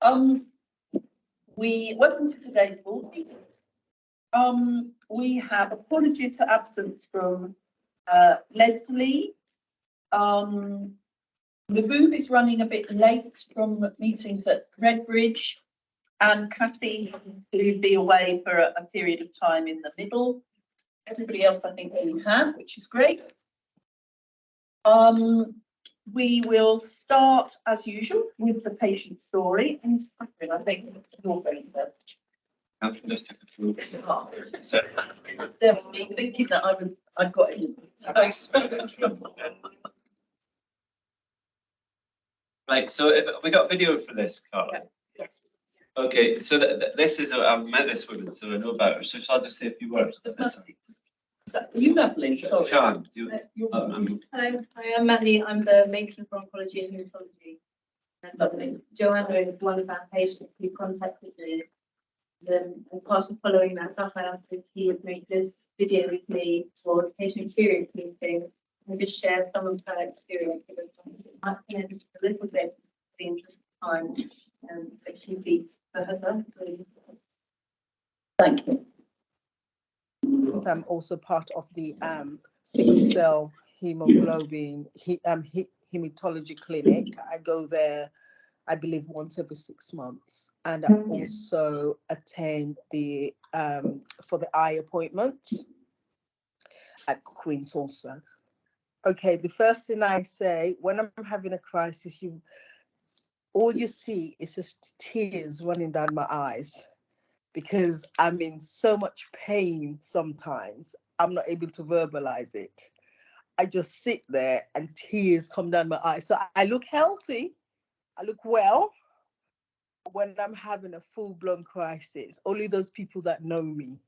Welcome to today's board meeting. We have apologies for absence from Leslie. Mahbub is running a bit late from meetings at Redbridge, and Kathy will be away for a period of time in the middle. Everybody else, I think, we have, which is great. We will start, as usual, with the patient story. And I think you're very good. Just take the floor. There was me thinking that I'd got it. Right, so we got video for this, Carla. Yes. Okay, so this is I've met this woman, so I know about her. So shall I just say a few words? You, Madeline. Sorry. Sean, do you? Hello, I am Maddie. I'm the matron for oncology and hematology. Lovely. Joanna is one of our patients who contacted me. And part of following that up, I asked if he would make this video with me for the patient experience meeting and just share some of her experience. I can a little bit for the interest of time, but she speaks for herself. Thank you. I'm also part of the sickle cell hemoglobin hematology clinic. I go there, I believe, once every 6 months, and I also attend the for the eye appointments at Queen's also. Okay, the first thing I say when I'm having a crisis, all you see is just tears running down my eyes, because I'm in so much pain sometimes, I'm not able to verbalize it. I just sit there and tears come down my eyes. So I look healthy, I look well. When I'm having a full-blown crisis, only those people that know me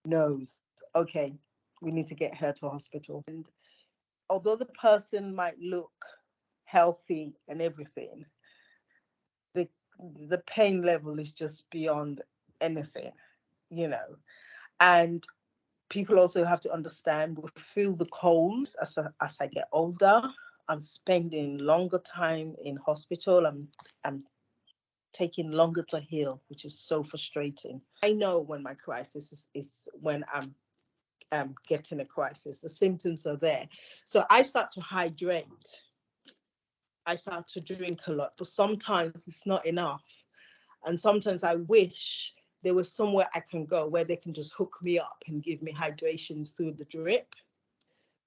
knows, okay, we need to get her to hospital. And although the person might look healthy and everything, the pain level is just beyond anything, and people also have to understand we feel the colds as I get older. I'm spending longer time in hospital. I'm taking longer to heal, which is so frustrating. I know when my crisis is when I'm getting a crisis. The symptoms are there, so I start to hydrate. I start to drink a lot, but sometimes it's not enough. And sometimes I wish there was somewhere I can go where they can just hook me up and give me hydration through the drip,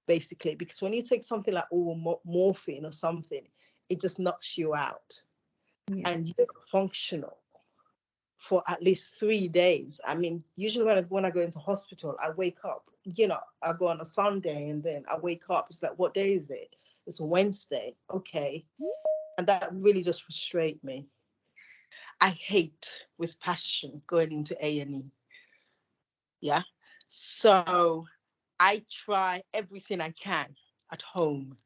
basically. Because when you take something like morphine or something, it just knocks you out. Yeah. And you're not functional for at least 3 days. I mean, usually when I go into hospital, I wake up, I go on a Sunday and then I wake up. It's like, what day is it? It's a Wednesday. Okay. And that really just frustrates me. I hate with passion going into A&E. Yeah. So I try everything I can at home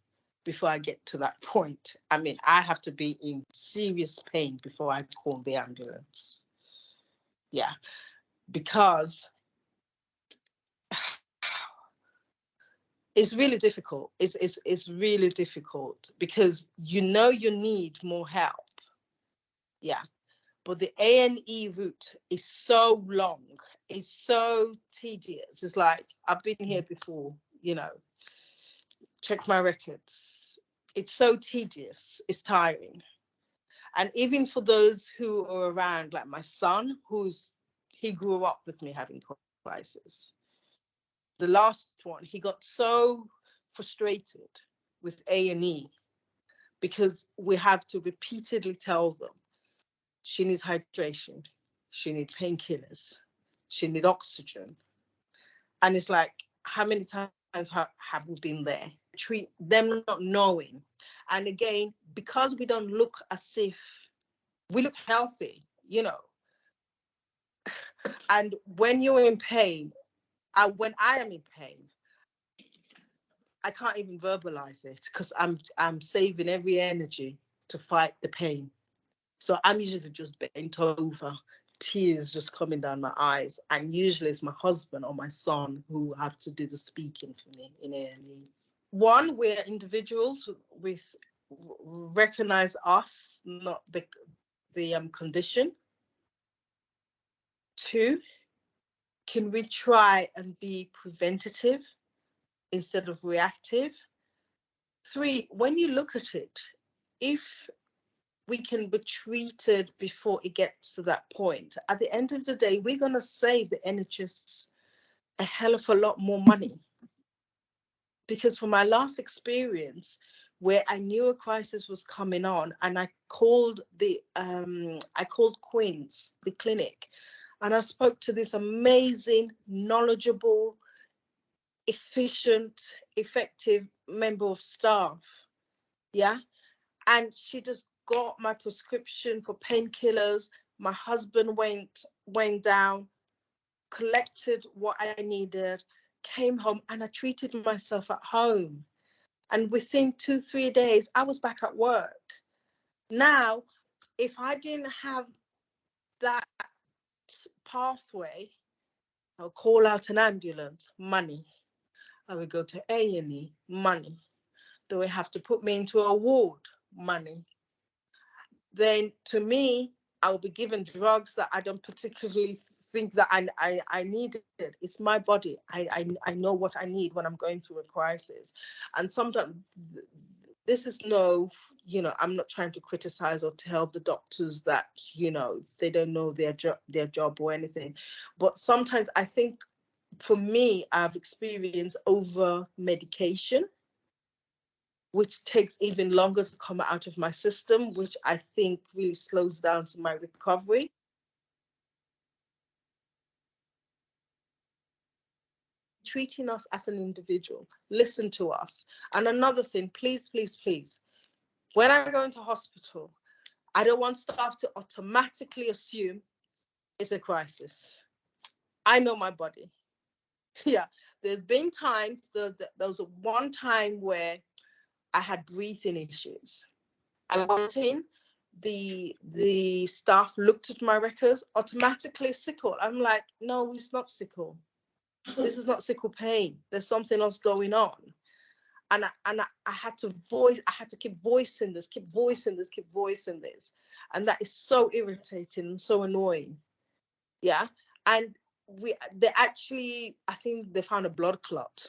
before I get to that point. I mean, I have to be in serious pain before I call the ambulance. Yeah. Because it's really difficult. It's really difficult because you need more help. Yeah. But the A&E route is so long. It's so tedious. It's like, I've been here before, check my records. It's so tedious. It's tiring. And even for those who are around, like my son, he grew up with me having crisis. The last one, he got so frustrated with A&E because we have to repeatedly tell them, she needs hydration, she needs painkillers, she needs oxygen. And it's like, how many times have we been there? Treat them not knowing. And again, because we don't look as if we look healthy, And when you're in pain, when I am in pain, I can't even verbalize it because I'm saving every energy to fight the pain. So I'm usually just bent over, tears just coming down my eyes. And usually it's my husband or my son who have to do the speaking for me in A&E. One, we're individuals with recognize us, not the the condition? 2, can we try and be preventative instead of reactive? 3, when you look at it, if we can be treated before it gets to that point, at the end of the day, we're going to save the NHS a hell of a lot more money. Because from my last experience, where I knew a crisis was coming on, and I called Queen's, the clinic, and I spoke to this amazing, knowledgeable, efficient, effective member of staff. Yeah. And she just got my prescription for painkillers. My husband went down, collected what I needed, came home, and I treated myself at home. And within 2-3 days, I was back at work. Now, if I didn't have that pathway, I'll call out an ambulance, money. I would go to A&E, money. They would have to put me into a ward, money. Then to me, I'll be given drugs that I don't particularly think that I needed. It's my body. I know what I need when I'm going through a crisis. And sometimes this is no, I'm not trying to criticize or tell the doctors that, they don't know their job or anything. But sometimes I think for me, I've experienced over medication, which takes even longer to come out of my system, which I think really slows down to my recovery. Treating us as an individual, listen to us. And another thing, please, please, please, when I go into hospital, I don't want staff to automatically assume it's a crisis. I know my body. Yeah, there's been times, there was one time where I had breathing issues. I went in, the staff looked at my records, automatically sickle. I'm like, no, it's not sickle. This is not sickle pain. There's something else going on. And I had to keep voicing this. And that is so irritating and so annoying. Yeah. And I think they found a blood clot.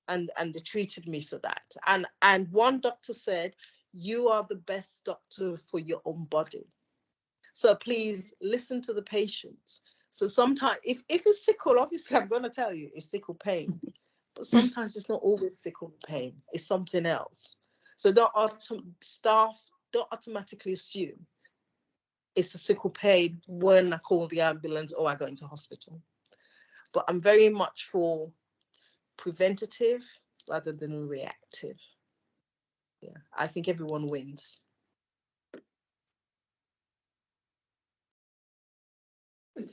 And they treated me for that. And one doctor said, you are the best doctor for your own body. So please listen to the patients. So sometimes, if it's sickle, obviously I'm going to tell you it's sickle pain. But sometimes it's not always sickle pain. It's something else. So staff don't automatically assume it's a sickle pain when I call the ambulance or I go into hospital. But I'm very much for preventative rather than reactive. Yeah, I think everyone wins. Good.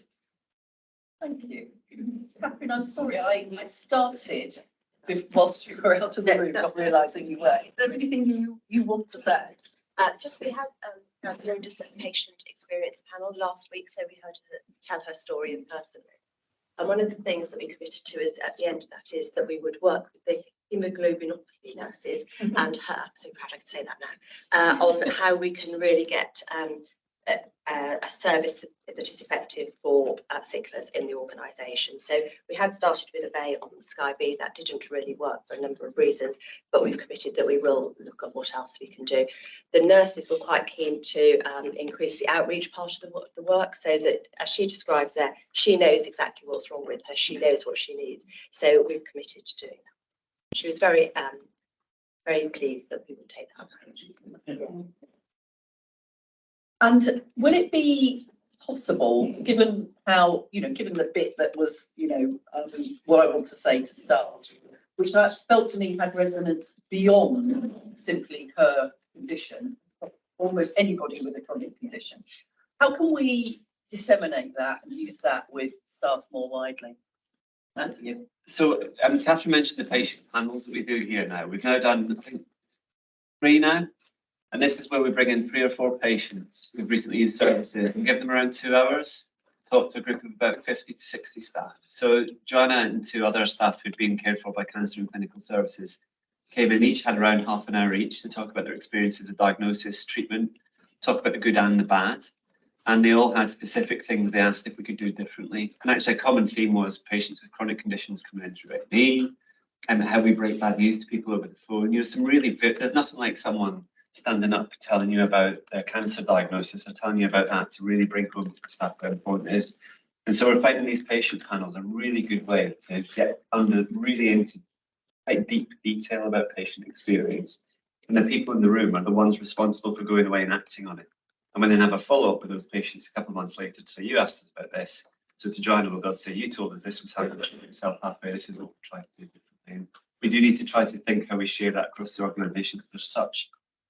Thank you. Catherine, I'm sorry, I started whilst you were out of the room, not realising you were. Is there anything you want to say? We had Loda's patient experience panel last week, so we heard her tell her story in person. And one of the things that we committed to is at the end of that is that we would work with the hemoglobinopathy nurses and her, I'm so proud I can say that now, on how we can really get a service that is effective for sicklers in the organisation. So we had started with a bay on Sky B. That didn't really work for a number of reasons, but we've committed that we will look at what else we can do. The nurses were quite keen to increase the outreach part of the work, so that, as she describes there, she knows exactly what's wrong with her, she knows what she needs. So we've committed to doing that. She was very pleased that we would take that approach. Yeah. And will it be possible, given how, given the bit that was, what I want to say to start, which I felt to me had resonance beyond simply her condition, almost anybody with a chronic condition. How can we disseminate that and use that with staff more widely? Matthew. So Catherine mentioned the patient panels that we do here now. We've now done, I think, 3 now. And this is where we bring in 3 or 4 patients who've recently used services and give them around 2 hours, talk to a group of about 50 to 60 staff. So Joanna and 2 other staff who'd been cared for by Cancer and Clinical Services came in, each had around half an hour each to talk about their experiences of diagnosis, treatment, talk about the good and the bad. And they all had specific things they asked if we could do differently. And actually a common theme was patients with chronic conditions coming in through A&E, and how we break bad news to people over the phone. You know, some really, there's nothing like someone standing up telling you about a cancer diagnosis or telling you about that to really bring home to the staff how important it is. And so we're finding these patient panels a really good way to get under really into quite deep detail about patient experience. And the people in the room are the ones responsible for going away and acting on it. And when they have a follow-up with those patients a couple of months later to say, you asked us about this. So to Joanna, we'll be able to say, you told us this was how to self-pathway, this is what we're trying to do differently. And we do need to try to think how we share that across the organisation, because there's such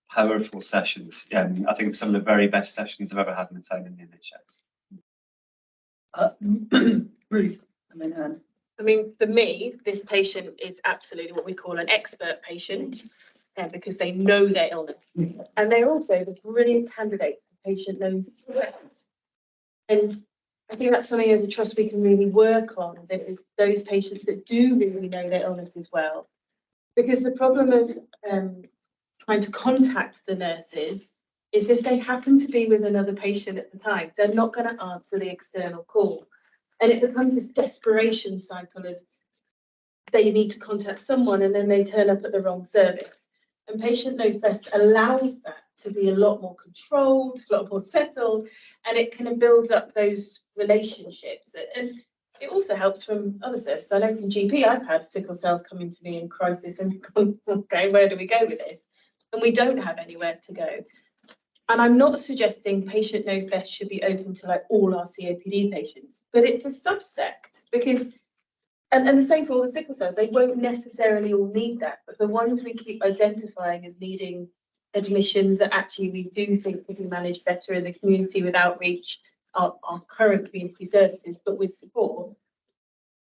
powerful sessions. I think some of the very best sessions I've ever had in the time in the NHS. Ruth, and then Anne. I mean, for me, this patient is absolutely what we call an expert patient because they know their illness. And they're also the brilliant candidates for patient knows. And I think that's something as a trust we can really work on, that is those patients that do really know their illness as well. Because the problem of trying to contact the nurses is if they happen to be with another patient at the time, they're not going to answer the external call. And it becomes this desperation cycle of they need to contact someone and then they turn up at the wrong service. And Patient Knows Best allows that to be a lot more controlled, a lot more settled, and it kind of builds up those relationships. And it also helps from other services. I know from GP, I've had sickle cells coming to me in crisis and gone, okay, where do we go with this? And we don't have anywhere to go. And I'm not suggesting Patient Knows Best should be open to like all our COPD patients, but it's a subsect because, and the same for all the sickle cells, they won't necessarily all need that, but the ones we keep identifying as needing admissions that actually we do think could be managed better in the community with outreach, our current community services, but with support,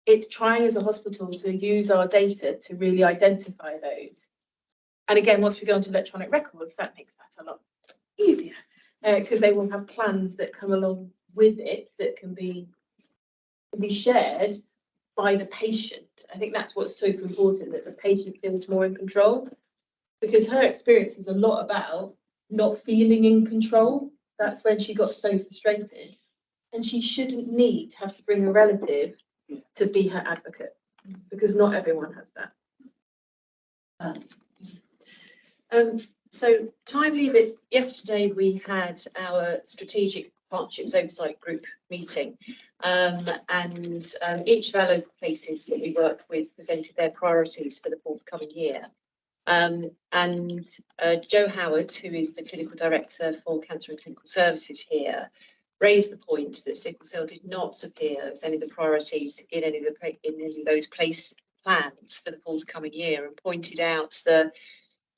it's trying as a hospital to use our data to really identify those. And again, once we go into electronic records, that makes that a lot easier because they will have plans that come along with it that can be shared by the patient. I think that's what's so important, that the patient feels more in control, because her experience is a lot about not feeling in control. That's when she got so frustrated, and she shouldn't need to have to bring a relative to be her advocate, because not everyone has that. So timely that yesterday we had our strategic partnerships oversight group meeting, and each of our local places that we work with presented their priorities for the forthcoming year. Jo Howard, who is the clinical director for Cancer and Clinical Services here, raised the point that sickle cell did not appear as any of the priorities in any of those place plans for the forthcoming year, and pointed out the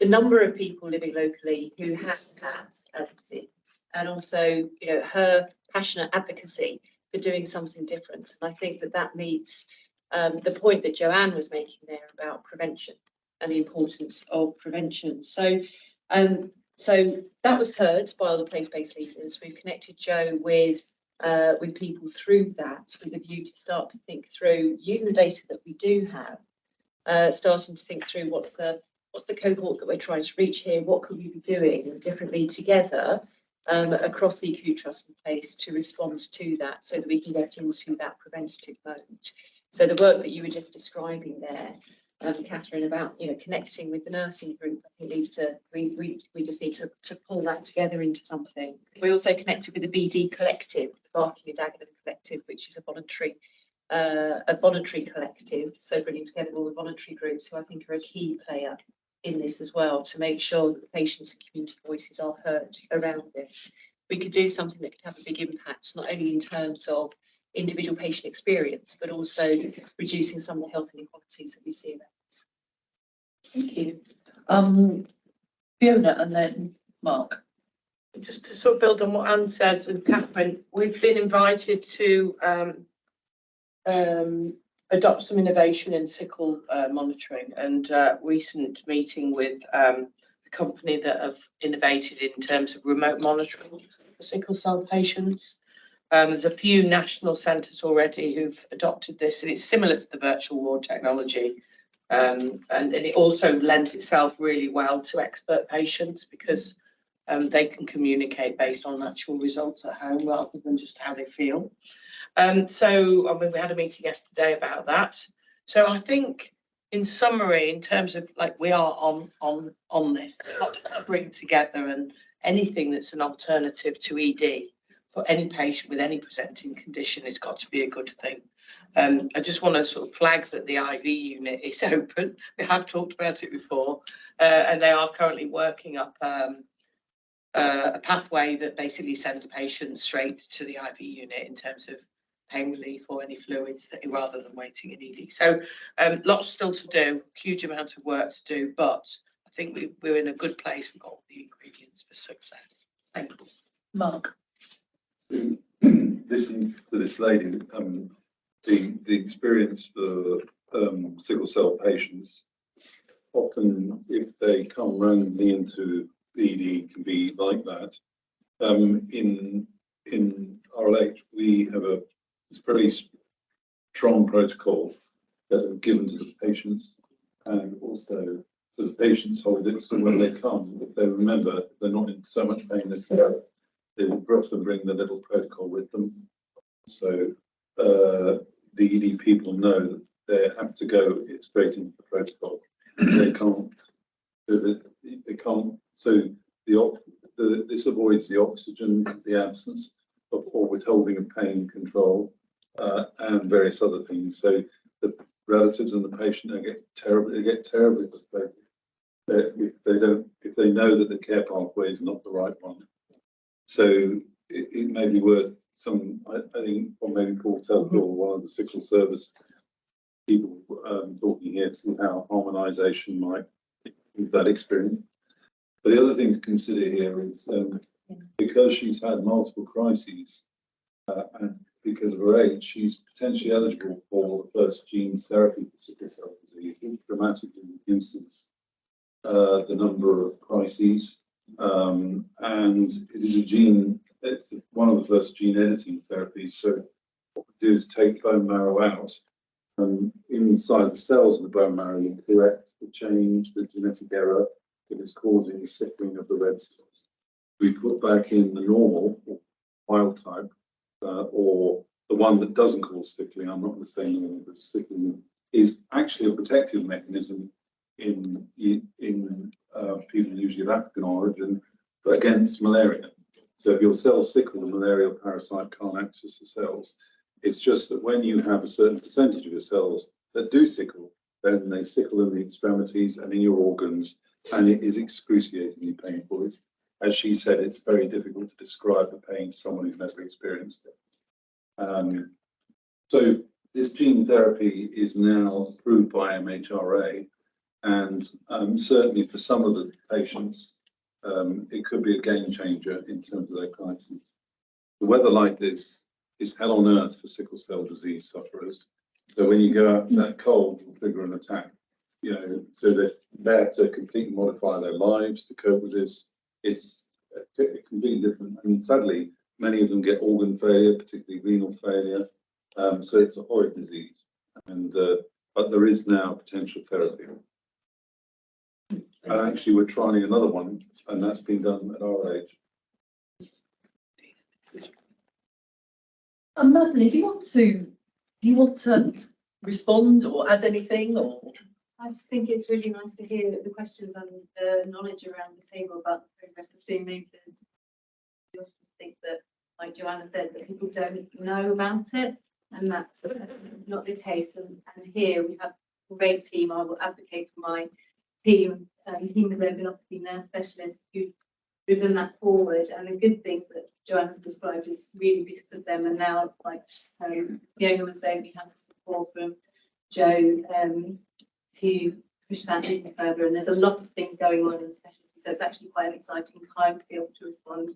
number of people living locally who have had as it is, and also, you know, her passionate advocacy for doing something different. And I think that meets the point that Joanne was making there about prevention and the importance of prevention. So that was heard by all the place-based leaders. We've connected Jo with people through that, with a view to start to think through, using the data that we do have, starting to think through what's the cohort that we're trying to reach here, what could we be doing differently together across the acute trust and place to respond to that, so that we can get into that preventative mode. So the work that you were just describing there, Catherine, about, you know, connecting with the nursing group, I think leads to, we just need to pull that together into something. We also connected with the BD Collective, the Barking and Dagenham Collective, which is a voluntary collective, so bringing together all the voluntary groups who I think are a key player in this as well, to make sure that the patients and community voices are heard around this. We could do something that could have a big impact, not only in terms of individual patient experience, but also reducing some of the health inequalities that we see around this. Thank you. Fiona and then Mark. Just to sort of build on what Anne said, and Catherine, we've been invited to adopt some innovation in sickle monitoring, and recent meeting with a company that have innovated in terms of remote monitoring for sickle cell patients. There's a few national centres already who've adopted this, and it's similar to the virtual ward technology. And it also lends itself really well to expert patients, because they can communicate based on actual results at home rather than just how they feel. So, I mean, we had a meeting yesterday about that. So I think, in summary, in terms of like we are on this, lots to bring together, and anything that's an alternative to ED for any patient with any presenting condition has got to be a good thing. I just want to sort of flag that the IV unit is open. We have talked about it before, and they are currently working up a pathway that basically sends patients straight to the IV unit in terms of pain relief or any fluids that, rather than waiting in ED. So lots still to do, huge amount of work to do, but I think we're in a good place. We've got all the ingredients for success. Thank you. Mark. Listening to this lady, the experience for sickle cell patients, often if they come randomly into ED, can be like that. In RLH, we have a pretty strong protocol that are given to the patients, and also to the patients hold it, so when they come, if they remember, if they're not in so much pain, they will often bring the little protocol with them. So the ED people know that they have to go straight into the protocol. They can't. They can't. So this avoids the oxygen, the absence or withholding of pain control, and various other things. So the relatives and the patient they get terribly frustrated if they know that the care pathway is not the right one. So it may be worth some, I think, or maybe Paul Telford or one of the sickle service people talking here to see how harmonisation might improve that experience. But the other thing to consider here is because she's had multiple crises and because of her age, she's potentially eligible for the first gene therapy for sickle cell disease, which dramatically reduces the number of crises. And it is a gene, it's one of the first gene editing therapies. So what we do is take bone marrow out, and inside the cells of the bone marrow, you correct the change, the genetic error that is causing the sickling of the red cells. We put back in the normal or wild type, or the one that doesn't cause sickling. I'm not going to say normal, but sickling is actually a protective mechanism in people usually of African origin, but against malaria. So if your cells sickle, the malarial parasite can't access the cells. It's just that when you have a certain percentage of your cells that do sickle, then they sickle in the extremities and in your organs, and it is excruciatingly painful. It's, as she said, it's very difficult to describe the pain to someone who's never experienced it. So this gene therapy is now approved by MHRA, and certainly for some of the patients, it could be a game changer in terms of their crises. The weather like this is hell on earth for sickle cell disease sufferers. So when you go out that cold, will trigger an attack. You know, so that they have to completely modify their lives to cope with this. It's completely different. I mean, sadly, many of them get organ failure, particularly renal failure. So it's a horrid disease, and but there is now potential therapy. And actually, we're trying another one, and that's been done at our age. Madeline, do you want to respond or add anything, or? I just think it's really nice to hear the questions and the knowledge around the table about the progress that's being made. I often think that, like Joanna said, that people don't know about it, and that's not the case. And here we have a great team. I will advocate for my team, hemoglobinopathy nurse specialists who've driven that forward. And the good things that Joanna's described is really because of them. And now, like Fiona was saying, we have the support from Joe to push that even further. And there's a lot of things going on in the specialty. So it's actually quite an exciting time to be able to respond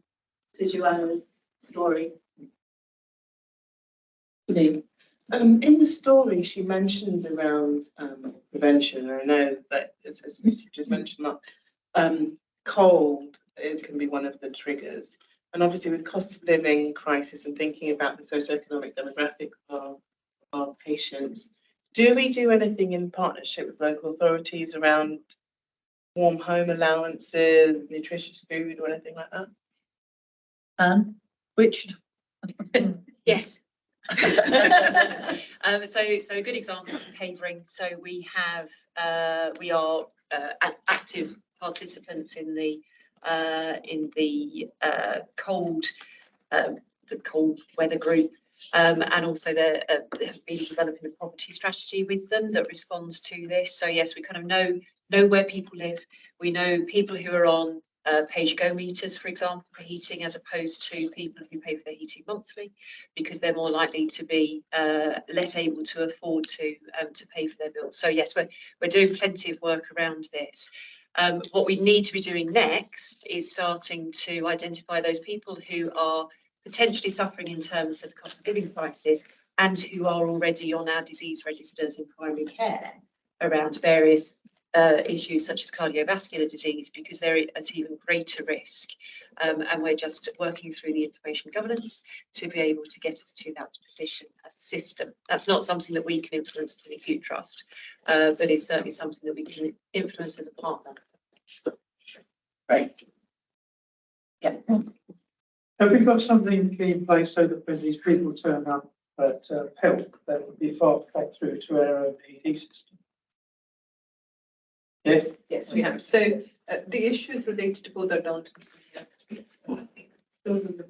to Joanna's story. In the story, she mentioned around prevention. I know that, as you just mentioned, that cold can be one of the triggers. And obviously, with cost of living crisis and thinking about the socioeconomic demographic of our patients, do we do anything in partnership with local authorities around warm home allowances, nutritious food or anything like that? Anne, which? Yes. So good examples of pavering. So we have, we are active participants in the cold weather group. And also they have been developing a property strategy with them that responds to this. So yes, we kind of know where people live. We know people who are on pay-as-you-go meters, for example, for heating, as opposed to people who pay for their heating monthly, because they're more likely to be less able to afford to pay for their bills. So yes, we're doing plenty of work around this. What we need to be doing next is starting to identify those people who are potentially suffering in terms of cost of living crisis and who are already on our disease registers in primary care around various issues such as cardiovascular disease, because they're at even greater risk. And we're just working through the information governance to be able to get us to that position as a system. That's not something that we can influence as an acute trust, but it's certainly something that we can influence as a partner. Great. Yeah. Have we got something in place so that when these people turn up at help, that would be fast tracked through to our own ED system? Yeah. Yes, we have. So the issues related to both adult and children,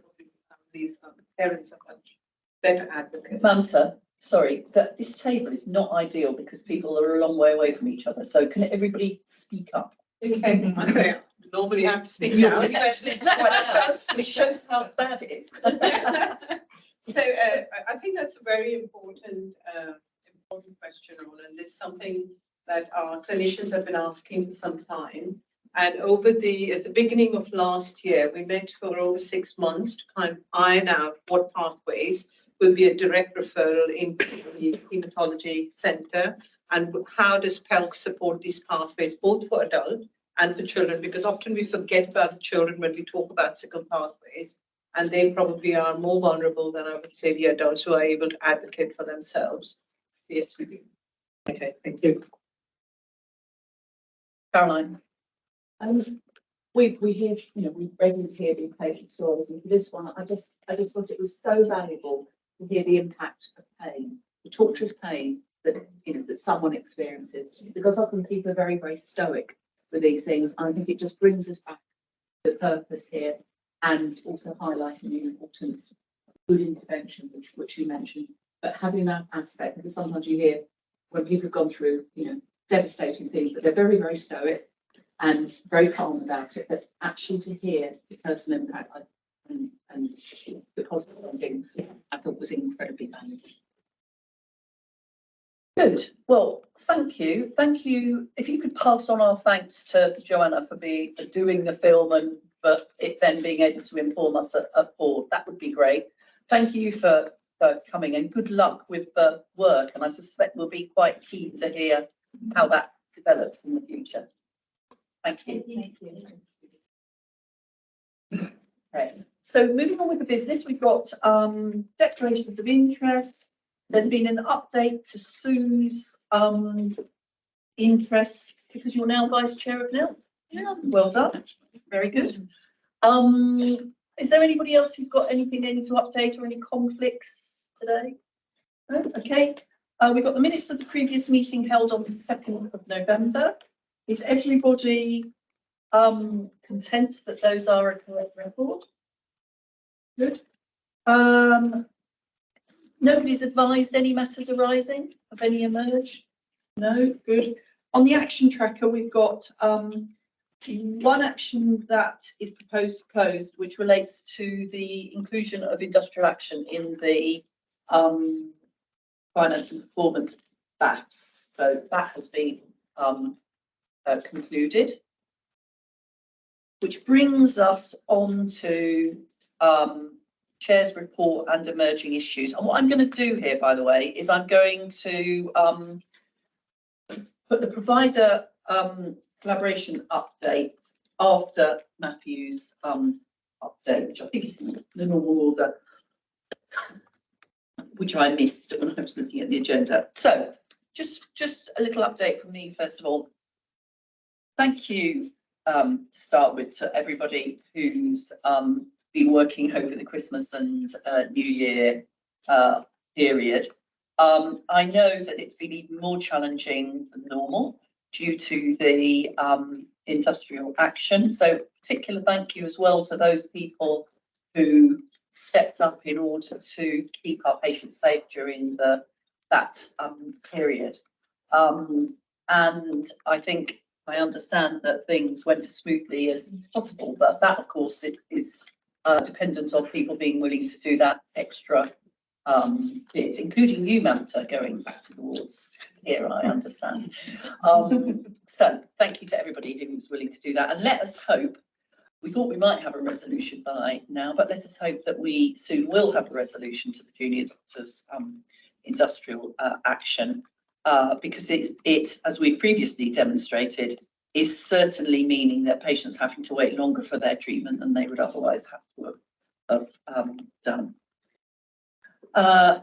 these parents are much better advocates. Manta, sorry, that this table is not ideal because people are a long way away from each other. So can everybody speak up? Okay, I say, normally I have to speak now. It shows how bad it is. So I think that's a very important question, and it's something that our clinicians have been asking for some time. And at the beginning of last year, we met for over 6 months to kind of iron out what pathways will be a direct referral into the hematology centre, and how does PELC support these pathways, both for adult and for children, because often we forget about the children when we talk about sickle pathways, and they probably are more vulnerable than I would say the adults who are able to advocate for themselves. Yes, we do. Okay, thank you. Caroline. We hear, we regularly hear the patient stories, and for this one, I just thought it was so valuable to hear the impact of pain, the torturous pain that that someone experiences, because often people are very, very stoic with these things. I think it just brings us back to the purpose here, and also highlighting the importance of good intervention, which you mentioned, but having that aspect, because sometimes you hear when people have gone through, devastating things, but they're very, very stoic and very calm about it, but actually to hear the personal impact and the positive thing, I thought was incredibly valuable. Good. Well, thank you. Thank you. If you could pass on our thanks to Joanna for doing the film and for it then being able to inform us at board, that would be great. Thank you for coming, and good luck with the work. And I suspect we'll be quite keen to hear how that develops in the future. Thank you. Thank you. Okay. So moving on with the business, we've got declarations of interest. There's been an update to Sue's interests, because you're now vice chair of NIL. Yeah, well done. Very good. Is there anybody else who's got anything they need to update or any conflicts today? No? Okay. We've got the minutes of the previous meeting held on the 2nd of November. Is everybody content that those are a correct record? Good. Nobody's advised any matters arising? Have any emerged? No? Good. On the action tracker, we've got one action that is proposed to close, which relates to the inclusion of industrial action in the finance and performance BAPS. So that has been concluded, which brings us on to Chair's report and emerging issues. And what I'm going to do here, by the way, is I'm going to put the provider collaboration update after Matthew's update, which I think is in the normal order, which I missed when I was looking at the agenda. So just a little update from me, first of all. thank you to start with to everybody who's been working over the Christmas and New Year period. I know that it's been even more challenging than normal due to the industrial action. So particular thank you as well to those people who stepped up in order to keep our patients safe during that period. And I think I understand that things went as smoothly as possible, but that of course it is dependent on people being willing to do that extra bit, including you, Mamta, going back to the wards here, I understand. So thank you to everybody who was willing to do that, and let us hope, we thought we might have a resolution by now, but let us hope that we soon will have a resolution to the junior doctors industrial action, because it, as we've previously demonstrated, is certainly meaning that patients having to wait longer for their treatment than they would otherwise have to have done.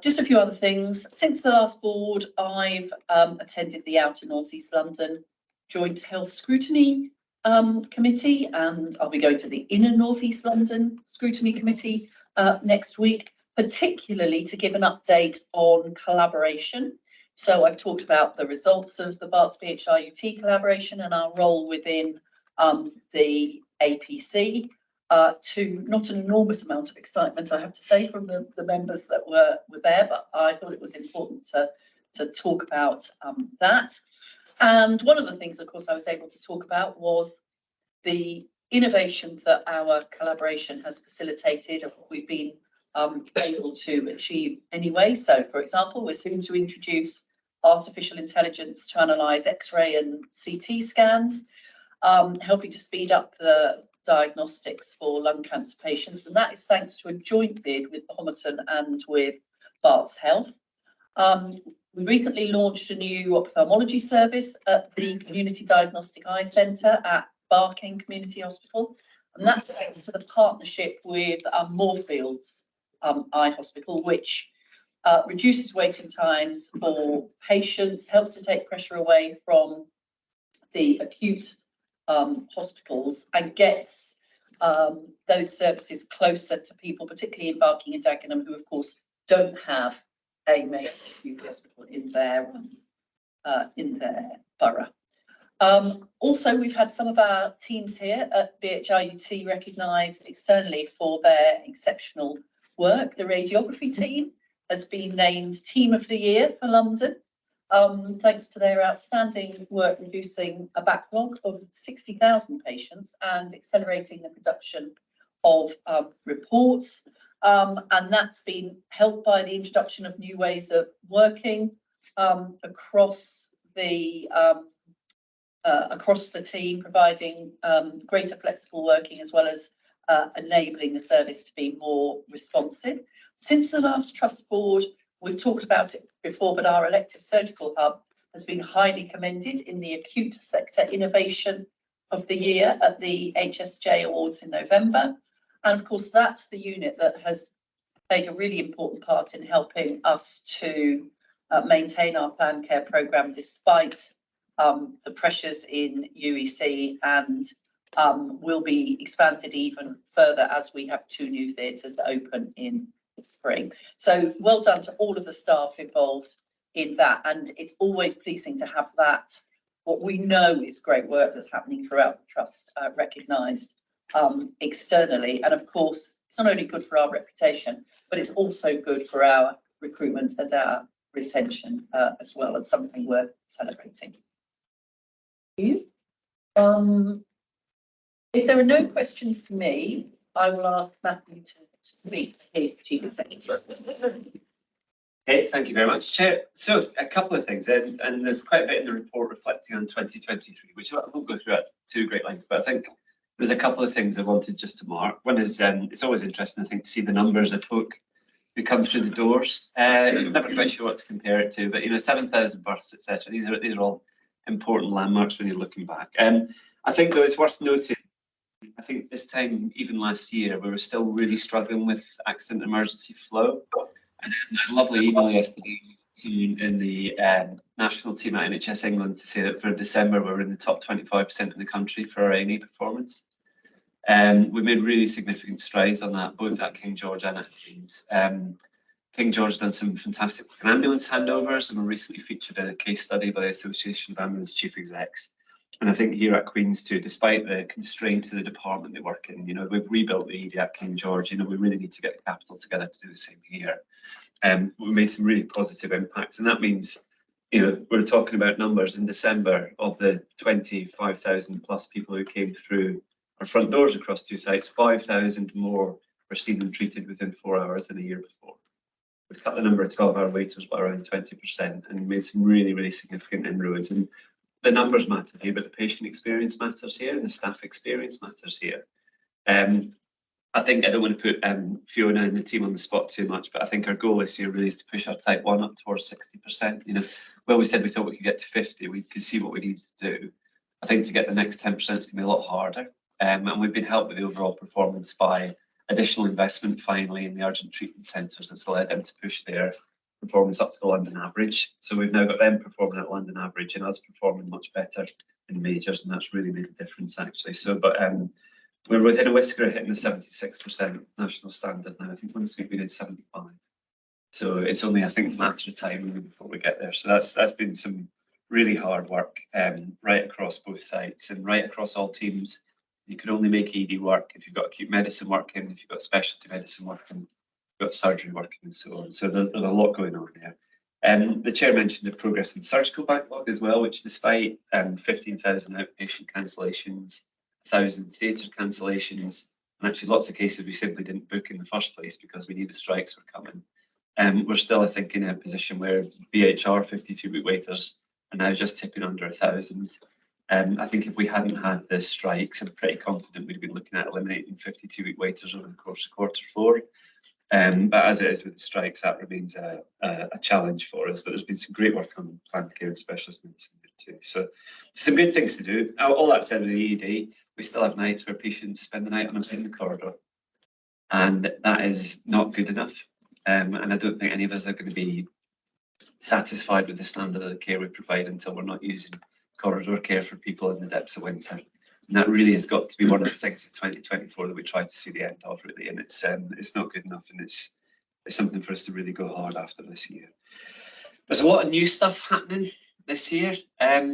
Just a few other things. Since the last board, I've attended the Outer North East London Joint Health Scrutiny Committee, and I'll be going to the Inner North East London Scrutiny Committee next week, particularly to give an update on collaboration. So I've talked about the results of the Barts BHRUT collaboration and our role within the APC. To not an enormous amount of excitement, I have to say, from the members that were there, but I thought it was important to talk about that. And one of the things, of course, I was able to talk about was the innovation that our collaboration has facilitated and what we've been able to achieve anyway. So, for example, we're soon to introduce artificial intelligence to analyse X-ray and CT scans, helping to speed up the diagnostics for lung cancer patients, and that is thanks to a joint bid with Homerton and with Barts Health. We recently launched a new ophthalmology service at the Community Diagnostic Eye Centre at Barking Community Hospital, and that's thanks to the partnership with Moorfields Eye Hospital, which reduces waiting times for patients, helps to take pressure away from the acute hospitals, and gets those services closer to people, particularly in Barking and Dagenham, who of course don't have a major acute hospital in their borough. Also, we've had some of our teams here at BHRUT recognised externally for their exceptional work. The radiography team has been named Team of the Year for London, thanks to their outstanding work reducing a backlog of 60,000 patients and accelerating the production of reports. And that's been helped by the introduction of new ways of working across the team, providing greater flexible working as well as enabling the service to be more responsive. Since the last trust board, we've talked about it before, but our elective surgical hub has been highly commended in the acute sector innovation of the year at the HSJ Awards in November. And of course, that's the unit that has played a really important part in helping us to maintain our planned care programme despite the pressures in UEC, and will be expanded even further as we have 2 new theatres open in the spring. So well done to all of the staff involved in that, and it's always pleasing to have that, what we know is great work that's happening throughout the trust, recognised externally. And of course, it's not only good for our reputation, but it's also good for our recruitment and our retention as well, and something worth celebrating. If there are no questions to me, I will ask Matthew to speak, his Chief Executive. Okay, thank you very much, Chair. So a couple of things, and there's quite a bit in the report reflecting on 2023, which I won't go through at too great length, but I think there's a couple of things I wanted just to mark. One is it's always interesting, I think, to see the numbers of folk who come through the doors. You're never quite sure what to compare it to, but 7,000 births, etc. These are all important landmarks when you're looking back. I think it's worth noting, I think this time, even last year, we were still really struggling with accident emergency flow. And a lovely email yesterday seen in the national team at NHS England to say that for December we're in the top 25% in the country for our A&E performance. We made really significant strides on that, both at King George and at Queen's. King George done some fantastic work in ambulance handovers, and we recently featured in a case study by the Association of Ambulance Chief Execs. And I think here at Queen's too, despite the constraints of the department they work in, we've rebuilt the ED at King George. We really need to get the capital together to do the same here. We made some really positive impacts, and that means, we're talking about numbers in December of the 25,000 plus people who came through our front doors across 2 sites. 5,000 more were seen and treated within 4 hours than the year before. We've cut the number of 12-hour waiters by around 20% and made some really, really significant inroads. And the numbers matter here, but the patient experience matters here, and the staff experience matters here. I think I don't want to put Fiona and the team on the spot too much, but I think our goal this year really is to push our type 1 up towards 60%. Well, we said we thought we could get to 50, we could see what we need to do. I think to get the next 10% is going to be a lot harder. And we've been helped with the overall performance by additional investment finally in the urgent treatment centres that's led them to push their performance up to the London average. So we've now got them performing at London average and us performing much better in majors, and that's really made a difference actually. So, but we're within a whisker of hitting the 76% national standard now. I think last week we did 75. So it's only, I think, a matter of time before we get there. So that's been some really hard work right across both sites and right across all teams. You can only make ED work if you've got acute medicine working, if you've got specialty medicine working, you've got surgery working and so on. So there's a lot going on there. The chair mentioned the progress in surgical backlog as well, which despite 15,000 outpatient cancellations, 1,000 theatre cancellations, and actually lots of cases we simply didn't book in the first place because we knew the strikes were coming. We're still, I think, in a position where BHR 52-week waiters are now just tipping under 1,000. I think if we hadn't had the strikes, I'm pretty confident we'd be looking at eliminating 52-week waiters over the course of Q4. But as it is with the strikes, that remains a challenge for us. But there's been some great work on planned care and specialist medicine too. So some good things to do. All that said, with the ED, we still have nights where patients spend the night on a corridor, and that is not good enough. And I don't think any of us are going to be satisfied with the standard of the care we provide until we're not using corridor care for people in the depths of winter. And that really has got to be one of the things in 2024 that we try to see the end of, really. And it's not good enough, and it's something for us to really go hard after this year. There's a lot of new stuff happening this year.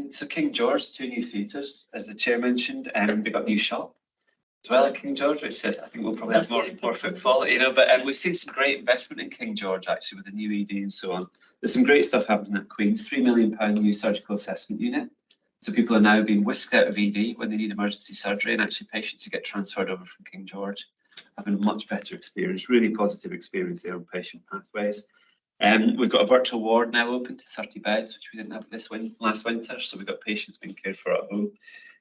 So King George, 2 new theatres, as the chair mentioned, we've got a new shop as well at King George, which I think we'll probably have more footfall, but we've seen some great investment in King George actually with the new ED and so on. There's some great stuff happening at Queen's, £3 million new surgical assessment unit. So people are now being whisked out of ED when they need emergency surgery, and actually patients who get transferred over from King George having a much better experience, really positive experience there on patient pathways. We've got a virtual ward now open to 30 beds, which we didn't have last winter, so we've got patients being cared for at home.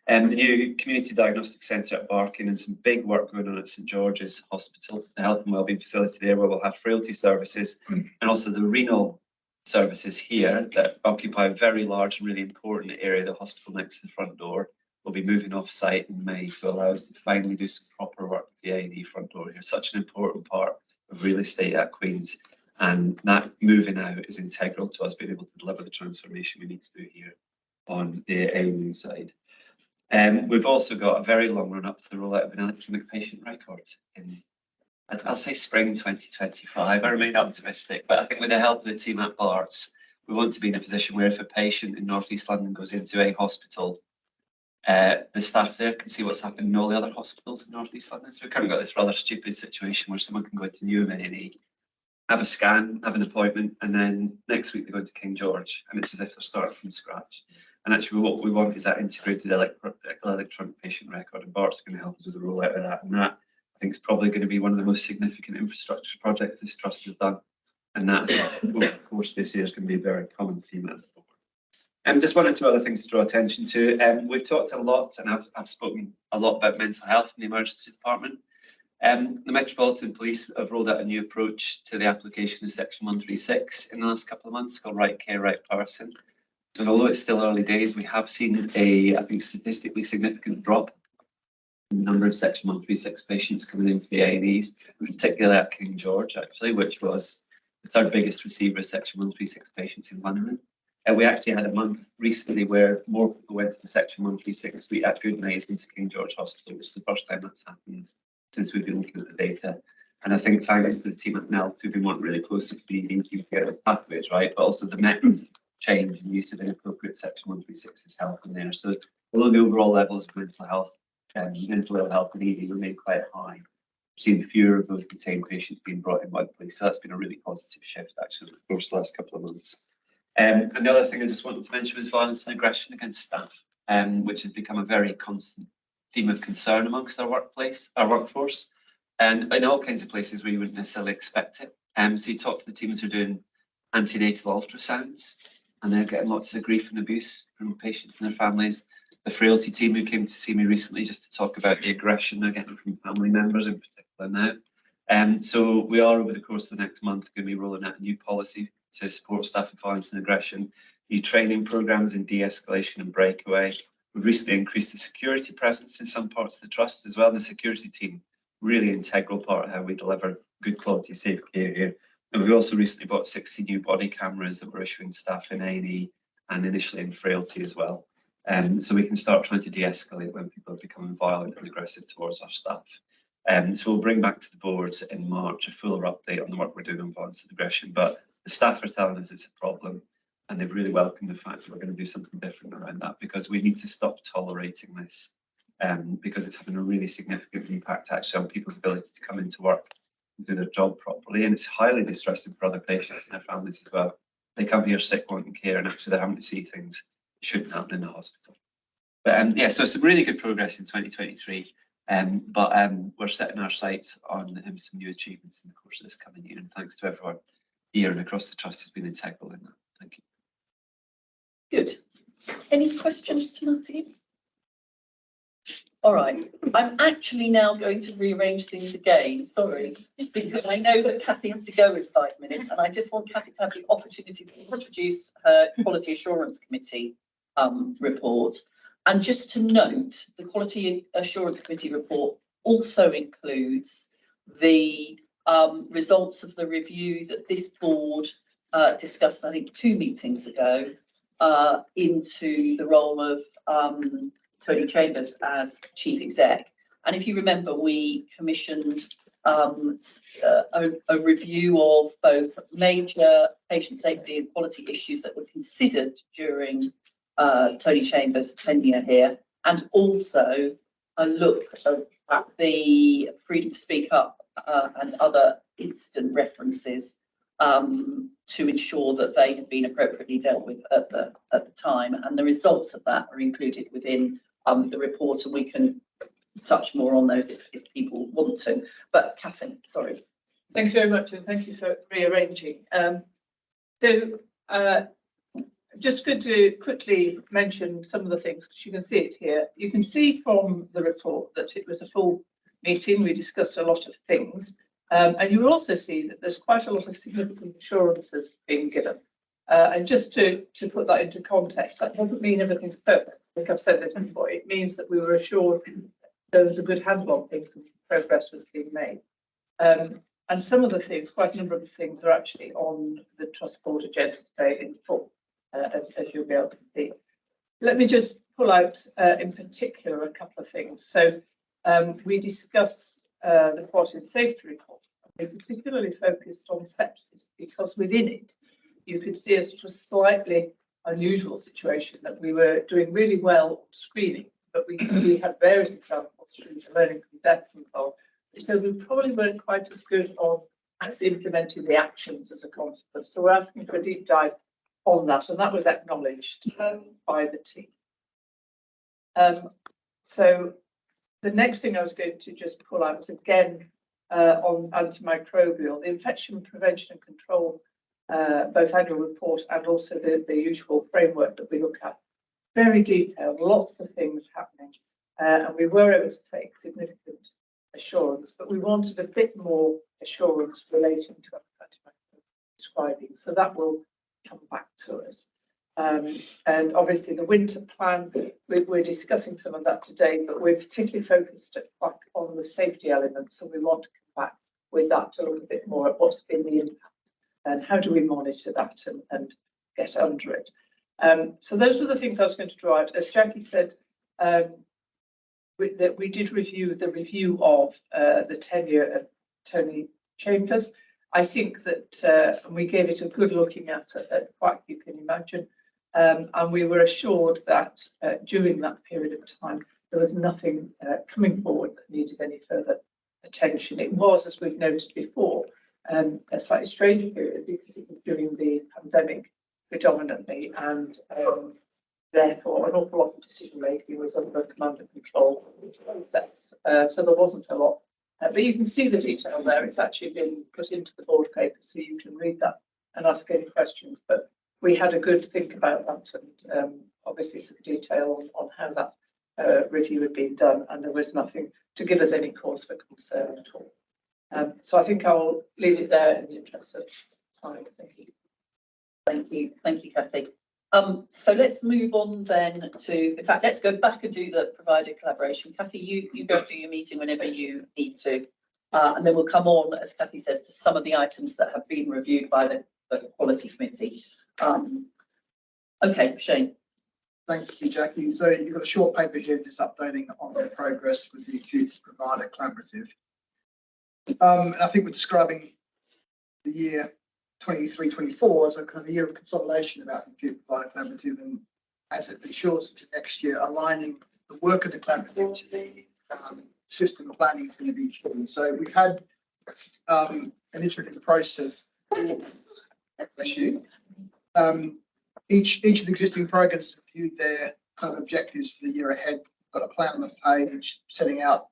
The new community diagnostic centre at Barking, and some big work going on at St George's Hospital, the health and wellbeing facility there, where we'll have frailty services and also the renal services here that occupy a very large and really important area of the hospital next to the front door. We'll be moving off site in May to allow us to finally do some proper work with the A&E front door here. Such an important part of real estate at Queen's, and that moving out is integral to us being able to deliver the transformation we need to do here on the A&E side. We've also got a very long run up to the rollout of an electronic patient record in, I'll say, spring 2025. I remain optimistic, but I think with the help of the team at Barts, we want to be in a position where if a patient in North East London goes into a hospital, the staff there can see what's happening in all the other hospitals in North East London. So we've kind of got this rather stupid situation where someone can go into Newham A&E, have a scan, have an appointment, and then next week they go into King George, and it's as if they're starting from scratch. And actually what we want is that integrated electronic patient record, and Bart's going to help us with the rollout of that. And that, I think, is probably going to be one of the most significant infrastructure projects this trust has done. And that, of course, this year is going to be a very common theme at the board. Just one or two other things to draw attention to. We've talked a lot, and I've spoken a lot about mental health in the emergency department. The Metropolitan Police have rolled out a new approach to the application of Section 136 in the last couple of months, called Right Care, Right Person. And although it's still early days, we have seen a, I think, statistically significant drop in the number of Section 136 patients coming in for the A&Es, particularly at King George, actually, which was the third biggest receiver of Section 136 patients in London. And we actually had a month recently where more people went to the Section 136 suite at Goodmayes than to King George Hospital, which is the first time that's happened since we've been looking at the data. And I think thanks to the team at NELT, who've been working really closely to the ED team to get the pathways right, but also the MEC change and use of inappropriate Section 136 is helping there. So although the overall levels of mental health and mental ill health in ED remain quite high, we've seen fewer of those detained patients being brought in one place. So that's been a really positive shift actually over the course of the last couple of months. And the other thing I just wanted to mention was violence and aggression against staff, which has become a very constant theme of concern amongst our workforce, and in all kinds of places where you wouldn't necessarily expect it. So you talk to the teams who are doing antenatal ultrasounds, and they're getting lots of grief and abuse from patients and their families. The frailty team who came to see me recently just to talk about the aggression they're getting from family members in particular now. So we are over the course of the next month going to be rolling out a new policy to support staff with violence and aggression, new training programs in de-escalation and breakaway. We've recently increased the security presence in some parts of the trust as well. The security team, really integral part of how we deliver good quality safe care here. And we've also recently bought 60 new body cameras that we're issuing staff in A&E and initially in frailty as well. So we can start trying to de-escalate when people are becoming violent and aggressive towards our staff. So we'll bring back to the board in March a fuller update on the work we're doing on violence and aggression, but the staff are telling us it's a problem and they've really welcomed the fact that we're going to do something different around that because we need to stop tolerating this because it's having a really significant impact actually on people's ability to come into work and do their job properly, and it's highly distressing for other patients and their families as well. They come here sick, wanting care, and actually they're having to see things that shouldn't happen in the hospital. But yeah, so some really good progress in 2023. But we're setting our sights on some new achievements in the course of this coming year, and thanks to everyone here and across the trust who's been integral in that. Thank you. Good. Any questions to Matthew? All right, I'm actually now going to rearrange things again, sorry, because I know that Kathy has to go in 5 minutes and I just want Kathy to have the opportunity to introduce her Quality Assurance Committee report. And just to note, the Quality Assurance Committee report also includes the results of the review that this board discussed, I think, 2 meetings ago, into the role of Tony Chambers as chief exec. And if you remember, we commissioned a review of both major patient safety and quality issues that were considered during Tony Chambers' tenure here, and also a look at the freedom to speak up and other incident references to ensure that they had been appropriately dealt with at the time. And the results of that are included within the report, and we can touch more on those if people want to. But Catherine, sorry. Thank you very much, and thank you for rearranging. Just going to quickly mention some of the things, because you can see it here. You can see from the report that it was a full meeting. We discussed a lot of things. And you will also see that there's quite a lot of significant assurances being given. And just to put that into context, that doesn't mean everything's perfect. I think I've said this before. It means that we were assured there was a good handle on things and progress was being made. And some of the things, quite a number of the things, are actually on the Trust Board agenda today in full, as you'll be able to see. Let me just pull out in particular a couple of things. So we discussed the quality and safety report. We particularly focused on sepsis because within it, you could see a sort of slightly unusual situation that we were doing really well on screening, but we had various examples through the learning from deaths and so on. So we probably weren't quite as good on actually implementing the actions as a consequence. So we're asking for a deep dive on that, and that was acknowledged by the team. So the next thing I was going to just pull out was again on antimicrobial, the infection prevention and control, both annual report and also the usual framework that we look at. Very detailed, lots of things happening, and we were able to take significant assurance, but we wanted a bit more assurance relating to antimicrobial prescribing, so that will come back to us. And obviously the winter plan, we're discussing some of that today, but we're particularly focused on the safety elements, and we want to come back with that to look a bit more at what's been the impact and how do we monitor that and get under it. So those were the things I was going to draw out. As Jackie said, that we did review of the tenure of Tony Chambers. I think that and we gave it a good looking at what you can imagine, and we were assured that during that period of time there was nothing coming forward that needed any further attention. It was, as we've noted before, a slightly strange period because it was during the pandemic predominantly, and therefore an awful lot of decision making was under command and control process. So there wasn't a lot. But you can see the detail there. It's actually been put into the board paper, so you can read that and ask any questions. But we had a good think about that, and obviously some detail on how that review had been done, and there was nothing to give us any cause for concern at all. So I think I'll leave it there in the interest of time. Thank you. Thank you, Kathy. So let's move on then to, in fact, let's go back and do the provider collaboration. Kathy, you go do your meeting whenever you need to, and then we'll come on, as Kathy says, to some of the items that have been reviewed by the Quality Committee. Okay, Shane. Thank you, Jackie. So you've got a short paper here just updating on the progress with the acute provider collaborative. And I think we're describing the year 23-24 as a kind of a year of consolidation about the acute provider collaborative, and as it matures into next year, aligning the work of the collaborative to the system planning is going to be key. So we've had an iterative process. Each of the existing programs have reviewed their kind of objectives for the year ahead, got a plan on the page, setting out,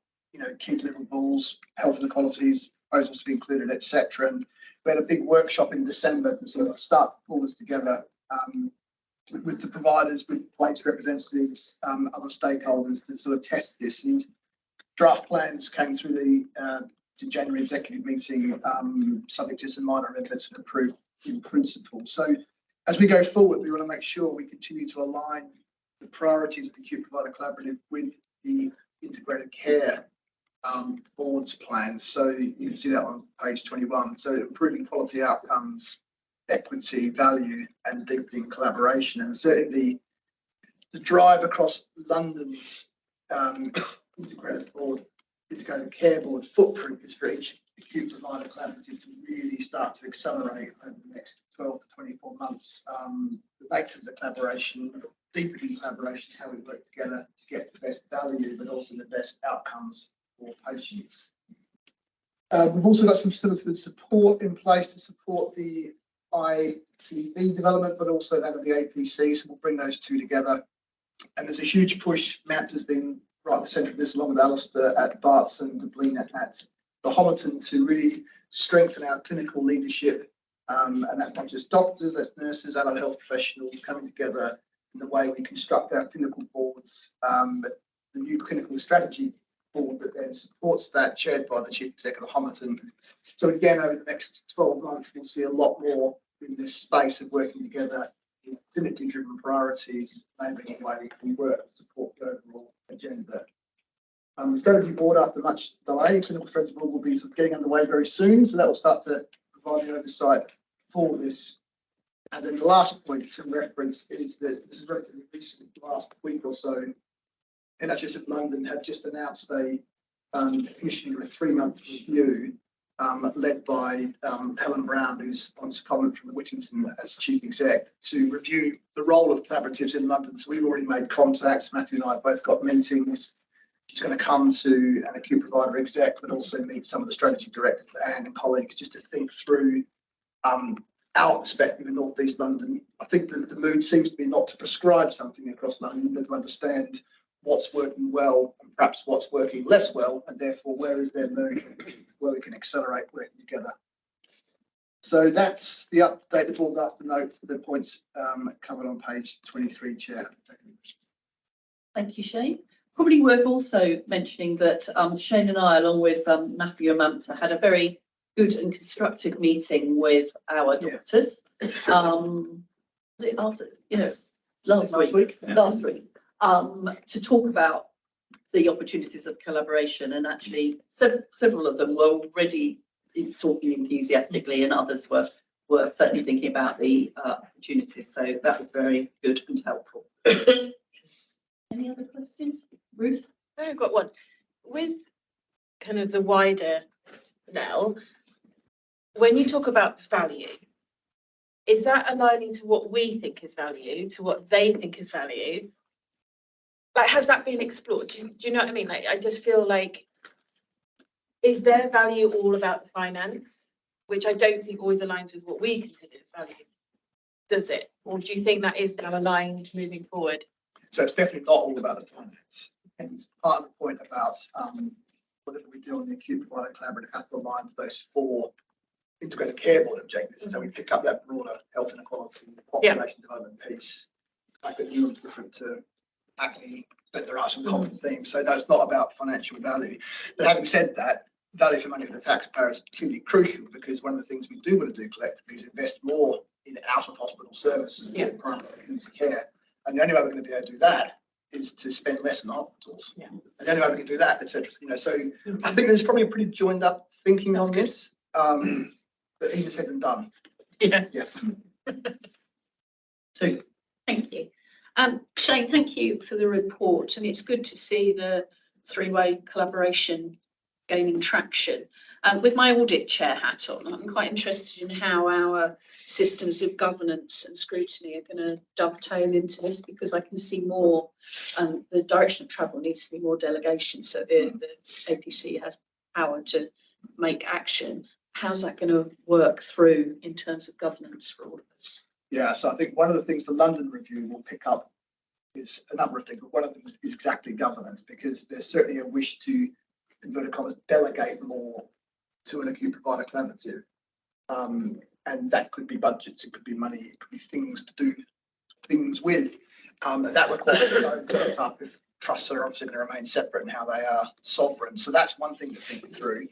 key deliverables, health inequalities, proposals to be included, etc. And we had a big workshop in December to sort of start to pull this together with the providers, with place representatives, other stakeholders to sort of test this. And draft plans came through the January executive meeting, subject to some minor amendments and approved in principle. So as we go forward, we want to make sure we continue to align the priorities of the acute provider collaborative with the integrated care board's plans. So you can see that on page 21. So improving quality outcomes, equity, value, and deepening collaboration. And certainly the drive across London's integrated care board footprint is for each acute provider collaborative to really start to accelerate over the next 12 to 24 months. The nature of the collaboration, deepening collaboration, how we work together to get the best value, but also the best outcomes for patients. We've also got some facilitative support in place to support the ICB development, but also that of the APC. So we'll bring those two together. And there's a huge push. Matt has been right at the centre of this, along with Alistair at Barts and Deblina at the Homerton, to really strengthen our clinical leadership. And that's not just doctors, that's nurses, allied health professionals coming together in the way we construct our clinical boards. The new clinical strategy board that then supports that, chaired by the Chief Executive of Homerton. So again, over the next 12 months, we'll see a lot more in this space of working together in clinically driven priorities, enabling the way we work to support the overall agenda. The strategy board, after much delay, clinical strategy board will be sort of getting underway very soon, so that will start to provide the oversight for this. And then the last point to reference is that this is relatively recent, last week or so, NHS of London have just announced a commissioning of a 3-month review led by Helen Brown, who's on secondment from the Whittington as Chief Exec, to review the role of collaboratives in London. So we've already made contacts. Matthew and I have both got meetings. She's going to come to an acute provider exec, but also meet some of the strategy directors and colleagues just to think through our perspective in North East London. I think that the mood seems to be not to prescribe something across London, but to understand what's working well and perhaps what's working less well, and therefore where is there learning where we can accelerate working together. So that's the update. The board asked to note the points covered on page 23, Chair. Thank you, Shane. Probably worth also mentioning that Shane and I, along with Matthew and Mamta, had a very good and constructive meeting with our doctors. After, last week. To talk about the opportunities of collaboration, and actually several of them were already talking enthusiastically, and others were were certainly thinking about the opportunities. So that was very good and helpful. Any other questions? Ruth? I've got one. With kind of the wider Nell, when you talk about value, is that aligning to what we think is value, to what they think is value? Like, has that been explored? Do you know what I mean? Like, I just feel like, is their value all about the finance, which I don't think always aligns with what we consider as value? Does it? Or do you think that is now aligned moving forward? So it's definitely not all about the finance. And it's part of the point about whatever we do on the acute provider collaborative has to align to those 4 integrated care board objectives. So we pick up that broader health inequality, population development piece, the fact that you're different to acne, but there are some common themes. So no, it's not about financial value. But having said that, value for money for the taxpayer is clearly crucial, because one of the things we do want to do collectively is invest more in out of hospital services, primary community care. And the only way we're going to be able to do that is to spend less in hospitals. And the only way we can do that, etc. You know, so I think there's probably a pretty joined up thinking on this. But easier said than done. Yeah. So Thank you. Shane, thank you for the report, and it's good to see the 3-way collaboration gaining traction. With my audit chair hat on, I'm quite interested in how our systems of governance and scrutiny are going to dovetail into this, because I can see more, the direction of travel needs to be more delegation, so the APC has power to make action. How's that going to work through in terms of governance for all of us? Yeah, so I think one of the things the London review will pick up is a number of things, but one of them is exactly governance, because there's certainly a wish to, in inverted commas, delegate more to an acute provider collaborative. And that could be budgets, it could be money, it could be things to do things with. And that requires its own setup if trusts are obviously going to remain separate in how they are sovereign. So that's one thing to think through.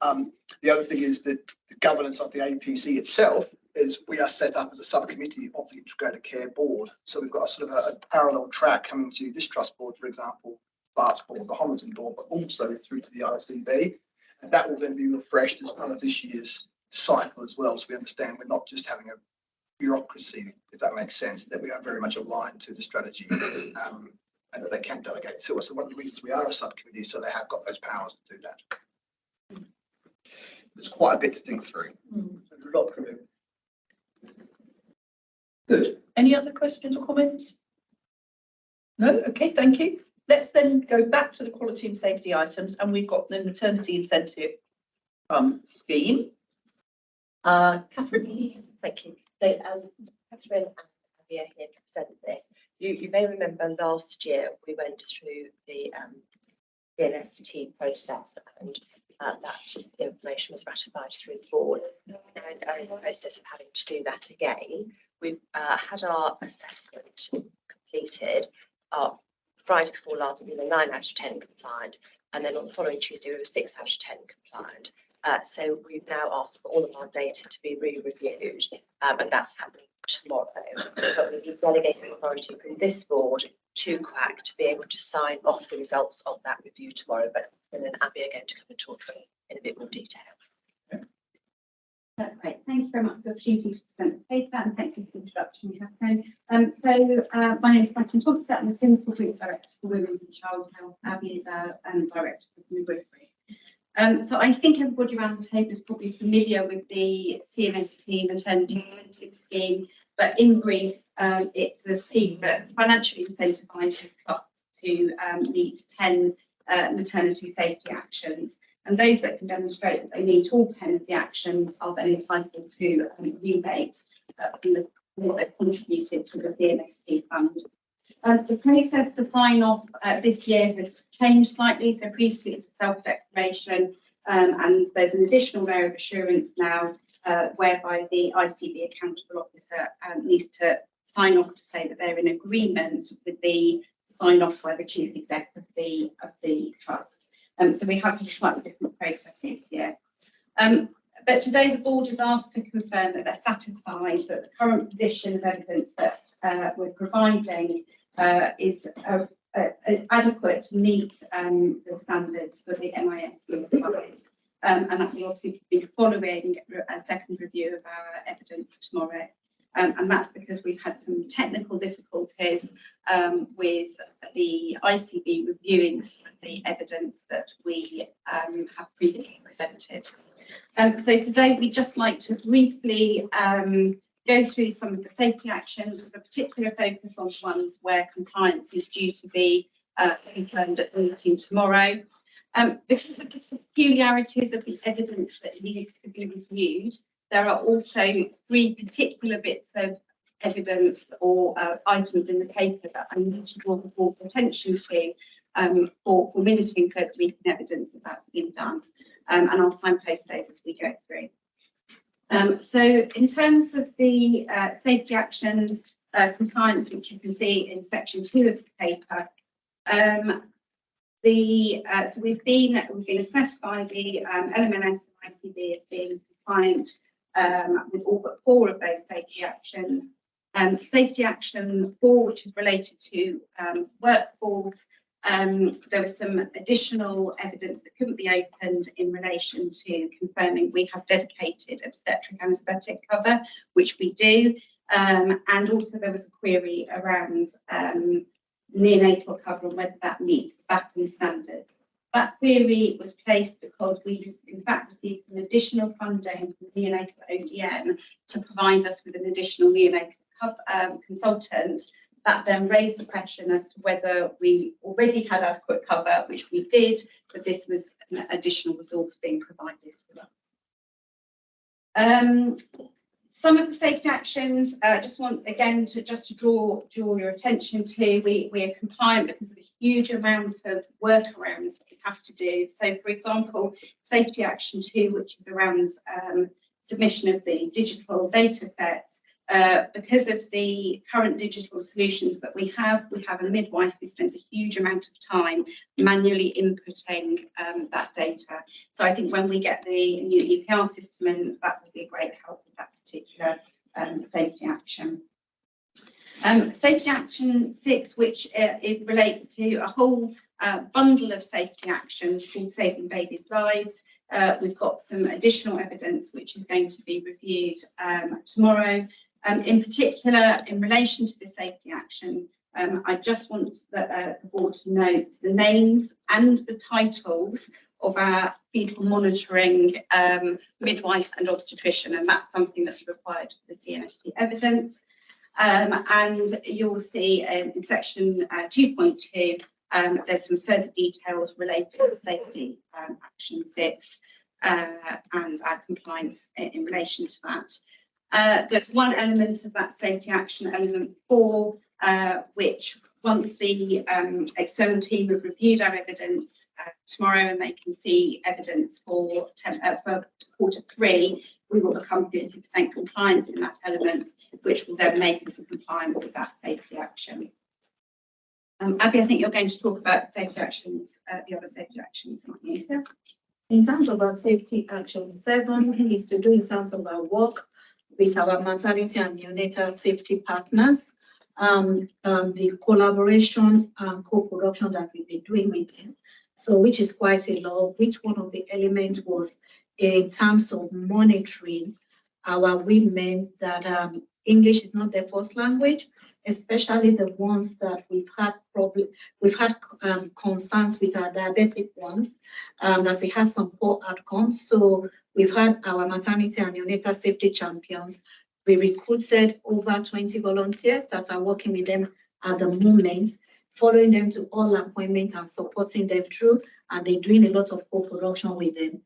The other thing is that the governance of the APC itself is we are set up as a subcommittee of the Integrated Care Board. So we've got a sort of a parallel track coming to this trust board, for example, Bart's board, the Homerton board, but also through to the ICB. And that will then be refreshed as part of this year's cycle as well. So we understand we're not just having a bureaucracy, if that makes sense, that we are very much aligned to the strategy and that they can delegate to us. So one of the reasons we are a subcommittee is so they have got those powers to do that. There's quite a bit to think through. A lot to do. Good. Any other questions or comments? No? Okay, thank you. Let's then go back to the quality and safety items, and we've got the maternity incentive scheme. Catherine? Thank you. So, Catherine and Javier here to present this. You may remember last year we went through the NST process, and that information was ratified through the board. Now are in the process of having to do that again. We've had our assessment completed. Our Friday before last, we were 9 out of 10 compliant, and then on the following Tuesday we were 6 out of 10 compliant. So we've now asked for all of our data to be re-reviewed, and that's happening tomorrow. But we need delegated authority from this board to QAC to be able to sign off the results of that review tomorrow. But then Abby are going to come and talk through it in a bit more detail. Great, thank you very much for the opportunity to present the paper, and thank you for the introduction, Catherine. My name is Catherine Thompson. I'm the Clinical Group Director for Women's and Child Health. Abby is our Director for midwifery. So I think everybody around the table is probably familiar with the CNST maternity incentive scheme, but in brief, it's a scheme that financially incentivises trusts to meet 10 maternity safety actions. And those that can demonstrate that they meet all 10 of the actions are then entitled to a rebate from what they've contributed to the CNST fund. The process to sign off this year has changed slightly. So previously it's a self-declaration, and there's an additional layer of assurance now whereby the ICB accountable officer needs to sign off to say that they're in agreement with the sign off by the chief exec of the trust. So we have a slightly different process this year. But today the board is asked to confirm that they're satisfied that the current position of evidence that we're providing is adequate to meet the standards for the MIS. And that will obviously be following a second review of our evidence tomorrow. And that's because we've had some technical difficulties with the ICB reviewing some of the evidence that we have previously presented. So today we'd just like to briefly go through some of the safety actions with a particular focus on ones where compliance is due to be confirmed at the meeting tomorrow. Because of the peculiarities of the evidence that needs to be reviewed, there are also 3 particular bits of evidence or items in the paper that I need to draw the board's attention to for minuting so that we can evidence that that's been done. And I'll signpost those as we go through. So in terms of the safety actions, compliance, which you can see in section 2 of the paper, so we've been assessed by the LMNS and ICB as being compliant with all but 4 of those safety actions. Safety action 4, which is related to workforce, there was some additional evidence that couldn't be opened in relation to confirming we have dedicated obstetric anaesthetic cover, which we do, and also there was a query around neonatal cover and whether that meets the BAPN standard. That query was placed because we in fact received some additional funding from neonatal ODN to provide us with an additional neonatal consultant. That then raised the question as to whether we already had adequate cover, which we did, but this was an additional resource being provided to us. Some of the safety actions, just want again to draw your attention to, we are compliant because of a huge amount of workarounds that we have to do. So for example, safety action 2, which is around submission of the digital data sets. Because of the current digital solutions that we have a midwife who spends a huge amount of time manually inputting that data. So I think when we get the new EPR system in, that will be a great help with that particular safety action. Safety action 6, which it relates to a whole bundle of safety actions called Saving Babies' Lives. We've got some additional evidence which is going to be reviewed tomorrow. In particular, in relation to the safety action, I just want the board to note the names and the titles of our fetal monitoring midwife and obstetrician, and that's something that's required for the CNSP evidence. And you'll see in section 2.2, there's some further details related to safety action 6 and our compliance in relation to that. There's one element of that safety action, element 4, which once the external team have reviewed our evidence tomorrow and they can see evidence for quarter 3, we will become 50% compliance in that element, which will then make us compliant with that safety action. Abby, I think you're going to talk about safety actions, the other safety actions, aren't you? Yeah. In terms of our safety action 7 is to do in terms of our work with our maternity and neonatal safety partners, the collaboration and co-production that we've been doing with them. So which is quite a lot, which one of the elements was in terms of monitoring our women that English is not their first language, especially the ones that we've had concerns with our diabetic ones, that we had some poor outcomes. So we've had our maternity and neonatal safety champions. We recruited over 20 volunteers that are working with them at the moment, following them to all appointments and supporting them through, and they're doing a lot of co-production with them,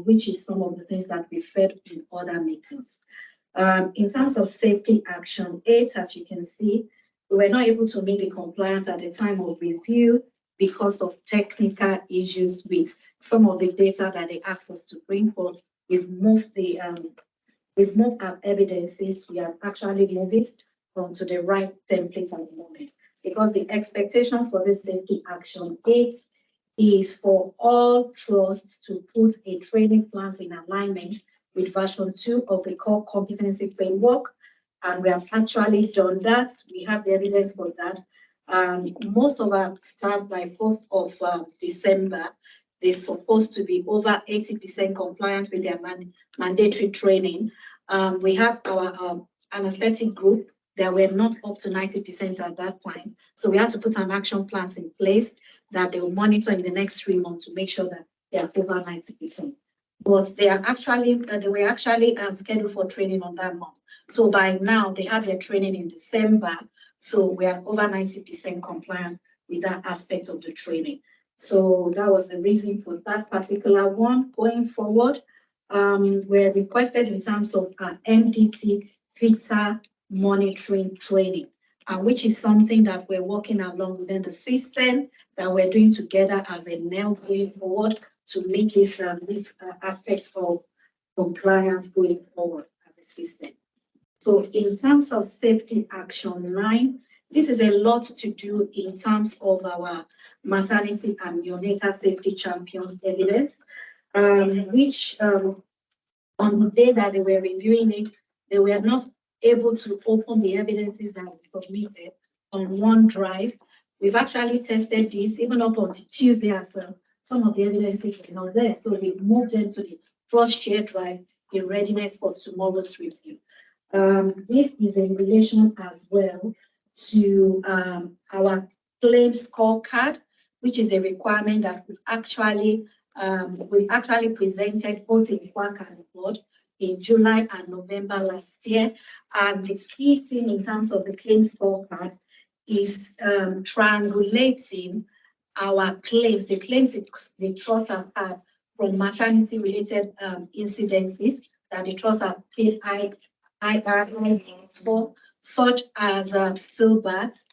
which is some of the things that we fed in other meetings. In terms of safety action 8, as you can see, we were not able to meet the compliance at the time of review because of technical issues with some of the data that they asked us to bring forth. We've moved our evidences. We have actually moved it to the right template at the moment, because the expectation for this safety action 8 is for all trusts to put a training plans in alignment with version 2 of the core competency framework. And we have actually done that. We have the evidence for that. Most of our staff by 1st of December they're supposed to be over 80% compliant with their mandatory training. We have our anesthetic group that were not up to 90% at that time. So we had to put an action plans in place that they will monitor in the next 3 months to make sure that they are over 90%. But they were actually scheduled for training on that month. So by now they had their training in December. So we are over 90% compliant with that aspect of the training. So that was the reason for that particular one. Going forward, we're requested in terms of MDT FITA monitoring training, which is something that we're working along within the system that we're doing together as a NEL going forward to meet this aspect of compliance going forward as a system. So in terms of safety action 9, this is a lot to do in terms of our maternity and neonatal safety champions evidence, which on the day that they were reviewing it, they were not able to open the evidences that we submitted on OneDrive. We've actually tested this even up until Tuesday as well. Some of the evidences were not there, so we've moved them to the Trust Share Drive in readiness for tomorrow's review. This is in relation as well to our claim scorecard, which is a requirement that we actually presented both in WAC and board in July and November last year. And the key thing in terms of the claim scorecard is triangulating our claims, the claims the trust have had from maternity-related incidences that the trust have paid IRS for, such as stillbirths,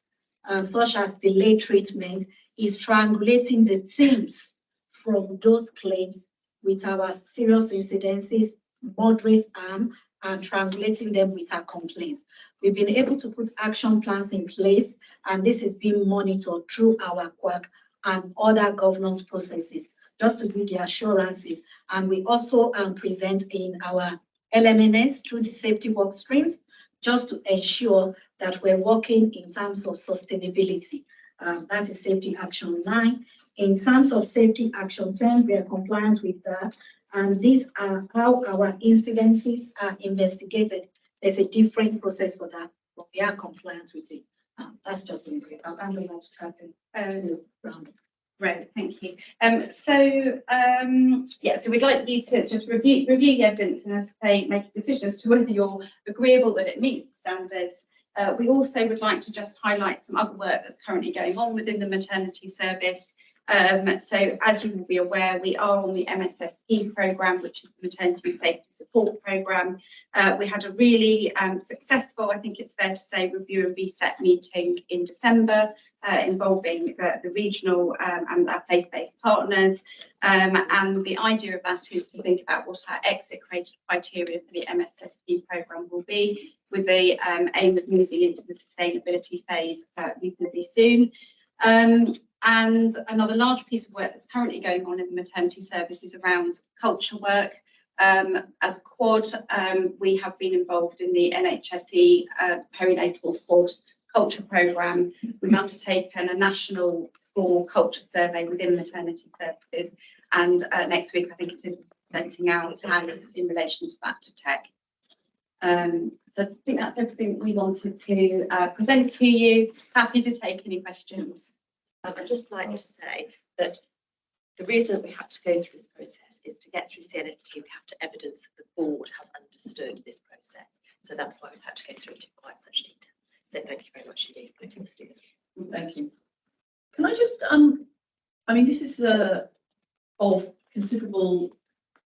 such as delayed treatment, is triangulating the themes from those claims with our serious incidences, moderate harm, and triangulating them with our complaints. We've been able to put action plans in place, and this is being monitored through our QUAC and other governance processes, just to give the assurances. And we also present in our LMNS through the safety work streams, just to ensure that we're working in terms of sustainability. That is safety action 9. In terms of safety action 10, we are compliant with that. And these are how our incidences are investigated. There's a different process for that, but we are compliant with it. That's just in brief. I'll hand over to Catherine to round up. Great, thank you. So we'd like you to just review the evidence and, as I say, make a decision as to whether you're agreeable that it meets the standards. We also would like to just highlight some other work that's currently going on within the maternity service. So as you will be aware, we are on the MSSP programme, which is the Maternity Safety Support Programme. We had a really successful, I think it's fair to say, review and reset meeting in December involving the regional and our place-based partners. And the idea of that is to think about what our exit criteria for the MSSP programme will be, with the aim of moving into the sustainability phase reasonably soon. And another large piece of work that's currently going on in the maternity service is around culture work. As a quad, we have been involved in the NHSE perinatal quad culture programme. We've undertaken a national school culture survey within maternity services, and next week I think it is presenting our plan in relation to that to tech. So I think that's everything we wanted to present to you. Happy to take any questions. I'd just like to say that the reason that we had to go through this process is to get through CNST, we have to evidence that the board has understood this process. So that's why we've had to go through it in quite such detail. So thank you very much indeed for letting us do that. Thank you. Can I just, I mean, this is of considerable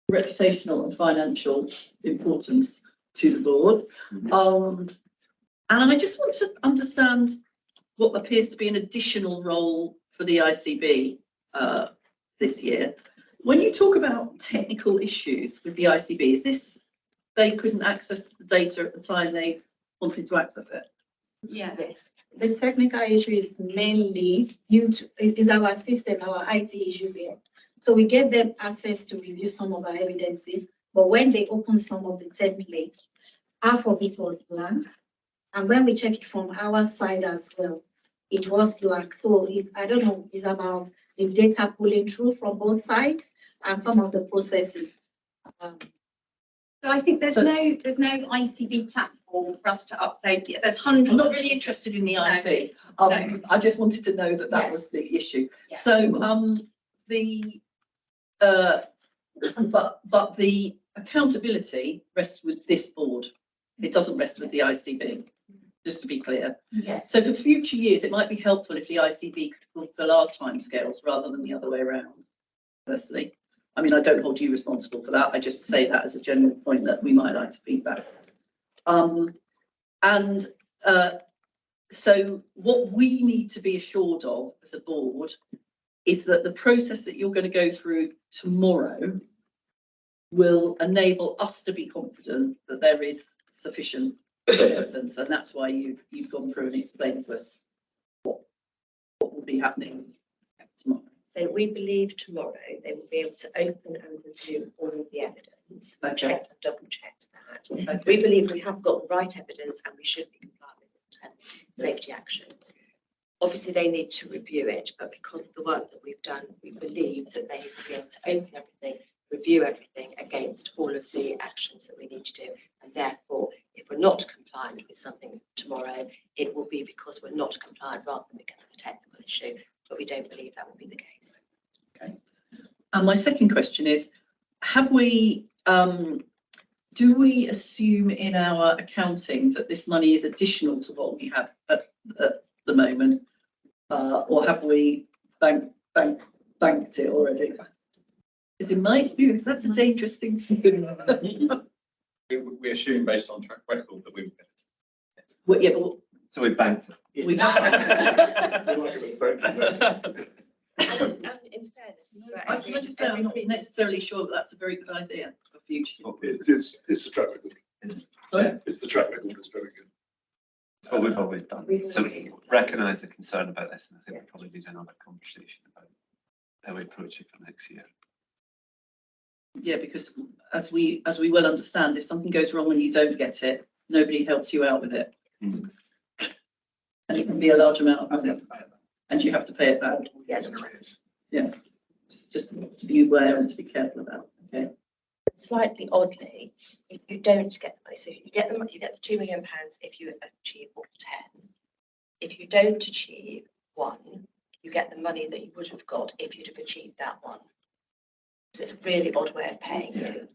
reputational and financial importance to the board. And I just want to understand what appears to be an additional role for the ICB this year. When you talk about technical issues with the ICB, is this they couldn't access the data at the time they wanted to access it? Yes, the technical issue is mainly due to is our system, our IT issues here. So we gave them access to review some of our evidences, but when they opened some of the templates, half of it was blank. And when we check it from our side as well, it was black. So I don't know, it's about the data pulling through from both sides and some of the processes. So I think there's no ICB platform for us to upload yet. There's hundreds. I'm not really interested in the IT. I just wanted to know that Yeah. was the issue. Yeah. So, but the accountability rests with this board. It doesn't rest with the ICB, just to be clear. Yes. So for future years, it might be helpful if the ICB could fulfill our timescales rather than the other way around, personally. I mean, I don't hold you responsible for that. I just say that as a general point that we might like to feedback. So what we need to be assured of as a board is that the process that you're going to go through tomorrow will enable us to be confident that there is sufficient evidence, and that's why you've gone through and explained to us what will be happening tomorrow. So we believe tomorrow they will be able to open and review all of the evidence. I've checked, I've double checked that. We believe we have got the right evidence and we should be compliant with the safety actions. Obviously, they need to review it, but because of the work that we've done, we believe that they will be able to open everything, review everything against all of the actions that we need to do. And therefore, if we're not compliant with something tomorrow, it will be because we're not compliant rather than because of a technical issue. But we don't believe that will be the case. Okay. And my second question is, have we, do we assume in our accounting that this money is additional to what we have at the moment? Or have we banked it already? Because in my experience, that's a dangerous thing to do. We assume based on track record that we will get it. Well, yeah, but So we banked it. we And in fairness, Can I just say, I'm not necessarily sure that that's a very good idea for future. It's the track record. Sorry? It's the track record, it's very good. That's what we've always done. So we recognise the concern about this, and I think we probably need another conversation about how we approach it for next year. Yeah, because as we well understand, if something goes wrong and you don't get it, nobody helps you out with it. Mm. And it can be a large amount of money, and you have to pay it back. yes, Yes, just to be aware and to be careful about. Okay. slightly oddly, if you don't get the money, so you get the £2 million if you achieve all 10. If you don't achieve 1, you get the money that you would have got if you'd have achieved that 1. So it's a really odd way of paying you.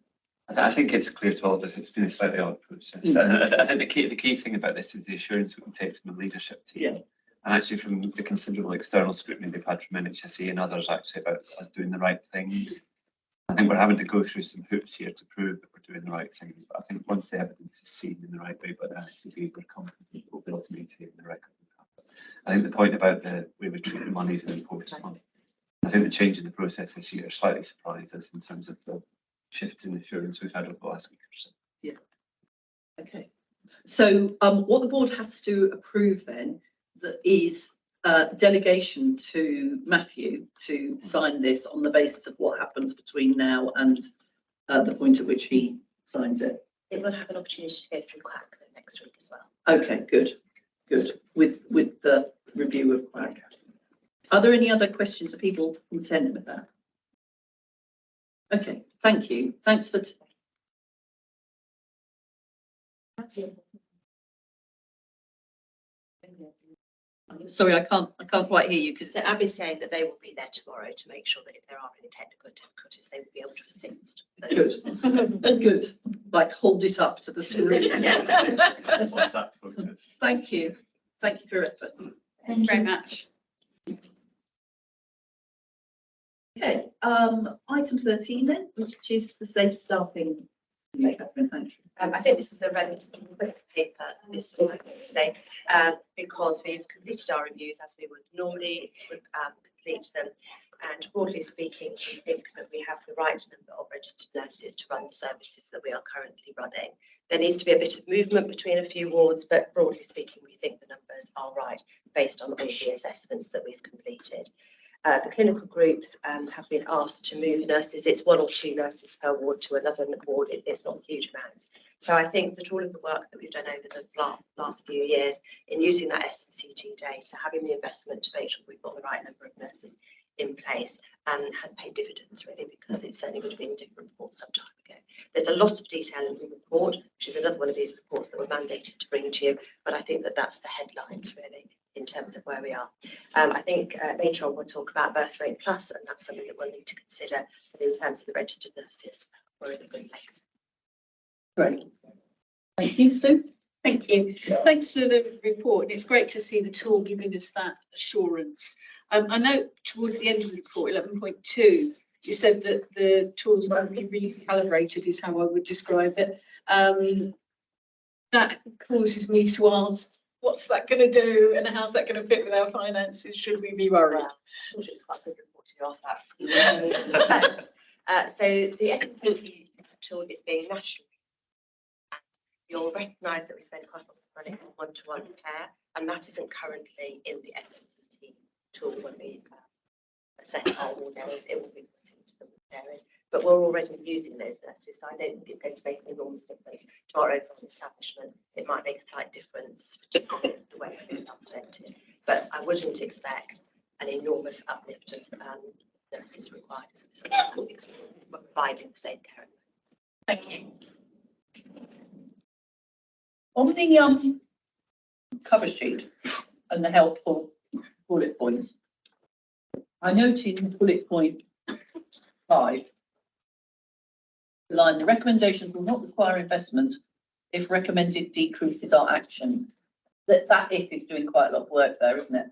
I think it's clear to all of us, it's been a slightly odd process. I think the key thing about this is the assurance we can take from the leadership team. Yeah. And actually from the considerable external scrutiny we've had from NHSE and others actually about us doing the right things. I think we're having to go through some hoops here to prove that we're doing the right things. But I think once the evidence is seen in the right way by the ICB, we're confident we'll be able to maintain the record. I think the point about the way we treat the money is an important one. I think the change in the process this year slightly surprised us in terms of the shifts in assurance we've had over the last week or so. Yeah. Okay. So what the board has to approve then is delegation to Matthew to sign this on the basis of what happens between now and the point at which he signs it. It will have an opportunity to go through QAC next week as well. Okay, good, good. With the review of QAC. Are there any other questions of people content with that? Okay, thank you. Thanks for. Sorry, I can't quite hear you because So Abby's saying that they will be there tomorrow to make sure that if there are any technical difficulties, they will be able to assist. good. Good. Like hold it up to the screen. Thank you. Thank you for your efforts. Thank you very much. Okay, item 13 then, which is the safe staffing. I think this is a relatively quick paper this today because we've completed our reviews as we would normally complete them. And broadly speaking, we think that we have the right number of registered nurses to run the services that we are currently running. There needs to be a bit of movement between a few wards, but broadly speaking, we think the numbers are right based on all the assessments that we've completed. The clinical groups have been asked to move nurses. It's 1 or 2 nurses per ward to another ward. It's not huge amounts. So I think that all of the work that we've done over the last few years in using that SNCT data, having the investment to make sure we've got the right number of nurses in place, has paid dividends really, because it certainly would have been a different report some time ago. There's a lot of detail in the report, which is another one of these reports that we're mandated to bring to you, but I think that that's the headlines really in terms of where we are. I think later on we'll talk about birth rate plus, and that's something that we'll need to consider in terms of the registered nurses. We're in a good place. Great. Thank you, Sue. Thank you. Thanks for the report. And it's great to see the tool giving us that assurance. I know towards the end of the report, 11.2, you said that the tools might be recalibrated, is how I would describe it. That causes me to ask, what's that going to do and how's that going to fit with our finances? Should we be worried? I thought it was quite a good report to ask that. So the SNCT tool is being national. You'll recognise that we spend quite a lot of money on one-to-one care, and that isn't currently in the SNCT tool when we assess our ward areas. It will be put into the ward areas, but we're already using those nurses, so I don't think it's going to make an enormous difference to our overall establishment. It might make a slight difference to the way things are presented, but I wouldn't expect an enormous uplift of nurses required as a result because we're providing the same care. Thank you. On the cover sheet and the helpful bullet points, I noted in bullet point 5, the line, the recommendations will not require investment if recommended decreases are action. That if is doing quite a lot of work there, isn't it?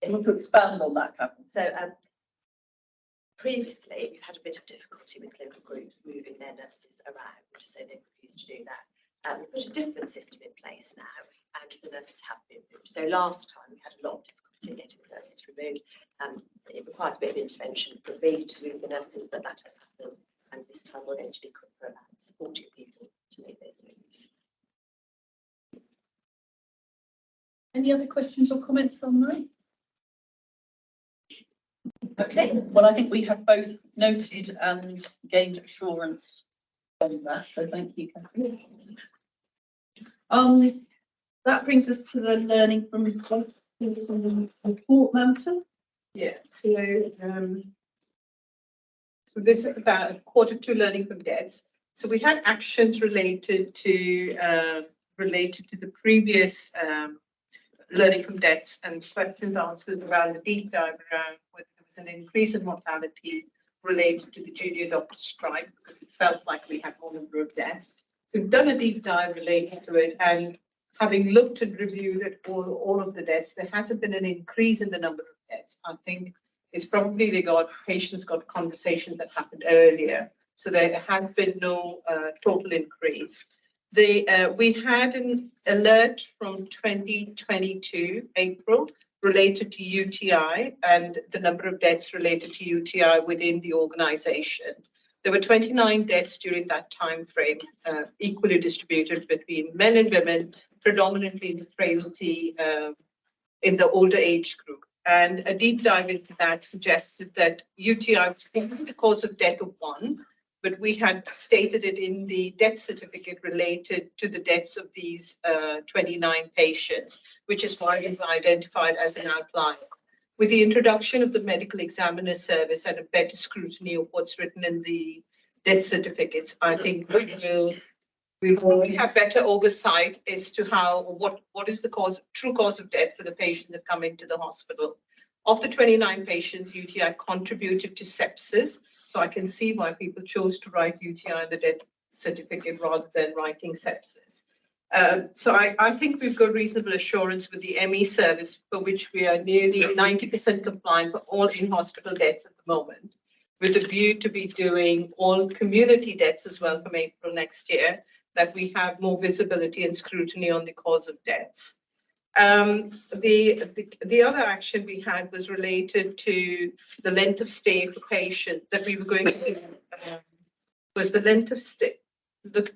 If we could expand on that, Catherine. So previously, we've had a bit of difficulty with clinical groups moving their nurses around, so they refused to do that. We've got a different system in place now, and the nurses have been moved. So last time we had a lot of difficulty in getting the nurses removed. It requires a bit of intervention for me to move the nurses, but that has happened. And this time we're going to be quicker about supporting people to make those moves. Any other questions or comments on that? Okay, well, I think we have both noted and gained assurance on that, so thank you, Catherine. That brings us to the learning from the report matter. Yeah, so this is about Q2 learning from deaths. So we had actions related to the previous learning from deaths and questions answered around the deep dive around whether there was an increase in mortality related to the junior doctor strike, because it felt like we had more number of deaths. So we've done a deep dive related to it, and having looked and reviewed at all of the deaths, there hasn't been an increase in the number of deaths. I think it's probably patients got conversations that happened earlier. So there has been no total increase. We had an alert from 2022 April related to UTI and the number of deaths related to UTI within the organisation. There were 29 deaths during that time frame, equally distributed between men and women, predominantly in the frailty in the older age group. And a deep dive into that suggested that UTI was probably the cause of death of one, but we had stated it in the death certificate related to the deaths of these 29 patients, which is why we've identified as an outlier. With the introduction of the medical examiner service and a better scrutiny of what's written in the death certificates, I think we will have better oversight as to what is the true cause of death for the patients that come into the hospital. Of the 29 patients, UTI contributed to sepsis. So I can see why people chose to write UTI in the death certificate rather than writing sepsis. So I think we've got reasonable assurance with the ME service, for which we are nearly 90% compliant for all in-hospital deaths at the moment, with a view to be doing all community deaths as well from April next year, that we have more visibility and scrutiny on the cause of deaths. The other action we had was related to the length of stay for patients that we were going to do, was the length of stay,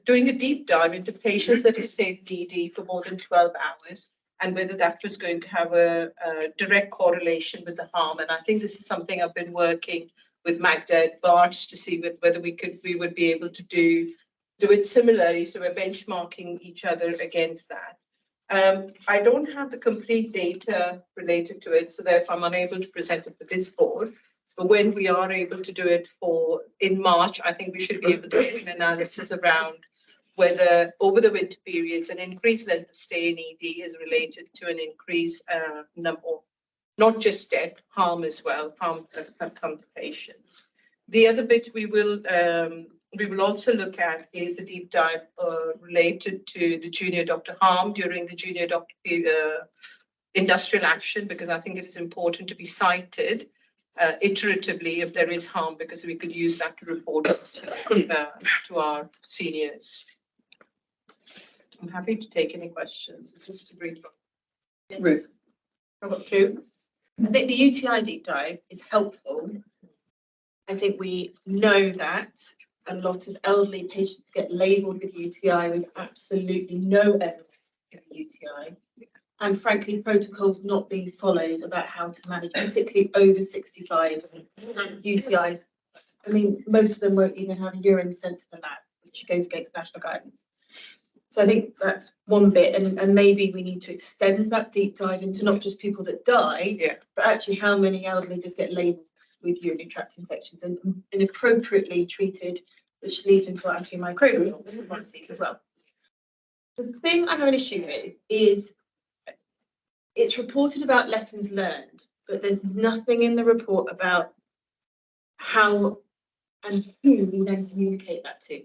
doing a deep dive into patients that have stayed in ED for more than 12 hours and whether that was going to have a direct correlation with the harm. And I think this is something I've been working with Magda at Barts to see whether we would be able to do it similarly. So we're benchmarking each other against that. I don't have the complete data related to it, so therefore I'm unable to present it for this board. But when we are able to do it in March, I think we should be able to do an analysis around whether over the winter periods an increased length of stay in ED is related to an increased number, not just death, harm as well, harm that come to patients. The other bit we will also look at is the deep dive related to the junior doctor harm during the junior doctor industrial action, because I think it is important to be cited iteratively if there is harm, because we could use that to report to our seniors. I'm happy to take any questions. Just a brief. Ruth. How about you? I think the UTI deep dive is helpful. I think we know that a lot of elderly patients get labelled with UTI with absolutely no evidence of UTI. And frankly, protocols not being followed about how to manage, particularly over 65s UTIs. I mean, most of them won't even have urine sent to the lab, which goes against national guidance. So I think that's one bit, and maybe we need to extend that deep dive into not just people that die, but actually how many elderly just get labelled with urinary tract infections and inappropriately treated, which leads into antimicrobial policies as well. The thing I have an issue with is it's reported about lessons learned, but there's nothing in the report about how and who we then communicate that to.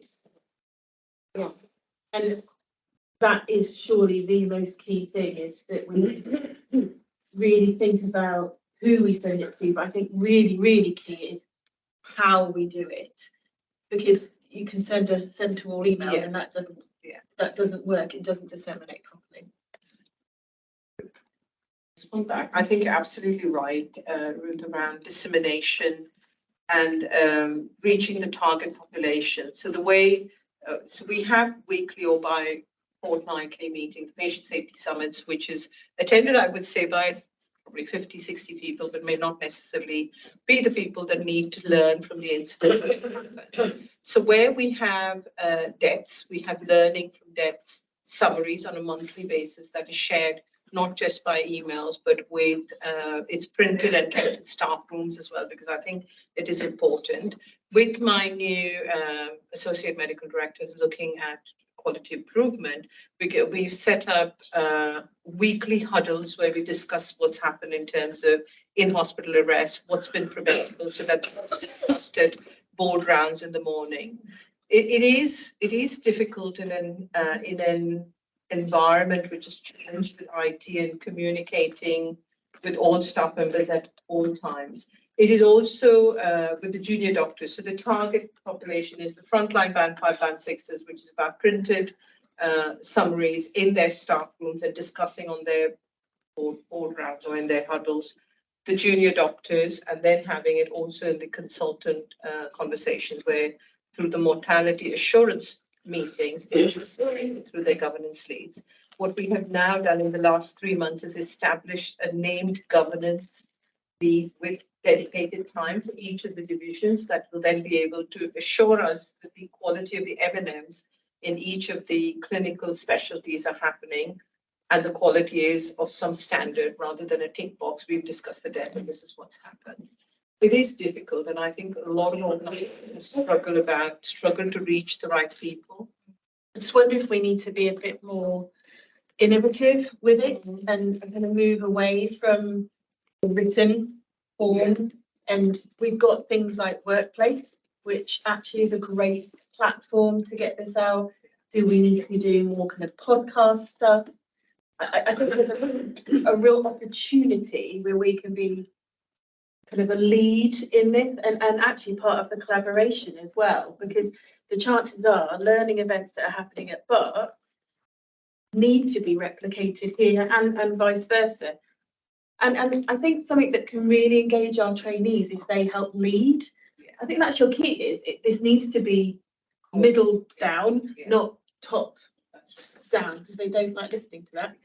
Yeah, and that is surely the most key thing, is that we really think about who we send it to. But I think really, really key is how we do it, because you can send to all email and that doesn't work. It doesn't disseminate properly. I think you're absolutely right, Ruth, around dissemination and reaching the target population. So the way, so we have weekly or fortnightly meetings, patient safety summits, which is attended, I would say, by probably 50, 60 people, but may not necessarily be the people that need to learn from the incidents that happen. So where we have deaths, we have learning from deaths summaries on a monthly basis that is shared not just by emails, but with it's printed and kept in staff rooms as well, because I think it is important. With my new associate medical directors looking at quality improvement, we've set up weekly huddles where we discuss what's happened in terms of in-hospital arrest, what's been preventable, so that discussed at board rounds in the morning. It is difficult in an environment which is challenged with IT and communicating with all staff members at all times. It is also with the junior doctors. So the target population is the frontline band 5, band 6s, which is about printed summaries in their staff rooms and discussing on their board rounds or in their huddles, the junior doctors, and then having it also in the consultant conversations where through the mortality assurance meetings, through their governance leads. What we have now done in the last 3 months is established a named governance lead with dedicated time for each of the divisions that will then be able to assure us that the quality of the M&Ms in each of the clinical specialties are happening and the quality is of some standard rather than a tick box. We've discussed the death and this is what's happened. It is difficult, and I think a lot of organizations struggle to reach the right people. I just wonder if we need to be a bit more innovative with it and kind of move away from the written form. And we've got things like Workplace, which actually is a great platform to get this out. Do we need to be doing more kind of podcast stuff? I think there's a real opportunity where we can be kind of a lead in this and actually part of the collaboration as well, because the chances are learning events that are happening at Barts need to be replicated here and vice versa. And I think something that can really engage our trainees if they help lead. I think that's your key, is this needs to be middle down, not top down because they don't like listening to that.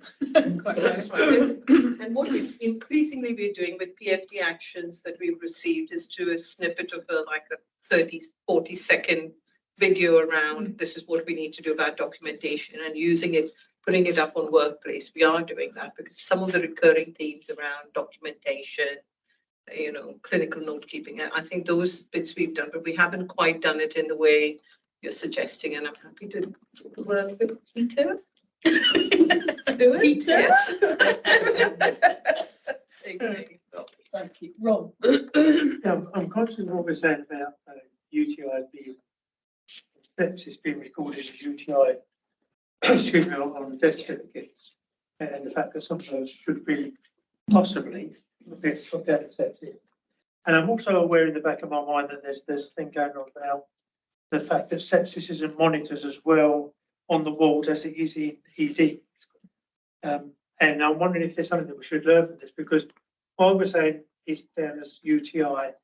Quite that's right. And what we increasingly we're doing with PFD actions that we've received is do a snippet of like a 30, 40-second video around this is what we need to do about documentation and using it, putting it up on Workplace. We are doing that because some of the recurring themes around documentation, clinical note keeping, I think those bits we've done, but we haven't quite done it in the way you're suggesting, and I'm happy to work with Peter. Do it? Peter? Yes. Thank you. Ron? I'm conscious of what we're saying about UTI being, sepsis being recorded as UTI, excuse me, on death certificates, and the fact that some of those should be possibly be looked at as sepsis. And I'm also aware in the back of my mind that there's a thing going on about the fact that sepsis isn't monitored as well on the ward as it is in ED. And I'm wondering if there's something that we should learn from this, because while we're saying it's down as UTI,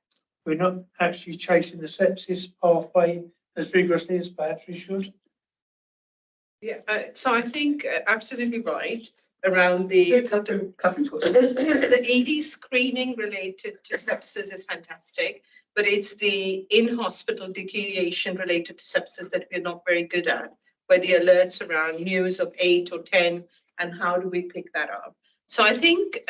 we're not actually chasing the sepsis pathway as vigorously as perhaps we should. Yeah, so I think absolutely right around the ED screening related to sepsis is fantastic, but it's the in-hospital deterioration related to sepsis that we're not very good at, where the alerts around news of 8 or 10 and how do we pick that up. So I think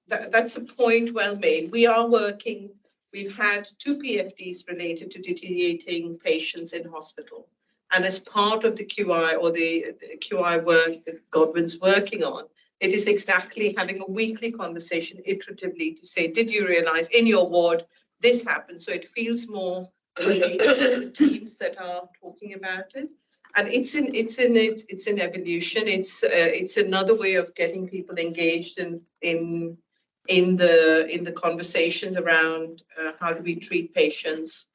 that's a point well made. We are working, we've had 2 PFDs related to deteriorating patients in hospital. And as part of the QI or the QI work that Godwin's working on, it is exactly having a weekly conversation iteratively to say, did you realize in your ward this happened? So it feels more related to the teams that are talking about it. And it's in evolution. It's another way of getting people engaged in the conversations around how do we treat patients,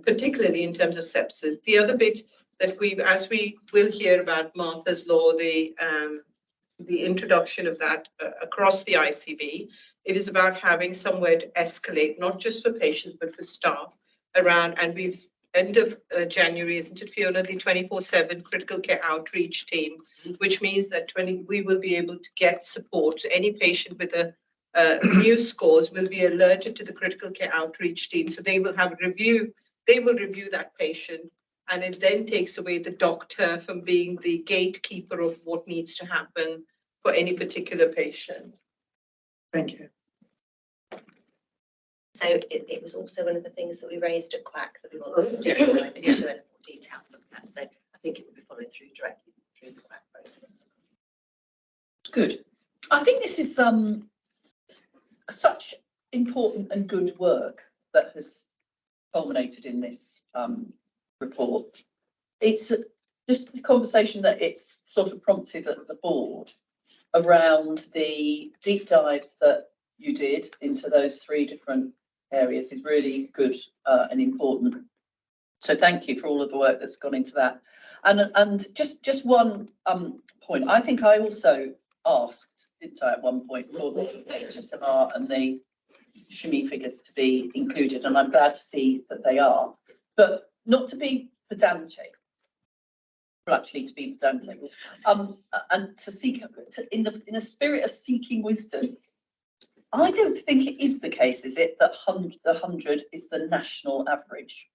particularly in terms of sepsis. The other bit that as we will hear about Martha's Law, the introduction of that across the ICB, it is about having somewhere to escalate, not just for patients, but for staff around, and we've end of January, isn't it, Fiona, the 24/7 critical care outreach team, which means that we will be able to get support. Any patient with a new scores will be alerted to the critical care outreach team. So they will have a review, they will review that patient, and it then takes away the doctor from being the gatekeeper of what needs to happen for any particular patient. Thank you. So it was also one of the things that we raised at QAC that we wanted to go into more detail look at. So I think it will be followed through directly through the QAC process. Good. I think this is such important and good work that has culminated in this report. It's just the conversation that it's sort of prompted at the board around the deep dives that you did into those 3 different areas is really good and important. So thank you for all of the work that's gone into that. And just one point, I think I also asked, didn't I, at one point, for the HSMR and the SHME figures to be included, and I'm glad to see that they are, but not to be pedantic, well, actually to be pedantic, and to seek, in the spirit of seeking wisdom, I don't think it is the case, is it, that the 100 is the national average?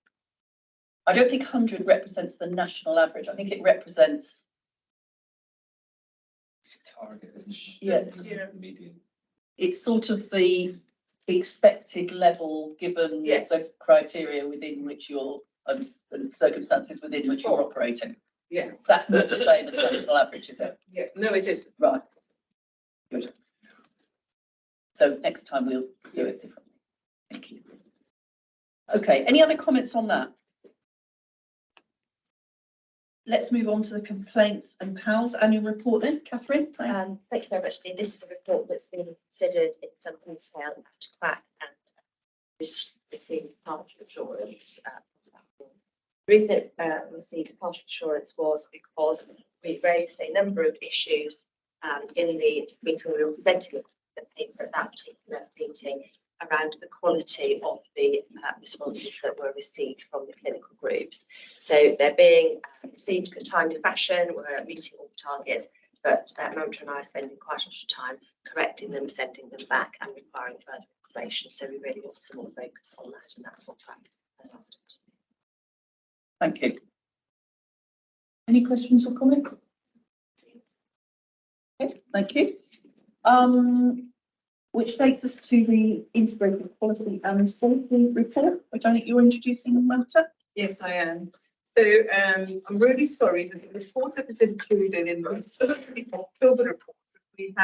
I don't think 100 represents the national average. I think it represents. It's a target, isn't it? Yeah. Median. It's sort of the expected level given the criteria within which you're and circumstances within which you're operating. Yeah. That's not the same as national average, is it? Yeah. No, it is. Right. Good. So next time we'll do it differently. Thank you. Okay, any other comments on that? Let's move on to the complaints and PALS annual report then. Catherine? Thank you very much. This is a report that's been considered in some detail at QAC and received partial assurance. The reason it received partial assurance was because we raised a number of issues in the meeting we were presenting the paper at that particular meeting around the quality of the responses that were received from the clinical groups. So they're being received in a timely fashion, we're meeting all the targets, but Mamta and I are spending quite a lot of time correcting them, sending them back and requiring further information. So we really want some more focus on that, and that's what Frank has asked us to do. Thank you. Any questions or comments? Okay, thank you. Which takes us to the integrated quality and safety report, which I think you're introducing, Mamta. Yes, I am. So I'm really sorry that the report that is included in this the October report, we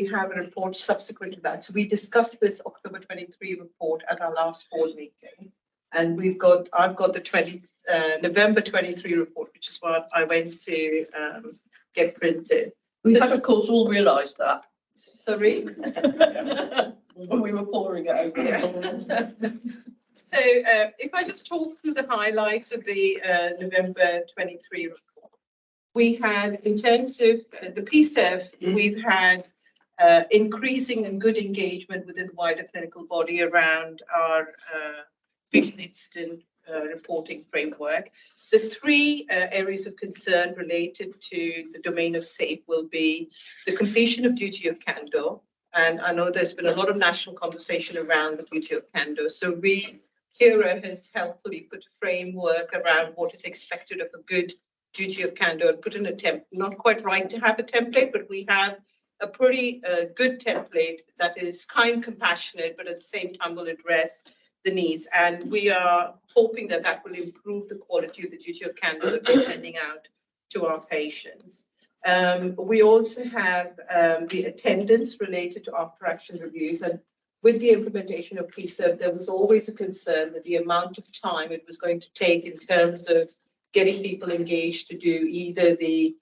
have a report subsequent to that. So we discussed this October 23 report at our last board meeting. And I've got the November 23 report, which is what I went to get printed. We have, of course, all realised that. Sorry? When we were pouring it over. Yeah. So if I just talk through the highlights of the November 23 report, we had, in terms of the PSEF, we've had increasing and good engagement within the wider clinical body around our patient incident reporting framework. The three areas of concern related to the domain of SAFE will be the completion of duty of candour. And I know there's been a lot of national conversation around the duty of candour. So Kira has helpfully put a framework around what is expected of a good duty of candour and put in a template. Not quite right to have a template, but we have a pretty good template that is kind, compassionate, but at the same time will address the needs. And we are hoping that that will improve the quality of the duty of candour that we're sending out to our patients. We also have the attendance related to after action reviews. And with the implementation of PSEF, there was always a concern that the amount of time it was going to take in terms of getting people engaged to do either the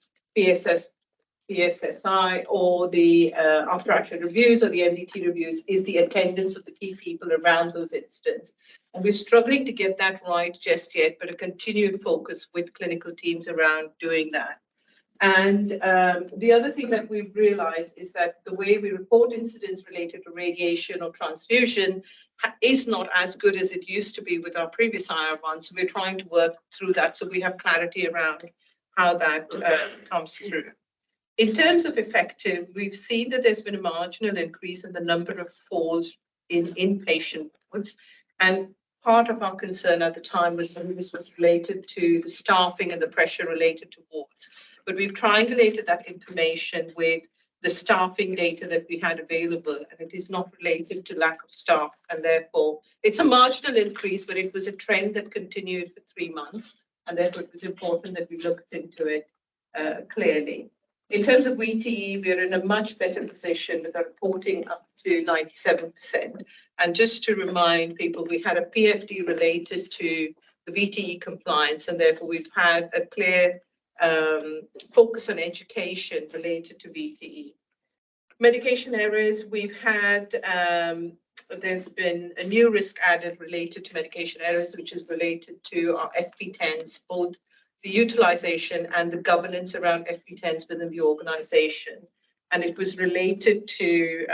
PSSI or the after action reviews or the MDT reviews is the attendance of the key people around those incidents. And we're struggling to get that right just yet, but a continued focus with clinical teams around doing that. And the other thing that we've realized is that the way we report incidents related to radiation or transfusion is not as good as it used to be with our previous IR1. So we're trying to work through that so we have clarity around how that comes through. In terms of effective, we've seen that there's been a marginal increase in the number of falls in inpatient wards. And part of our concern at the time was that this was related to the staffing and the pressure related to wards. But we've triangulated that information with the staffing data that we had available, and it is not related to lack of staff. And therefore, it's a marginal increase, but it was a trend that continued for 3 months. And therefore, it was important that we looked into it clearly. In terms of VTE, we're in a much better position with our reporting up to 97%. And just to remind people, we had a PFD related to the VTE compliance, and therefore we've had a clear focus on education related to VTE. Medication errors, we've had, there's been a new risk added related to medication errors, which is related to our FP10s, both the utilization and the governance around FP10s within the organization. And it was related to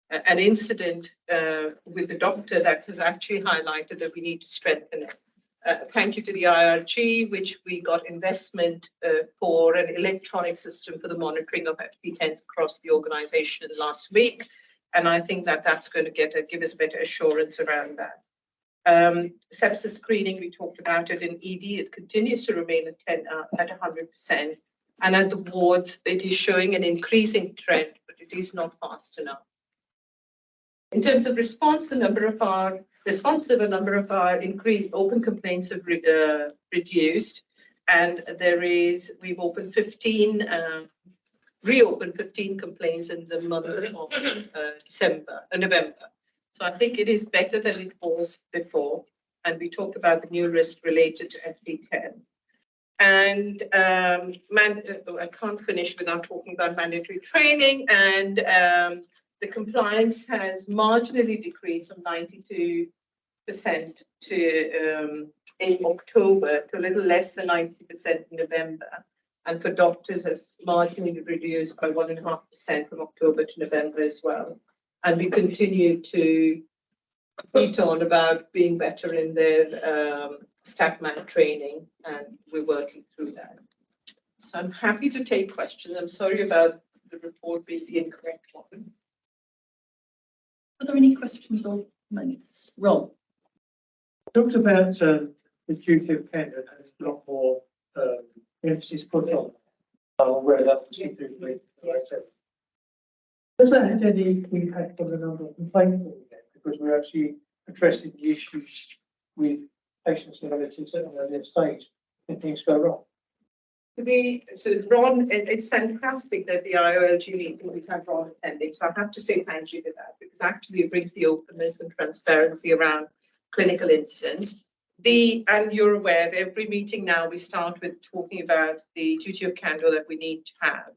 an incident with the doctor that has actually highlighted that we need to strengthen it. Thank you to the IRG, which we got investment for an electronic system for the monitoring of FP10s across the organization last week. And I think that that's going to give us better assurance around that. Sepsis screening, we talked about it in ED, it continues to remain at 100%. And at the wards, it is showing an increasing trend, but it is not fast enough. In terms of response, the number of our increased open complaints have reduced, and we've opened 15, reopened 15 complaints in the month of November. So I think it is better than it was before, and we talked about the new risk related to FP10. And I can't finish without talking about mandatory training, and the compliance has marginally decreased from 92% to in October to a little less than 90% in November. And for doctors, it's marginally reduced by 1.5% from October to November as well. And we continue to beat on about being better in their staff man training, and we're working through that. So I'm happy to take questions. I'm sorry about the report being the incorrect one. Are there any questions or comments? Ron? Talked about the duty of care and there's a lot more emphasis put on where that was particularly. Has that had any impact on the number of complaints that we get? Because we're actually addressing the issues with patients and relatives at an earlier stage when things go wrong. So Ron, it's fantastic that the IOLG meeting, we have Ron attending, so I have to say thank you for that, because actually it brings the openness and transparency around clinical incidents. And you're aware that every meeting now we start with talking about the duty of candor that we need to have.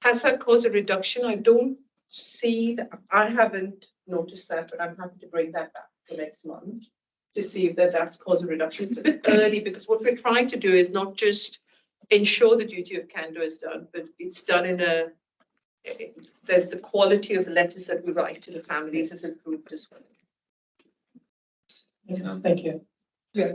Has that caused a reduction? I don't see that. I haven't noticed that, but I'm happy to bring that back for next month to see if that's caused a reduction. It's a bit early because what we're trying to do is not just ensure the duty of candor is done, but it's done in there's the quality of the letters that we write to the families is improved as well. Thank you. Yeah.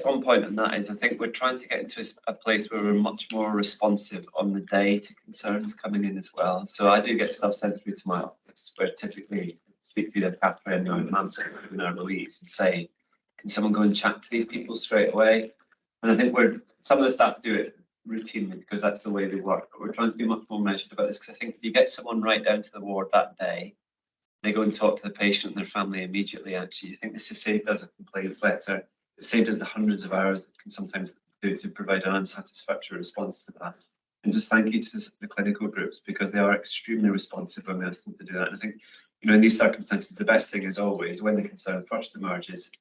One point on that is I think we're trying to get into a place where we're much more responsive on the day to concerns coming in as well. So I do get stuff sent through to my office where typically speak to the Catherine or Manson in our release and say, can someone go and chat to these people straight away? And I think some of the staff do it routinely because that's the way they work, but we're trying to be much more measured about this because I think if you get someone right down to the ward that day, they go and talk to the patient and their family immediately. Actually, I think this is saved as a complaints letter. It saved us the hundreds of hours it can sometimes do to provide an unsatisfactory response to that. And just thank you to the clinical groups because they are extremely responsive when we ask them to do that. And I think, in these circumstances, the best thing is always when the concern first emerges,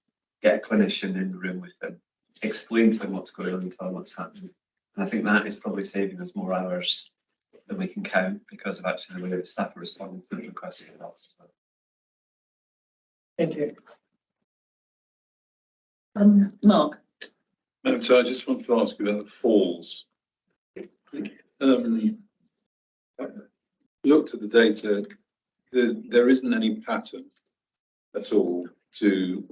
get a clinician in the room with them, explain to them what's going on and tell them what's happening. And I think that is probably saving us more hours than we can count because of actually the way the staff are responding to the requests. Thank you. Mark? So I just want to ask you about the falls. Looked at the data, there isn't any pattern at all to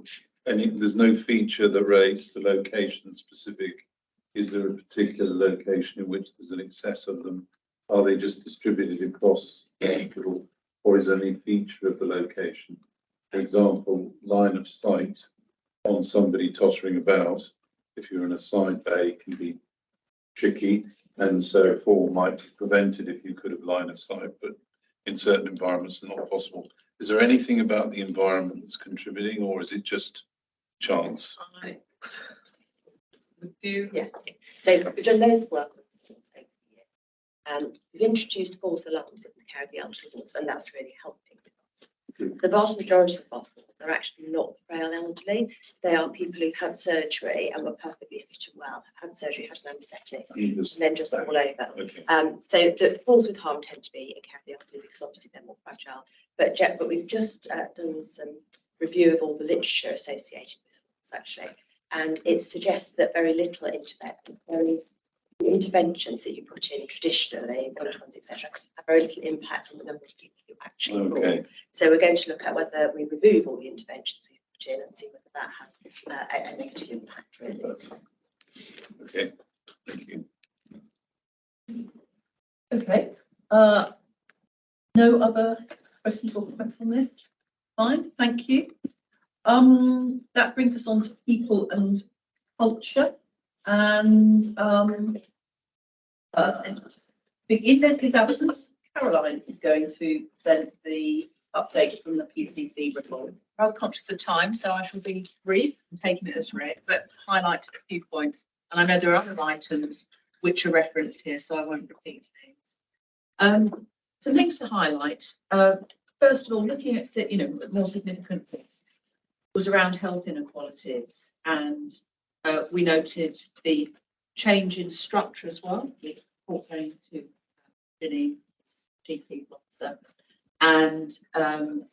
any, there's no feature that relates to location specific. Is there a particular location in which there's an excess of them? Are they just distributed across the hospital, or is there any feature of the location? For example, line of sight on somebody tottering about, if you're in a side bay, can be tricky, and so fall might be prevented if you could have line of sight, but in certain environments it's not possible. Is there anything about the environment that's contributing, or is it just chance? Yeah, so we've done loads of work. We've introduced false alarms in the care of the elderly wards, and that's really helping. The vast majority of our falls are actually not frail elderly. They are people who've had surgery and were perfectly fit and well, have had surgery, had an anaesthetic, and then just all over. Okay. So the falls with harm tend to be in care of the elderly because obviously they're more fragile. But we've just done some review of all the literature associated with falls actually, and it suggests that very little interventions that you put in traditionally, one-to-ones, etc., have very little impact on the number of people who actually fall. So we're going to look at whether we remove all the interventions we put in and see whether that has a negative impact really. Okay, thank you. Okay. No other questions or comments on this? Fine, thank you. That brings us on to people and culture. And in Leslie's absence, Caroline is going to present the update from the PCC report. Rather conscious of time, so I shall be brief and taking it as read, but highlight a few points. And I know there are other items which are referenced here, so I won't repeat things. Some things to highlight. First of all, looking at more significant things was around health inequalities, and we noted the change in structure as well. We report going to Ginny, Chief People Officer, and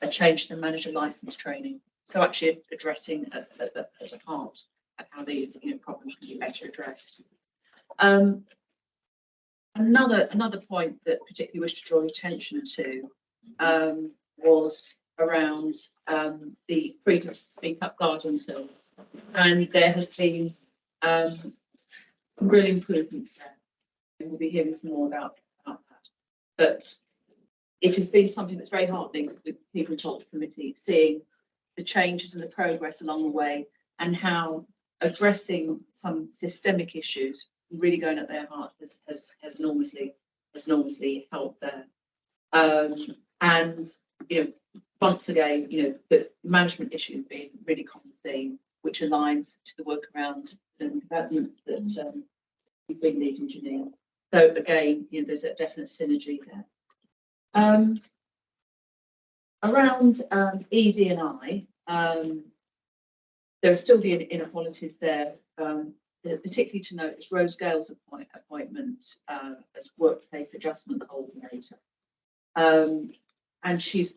a change in the manager license training. So actually addressing at the heart of how these problems can be better addressed. Another point that particularly wish to draw attention to was around the freedom to speak up guardian service. And there has been some real improvements there. And we'll be hearing some more about that. But it has been something that's very heartening with People and Culture Committee, seeing the changes and the progress along the way, and how addressing some systemic issues, really going at their heart, has enormously helped there. And you know, once again, you know, the management issue being really common theme, which aligns to the work around the development that we've been leading, Janine. So again, you know, there's a definite synergy there. Around ED&I, there are still the inequalities there. Particularly to note is Rose Gale's appointment as workplace adjustment coordinator. And she's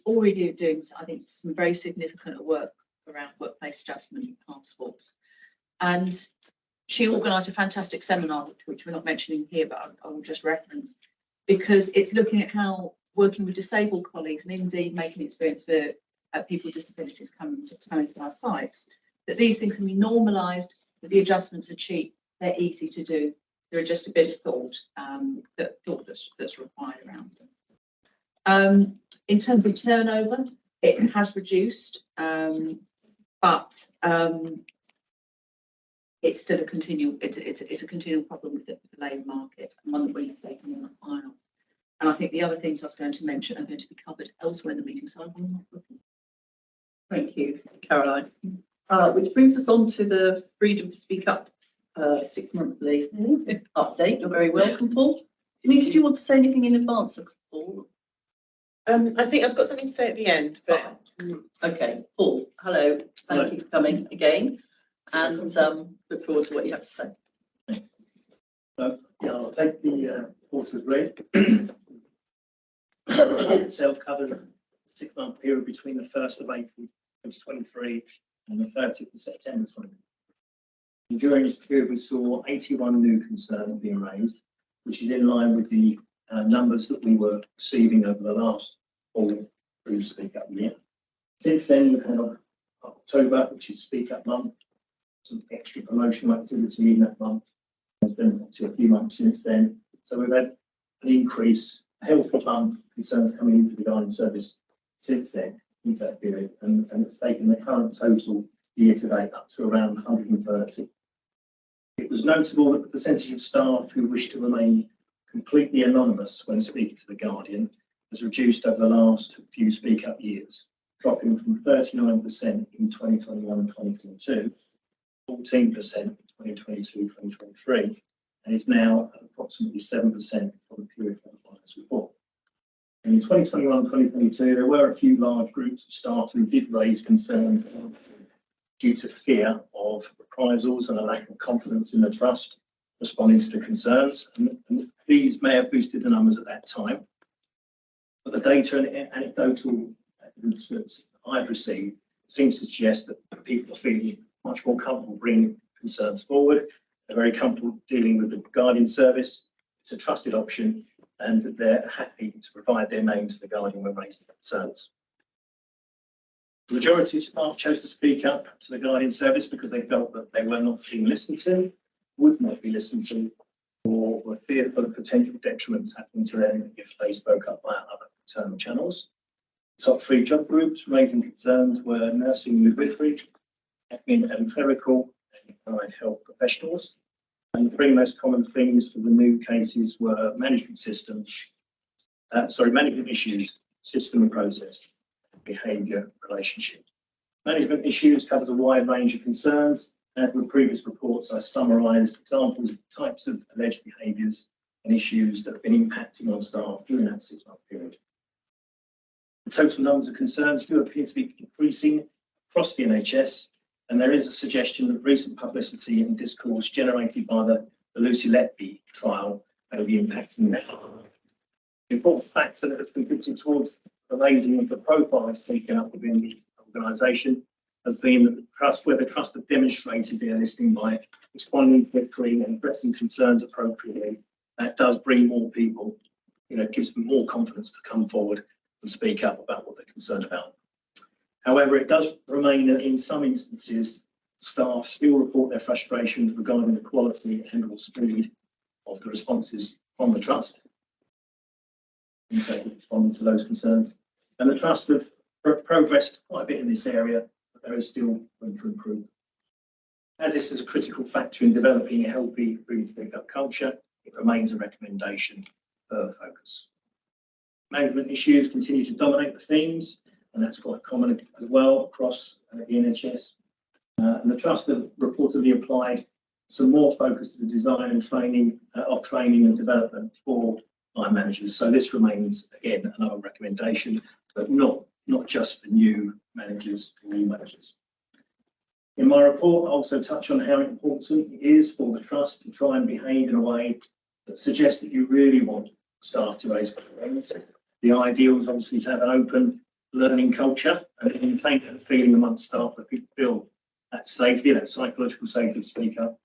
already doing, I think, some very significant work around workplace adjustment passports. And she organised a fantastic seminar, which we're not mentioning here, but I will just reference, because it's looking at how working with disabled colleagues and indeed making experience for people with disabilities coming to our sites, that these things can be normalised, that the adjustments are cheap, they're easy to do. There are just a bit of thought that's required around them. In terms of turnover, it has reduced, but it's still a continual problem with the labour market, and one that we're taking on a file. And I think the other things I was going to mention are going to be covered elsewhere in the meeting, so I will not look. Thank you, Caroline. Which brings us on to the Freedom to Speak Up 6 monthly update. You're very welcome, Paul. Janine, did you want to say anything in advance of Paul? I think I've got something to say at the end, but. Okay, Paul, hello. Thank you for coming again, and look forward to what you have to say. Yeah, I'll take the author's read. Itself covered a 6-month period between the 1st of April 2023 and the 30th of September 2023. And during this period, we saw 81 new concerns being raised, which is in line with the numbers that we were receiving over the last full Freedom to Speak Up year. Since then, we've had October, which is Speak Up month, some extra promotional activity in that month. There's been a few months since then. So we've had an increase, a healthy bump of concerns coming into the guardian service since then, into that period. And it's taken the current total year to date up to around 130. It was notable that the percentage of staff who wish to remain completely anonymous when speaking to the Guardian has reduced over the last few Speak Up years, dropping from 39% in 2021 and 2022, 14% in 2022-2023, and is now at approximately 7% for the period of this report. In 2021-2022, there were a few large groups of staff who did raise concerns due to fear of reprisals and a lack of confidence in the trust responding to the concerns. And these may have boosted the numbers at that time. But the data and anecdotal evidence that I've received seems to suggest that people are feeling much more comfortable bringing concerns forward. They're very comfortable dealing with the Guardian service. It's a trusted option, and they're happy to provide their name to the Guardian when raising concerns. The majority of staff chose to speak up to the Guardian service because they felt that they were not being listened to, would not be listened to, or were fearful of potential detriments happening to them if they spoke up via other internal channels. Top 3 job groups raising concerns were nursing and midwifery, admin and clerical, and allied health professionals. And the 3 most common things for the new cases were management issues, system and process, behaviour, relationship. Management issues covers a wide range of concerns, and with previous reports I summarised examples of types of alleged behaviours and issues that have been impacting on staff during that 6-month period. The total numbers of concerns do appear to be increasing across the NHS, and there is a suggestion that recent publicity and discourse generated by the Lucy Letby trial may be impacting that. The important factor that has contributed towards the raising of the profiles taken up within the organisation has been that the trust have demonstrated their listening by responding quickly and addressing concerns appropriately. That does bring more people, gives them more confidence to come forward and speak up about what they're concerned about. However, it does remain that in some instances, staff still report their frustrations regarding the quality and or speed of the responses from the Trust. And so responding to those concerns. And the Trust have progressed quite a bit in this area, but there is still room for improvement. As this is a critical factor in developing a healthy food speak-up culture, it remains a recommendation for focus. Management issues continue to dominate the themes, and that's quite common as well across the NHS. And the Trust have reportedly applied some more focus to the design and training of training and development for line managers. So this remains, again, another recommendation, but not just for new managers or new managers. In my report, I also touch on how important it is for the Trust to try and behave in a way that suggests that you really want staff to raise concerns. The ideal is obviously to have an open learning culture and maintain that feeling amongst staff that people feel that safety, that psychological safety to speak up.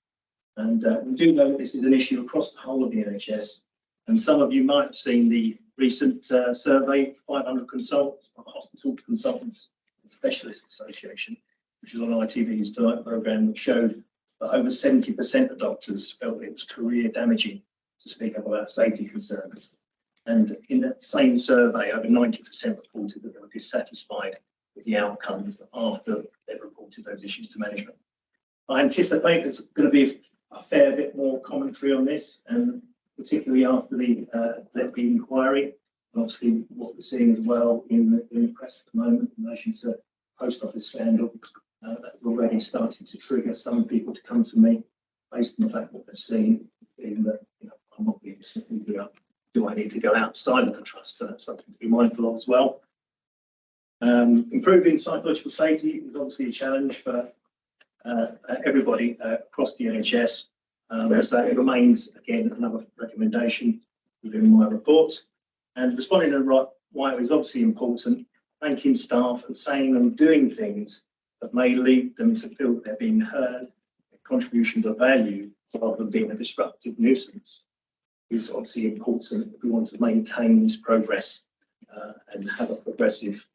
And we do know that this is an issue across the whole of the NHS. And some of you might have seen the recent survey, 500 consultants, Hospital Consultants and Specialists Association, which was on ITV's Tonight programme, which showed that over 70% of doctors felt it was career damaging to speak up about safety concerns. And in that same survey, over 90% reported that they were dissatisfied with the outcomes after they've reported those issues to management. I anticipate there's going to be a fair bit more commentary on this, and particularly after the inquiry, and obviously what we're seeing as well in the press at the moment in relation to post office scandal, that already started to trigger some people to come to me based on the fact that they've seen, feeling that I'm not being simply up. Do I need to go outside of the Trust? So that's something to be mindful of as well. Improving psychological safety is obviously a challenge for everybody across the NHS. So it remains, again, another recommendation within my report. And responding to the right why is obviously important, thanking staff and saying them doing things that may lead them to feel that they're being heard, their contributions are valued, rather than being a disruptive nuisance, is obviously important if we want to maintain this progress and have a progressive,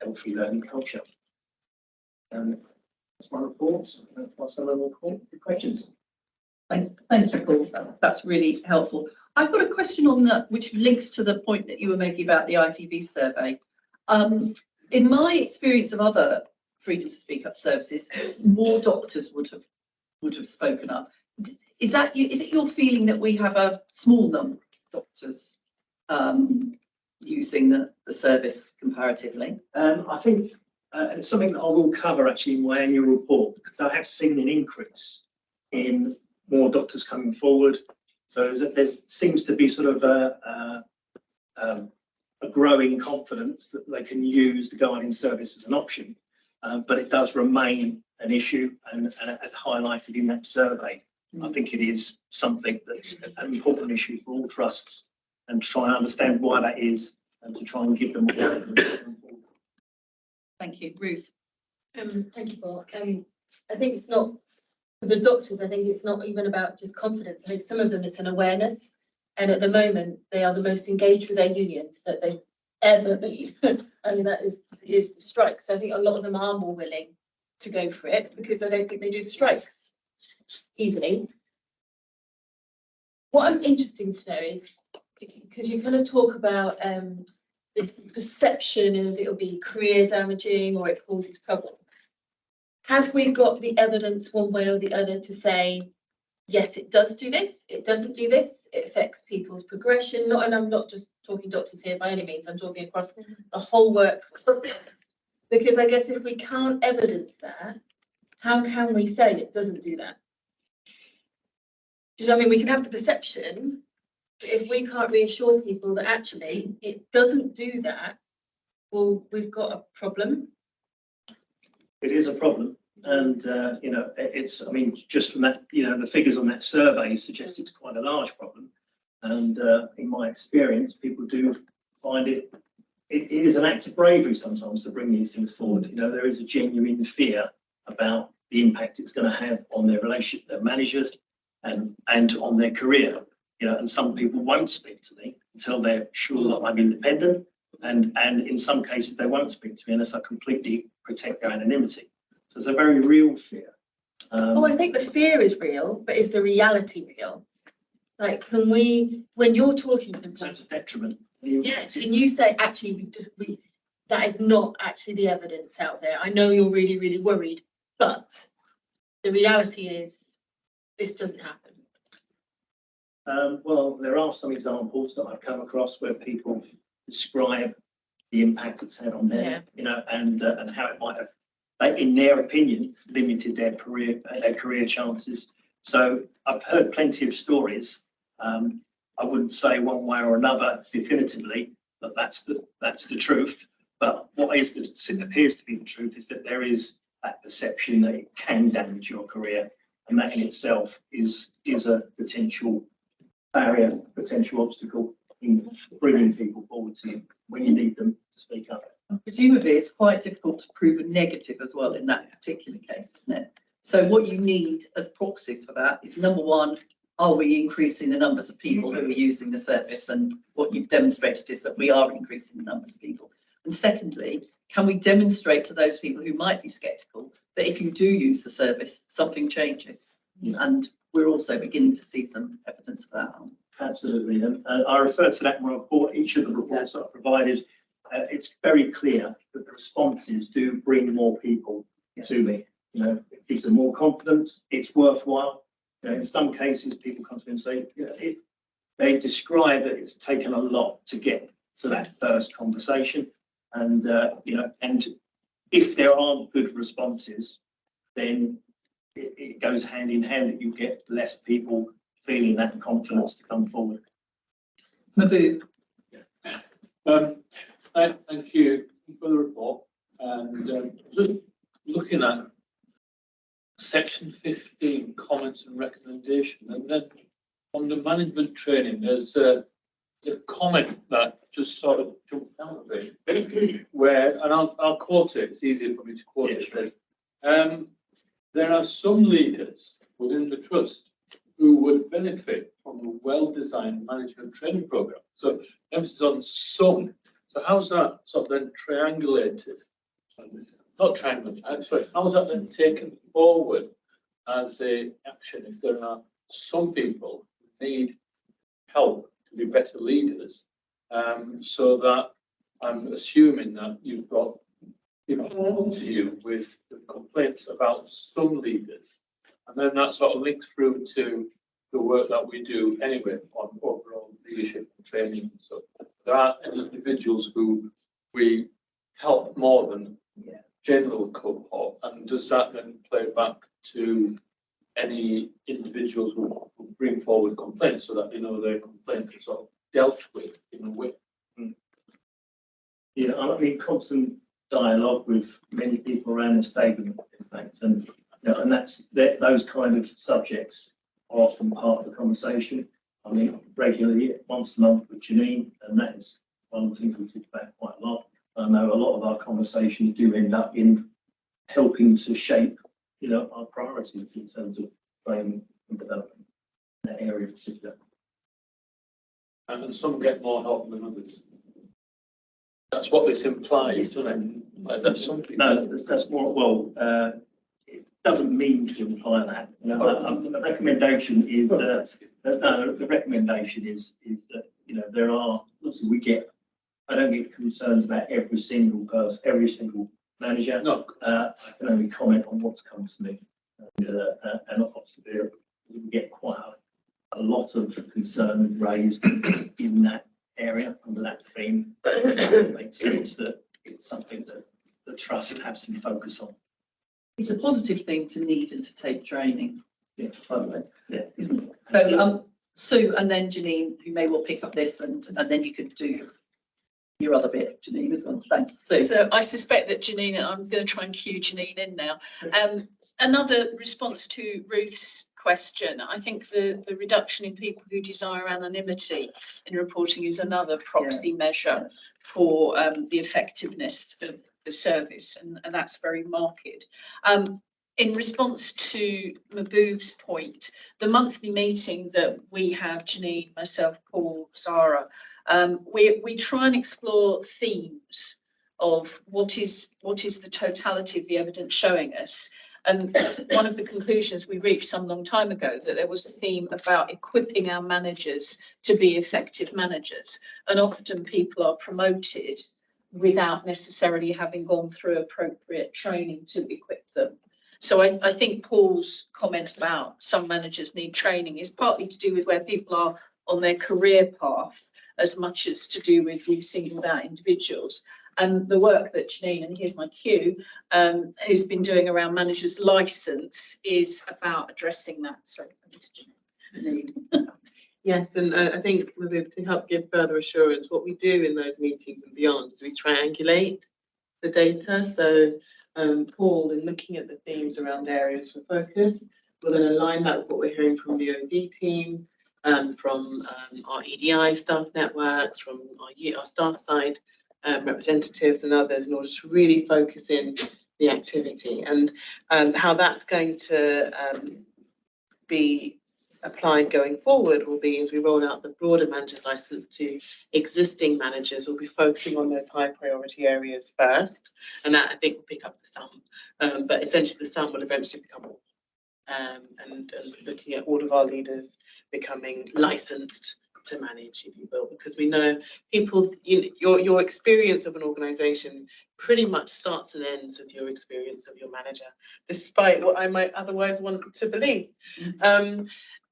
healthy learning culture. That's my report. Pass on the report. Questions? Thank you, Paul. That's really helpful. I've got a question on that, which links to the point that you were making about the ITV survey. In my experience of other freedom to speak up services, more doctors would have spoken up. Is it your feeling that we have a small number of doctors using the service comparatively? I think it's something that I will cover actually in my annual report, because I have seen an increase in more doctors coming forward. So there seems to be sort of a growing confidence that they can use the guiding service as an option, but it does remain an issue, and as highlighted in that survey, I think it is something that's an important issue for all trusts, and try and understand why that is, and to try and give them more. Thank you, Ruth. Thank you, Paul. I think it's not, for the doctors, I think it's not even about just confidence. I think some of them it's an awareness. And at the moment, they are the most engaged with their unions that they've ever been. I mean, that is the strikes. So I think a lot of them are more willing to go for it because I don't think they do the strikes easily. What I'm interested to know is, because you kind of talk about this perception of it'll be career damaging or it causes trouble. Have we got the evidence one way or the other to say, yes, it does do this, it doesn't do this, it affects people's progression? And I'm not just talking doctors here by any means, I'm talking across the whole workforce. Because I guess if we can't evidence that, how can we say it doesn't do that? Because I mean, we can have the perception, but if we can't reassure people that actually it doesn't do that, well, we've got a problem. It is a problem, and it's. I mean, just from that, the figures on that survey suggest it's quite a large problem. And in my experience, people do find it is an act of bravery sometimes to bring these things forward. There is a genuine fear about the impact it's going to have on their relationship, their managers, and on their career. And some people won't speak to me until they're sure that I'm independent And in some cases, they won't speak to me unless I completely protect their anonymity. So it's a very real fear. Oh, I think the fear is real, but is the reality real? Like, can we, when you're talking to them, So it's a detriment. yes, can you say, actually, that is not actually the evidence out there. I know you're really, really worried, but the reality is this doesn't happen. Well, there are some examples that I've come across where people describe the impact it's had on them, you know, and how it might have, like, in their opinion, limited their career chances. So I've heard plenty of stories. I wouldn't say one way or another definitively that that's the truth. But what appears to be the truth is that there is that perception that it can damage your career, and that in itself is a potential barrier, potential obstacle in bringing people forward to you when you need them to speak up. Presumably, it's quite difficult to prove a negative as well in that particular case, isn't it? So what you need as proxies for that is, number one, are we increasing the numbers of people who are using the service? And what you've demonstrated is that we are increasing the numbers of people. And secondly, can we demonstrate to those people who might be sceptical that if you do use the service, something changes? And we're also beginning to see some evidence of that. Absolutely, and I refer to that in my report. Each of the reports that I provided, it's very clear that the responses do bring more people to me. You know, it gives them more confidence. It's worthwhile. You know, in some cases, people come to me and say, you know, they describe that it's taken a lot to get to that first conversation, and you know, and if there aren't good responses, then it goes hand in hand that you get less people feeling that confidence to come forward. Mahbub. Thank you for the report, and just looking at section 15, comments and recommendation, and then on the management training, there's a comment that just sort of jumped out of it, where, and I'll quote it, it's easier for me to quote it. There are some leaders within the trust who would benefit from a well-designed management training program. So emphasis on some. So how's that sort of then triangulated? Not triangulated, sorry, how is that then taken forward as a action if there are some people who need help to be better leaders? So that I'm assuming that you've got people come to you with complaints about some leaders, and then that sort of links through to the work that we do anyway on overall leadership and training. So there are individuals who we help more than general cohort, and does that then play back to any individuals who bring forward complaints so that you know their complaints are sort of dealt with in a way? Yeah, I'm in constant dialogue with many people around this table, in fact, and you know, and those kind of subjects are often part of the conversation. I mean, regularly once a month with Janine, and that is one of the things we talk about quite a lot. I know a lot of our conversations do end up in helping to shape, you know, our priorities in terms of training and development in that area in particular. And some get more help than others. That's what this implies, doesn't it? Is that something? No, that's more, well, it doesn't mean to imply that. You know, the recommendation is the recommendation is that, you know, there are, obviously I don't get concerns about every single person, every single manager. No. I can only comment on what's come to me. And obviously we get quite a lot of concern raised in that area under that theme. It makes sense that it's something that the trust has some focus on. It's a positive thing to need and to take training. Yeah, totally. Yeah. Isn't it? So Sue and then Janine, who may well pick up this, and then you could do your other bit, Janine, as well. Thanks, Sue. So I suspect that Janine, I'm going to try and cue Janine in now. Another response to Ruth's question, I think the reduction in people who desire anonymity in reporting is another proxy measure for the effectiveness of the service, and that's very marked. in response to Mahboob's point, the monthly meeting that we have, Janine, myself, Paul, Zara, we try and explore themes of what is the totality of the evidence showing us. And one of the conclusions we reached some long time ago, that there was a theme about equipping our managers to be effective managers. And often people are promoted without necessarily having gone through appropriate training to equip them. So I think Paul's comment about some managers need training is partly to do with where people are on their career path, as much as to do with we've singled out individuals. And the work that Janine, and here's my cue, has been doing around managers' licence is about addressing that. So, Yes, and I think to help give further assurance, what we do in those meetings and beyond is we triangulate the data. So Paul, in looking at the themes around areas for focus, we'll then align that with what we're hearing from the OD team, from our EDI staff networks, from our staff side representatives and others, in order to really focus in the activity. And how that's going to be applied going forward will be, as we roll out the broader manager's license to existing managers, we'll be focusing on those high priority areas first, and that I think will pick up the sum, but essentially the sum will eventually become more, and looking at all of our leaders becoming licensed to manage, if you will, because we know people, your experience of an organisation pretty much starts and ends with your experience of your manager, despite what I might otherwise want to believe.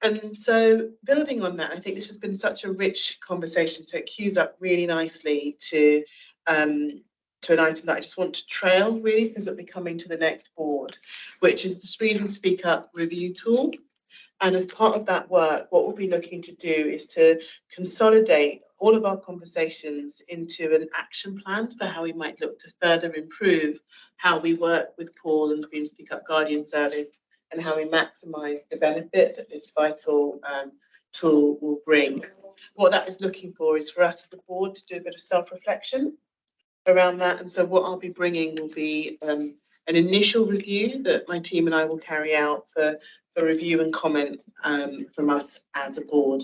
And so building on that, I think this has been such a rich conversation, so it cues up really nicely to an item that I just want to trail, really, because it'll be coming to the next board, which is the Freedom Speak Up review tool. And as part of that work, what we'll be looking to do is to consolidate all of our conversations into an action plan for how we might look to further improve how we work with Paul and the Freedom Speak Up Guardian Service, and how we maximise the benefit that this vital tool will bring. What that is looking for is for us as a board to do a bit of self-reflection around that. And so what I'll be bringing will be an initial review that my team and I will carry out for review and comment from us as a board.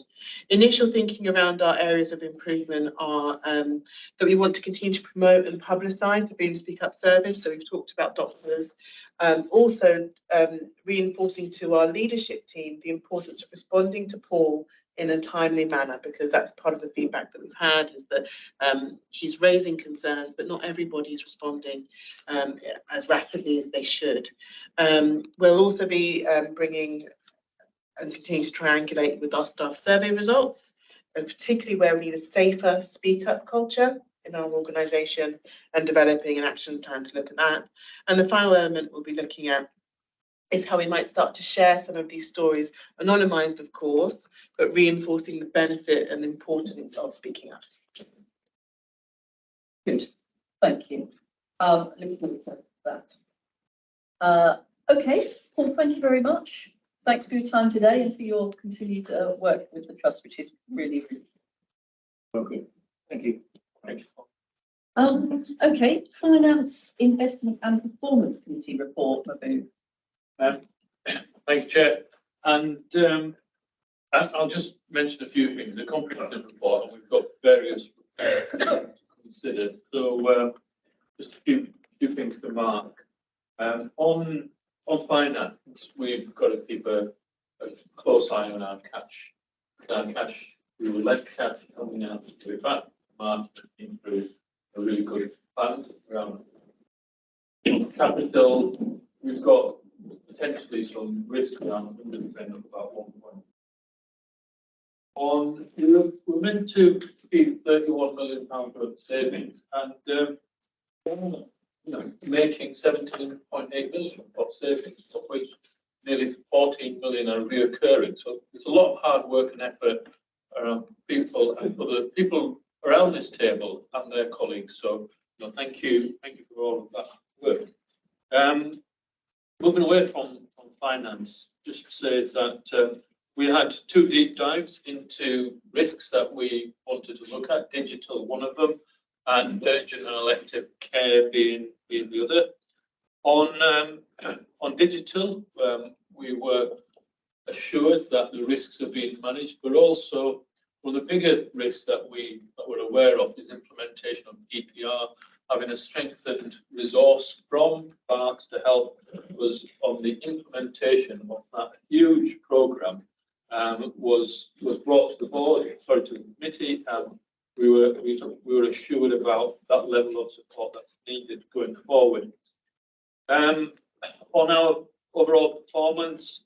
Initial thinking around our areas of improvement are that we want to continue to promote and publicise the Freedom Speak Up service. So we've talked about doctors. Also reinforcing to our leadership team the importance of responding to Paul in a timely manner, because that's part of the feedback that we've had, is that he's raising concerns, but not everybody is responding as rapidly as they should. We'll also be bringing and continue to triangulate with our staff survey results, and particularly where we need a safer speak up culture in our organisation, and developing an action plan to look at that. And the final element we'll be looking at is how we might start to share some of these stories, anonymised of course, but reinforcing the benefit and importance of speaking up. Good, thank you. Looking forward to that. Okay, Paul, thank you very much. Thanks for your time today and for your continued work with the Trust, which is really, really good. Thank you. Okay, Finance, Investment and Performance Committee report, Mahboob. Thank you, Chair. And I'll just mention a few things. The comprehensive report, and we've got various considered. So just a few things to mark. On finance, we've got to keep a close eye on our cash. We would like cash coming out to the back March through a really good fund around capital. We've got potentially some risk around of about 1 point. We're meant to keep £31 million worth of savings, and making 17.8 million of savings, of which nearly 14 million are reoccurring. So there's a lot of hard work and effort around people and other people around this table and their colleagues. So thank you for all of that work. Moving away from finance, just to say that we had 2 deep dives into risks that we wanted to look at, digital one of them, and urgent and elective care being the other. On digital, we were assured that the risks are being managed, but also one of the bigger risks that we're aware of is implementation of EPR. Having a strengthened resource from Parks to help was on the implementation of that huge programme was brought to the board, sorry, to the committee. We were assured about that level of support that's needed going forward. On our overall performance,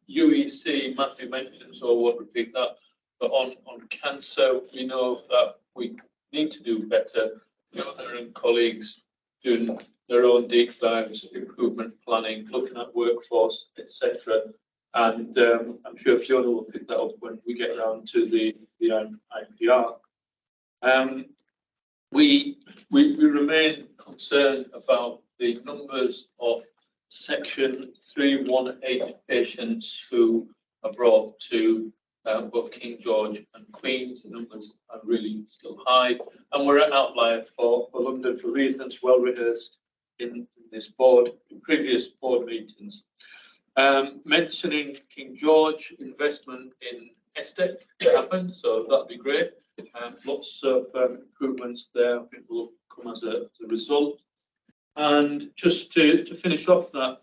UEC, Matthew mentioned, so I won't repeat that, but on cancer, we know that we need to do better. Fiona and colleagues doing their own deep dives, improvement planning, looking at workforce, etc. And I'm sure Fiona will pick that up when we get around to the IPR. We remain concerned about the numbers of Section 318 patients who are brought to both King George and Queen's. The numbers are really still high, and we're an outlier for London for reasons well rehearsed in this board, in previous board meetings. Mentioning King George, investment in ESTEC happened, so that'd be great. Lots of improvements there, I think, will come as a result. And just to finish off that,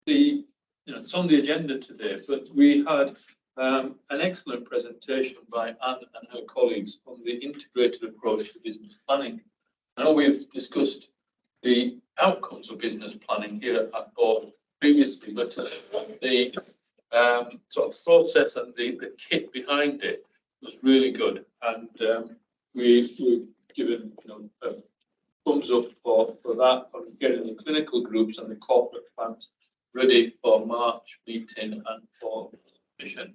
it's on the agenda today, but we had an excellent presentation by Anne and her colleagues on the integrated approach to business planning. I know we've discussed the outcomes of business planning here at board previously, but the sort of process and the kit behind it was really good, and we've given a thumbs up for that, on getting the clinical groups and the corporate plans ready for March meeting and for mission.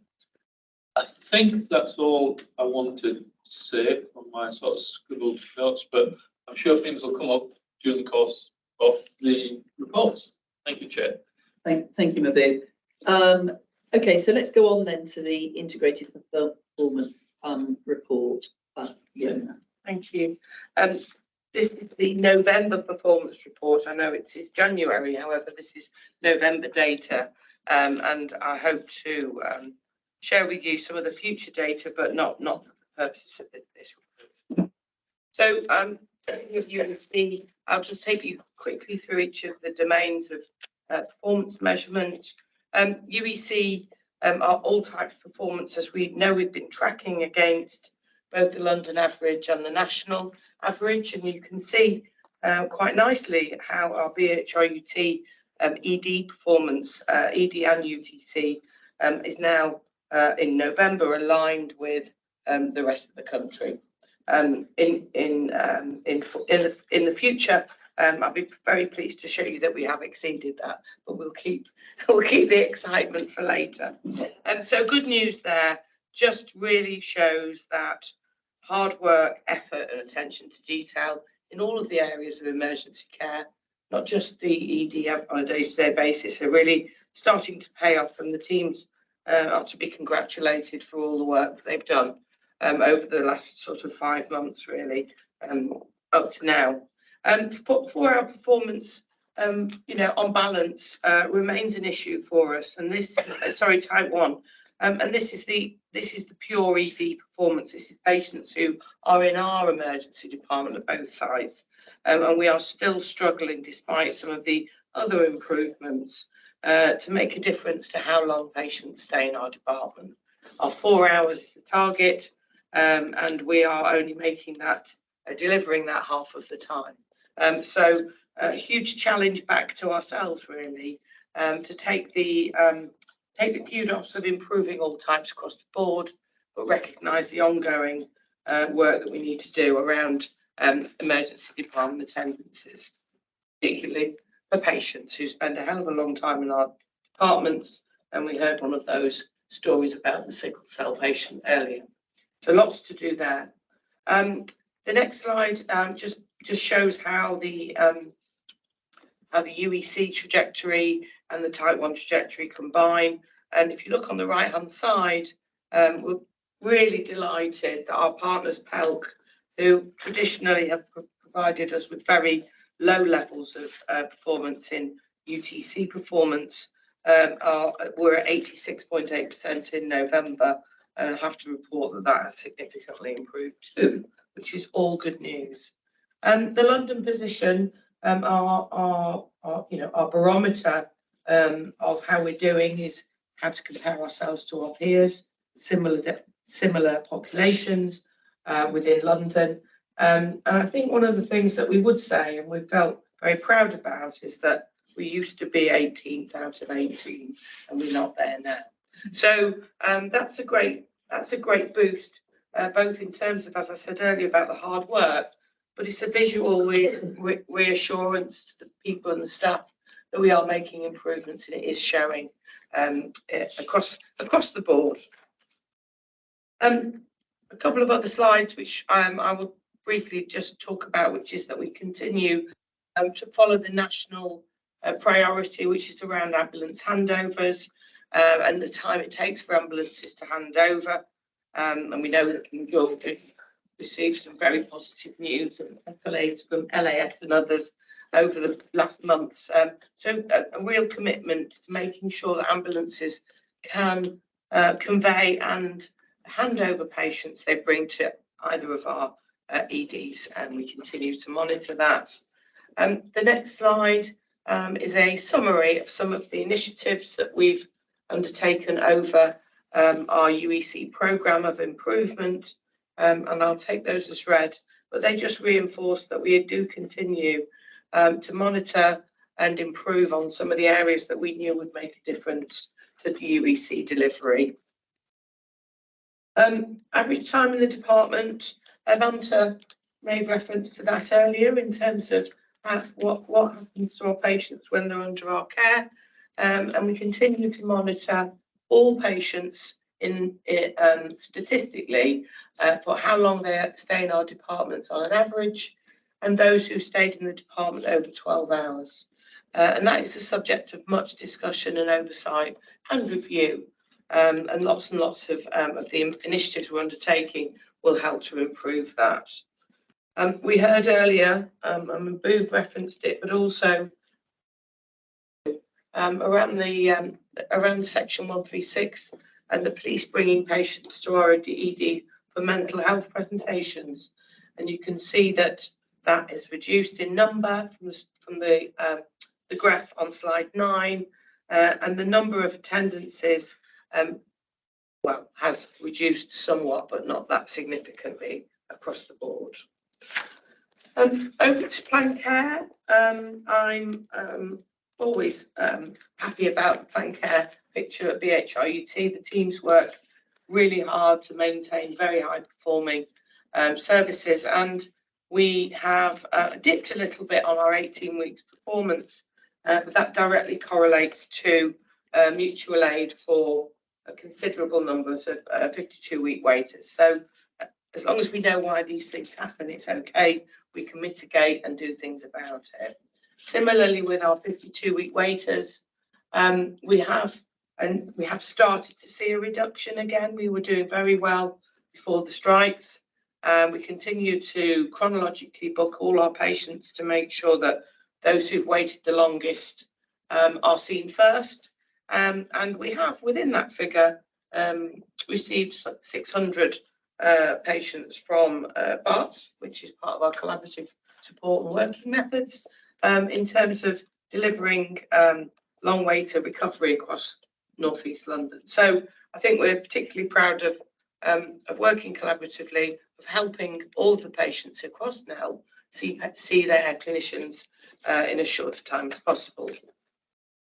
I think that's all I wanted to say on my sort of scribbled notes, but I'm sure things will come up during the course of the reports. Thank you, Chair. Thank you, Mabou. Okay, so let's go on then to the integrated performance report. Fiona. Thank you. This is the November performance report. I know it is January, however, this is November data, and I hope to share with you some of the future data, but not for the purposes of this report. So, you can see, I'll just take you quickly through each of the domains of performance measurement. UEC are all types of performance, as we know we've been tracking against both the London average and the national average, and you can see quite nicely how our BHRUT ED performance, ED and UTC, is now in November aligned with the rest of the country. In the future, I'll be very pleased to show you that we have exceeded that, but we'll keep the excitement for later. And so good news there, just really shows that hard work, effort and attention to detail in all of the areas of emergency care, not just the ED on a day-to-day basis, are really starting to pay off, and the teams are to be congratulated for all the work that they've done over the last sort of 5 months, really, up to now. For our performance, on balance, remains an issue for us, and this, type 1. And this is the pure ED performance. This is patients who are in our emergency department at both sites, and we are still struggling, despite some of the other improvements, to make a difference to how long patients stay in our department. Our 4 hours is the target, and we are only making that, delivering that half of the time. So a huge challenge back to ourselves, really, to take the kudos of improving all types across the board, but recognise the ongoing work that we need to do around emergency department attendances, particularly for patients who spend a hell of a long time in our departments. And we heard one of those stories about the sickle cell patient earlier. So lots to do there. The next slide just shows how the UEC trajectory and the type 1 trajectory combine. And if you look on the right hand side, we're really delighted that our partners, PELC, who traditionally have provided us with very low levels of performance in UTC performance were at 86.8% in November, and I have to report that that has significantly improved too, which is all good news. The London position, our barometer of how we're doing is how to compare ourselves to our peers, similar populations within London. And I think one of the things that we would say, and we felt very proud about, is that we used to be 18th out of 18, and we're not there now. So that's a great boost, both in terms of, as I said earlier, about the hard work, but it's a visual reassurance to the people and the staff that we are making improvements, and it is showing across the board. A couple of other slides which I will briefly just talk about, which is that we continue to follow the national priority, which is around ambulance handovers and the time it takes for ambulances to hand over. And we know that King George received some very positive news and accolades from LAS and others over the last months. So a real commitment to making sure that ambulances can convey and hand over patients they bring to either of our EDs, and we continue to monitor that. The next slide is a summary of some of the initiatives that we've undertaken over our UEC programme of improvement, and I'll take those as read, but they just reinforce that we do continue to monitor and improve on some of the areas that we knew would make a difference to the UEC delivery. Average time in the department, Vanta made reference to that earlier in terms of what happens to our patients when they're under our care, and we continue to monitor all patients statistically for how long they stay in our departments on an average, and those who stayed in the department over 12 hours. And that is the subject of much discussion and oversight and review, and lots of the initiatives we're undertaking will help to improve that. We heard earlier, and Booth referenced it, but also around the section 136 and the police bringing patients to our ED for mental health presentations, and you can see that that is reduced in number from the graph on slide 9, and the number of attendances has reduced somewhat, but not that significantly across the board. Over to plan care. I'm always happy about the plan care picture at BHRUT. The teams work really hard to maintain very high performing services, and we have dipped a little bit on our 18 weeks performance, but that directly correlates to mutual aid for considerable numbers of 52-week waiters. So as long as we know why these things happen, it's okay. We can mitigate and do things about it. Similarly, with our 52-week waiters, we have started to see a reduction again. We were doing very well before the strikes. We continue to chronologically book all our patients to make sure that those who've waited the longest are seen first. And we have, within that figure, received 600 patients from BART, which is part of our collaborative support and working methods, in terms of delivering long waiter recovery across North East London. So I think we're particularly proud of working collaboratively, of helping all of the patients across now see their clinicians in as short a time as possible.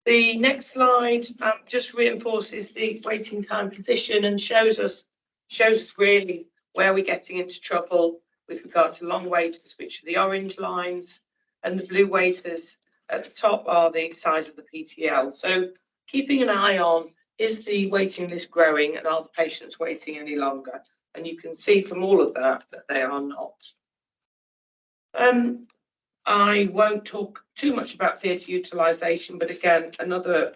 The next slide just reinforces the waiting time position and shows us really where we're getting into trouble with regard to long waiters, which are the orange lines, and the blue waiters at the top are the size of the PTL. So keeping an eye on, is the waiting list growing and are the patients waiting any longer? And you can see from all of that they are not. I won't talk too much about theatre utilisation, but again, another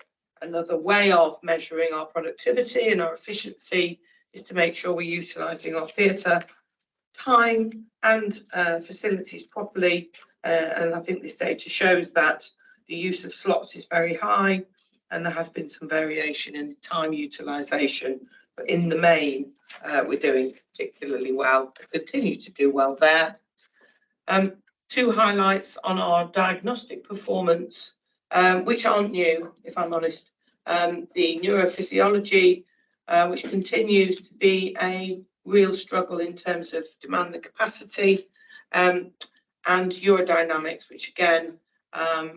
way of measuring our productivity and our efficiency is to make sure we're utilising our theatre time and facilities properly. And I think this data shows that the use of slots is very high and there has been some variation in time utilisation. But in the main, we're doing particularly well, continue to do well there. Two highlights on our diagnostic performance, which aren't new, if I'm honest. The neurophysiology, which continues to be a real struggle in terms of demand and capacity, and urodynamics, which again,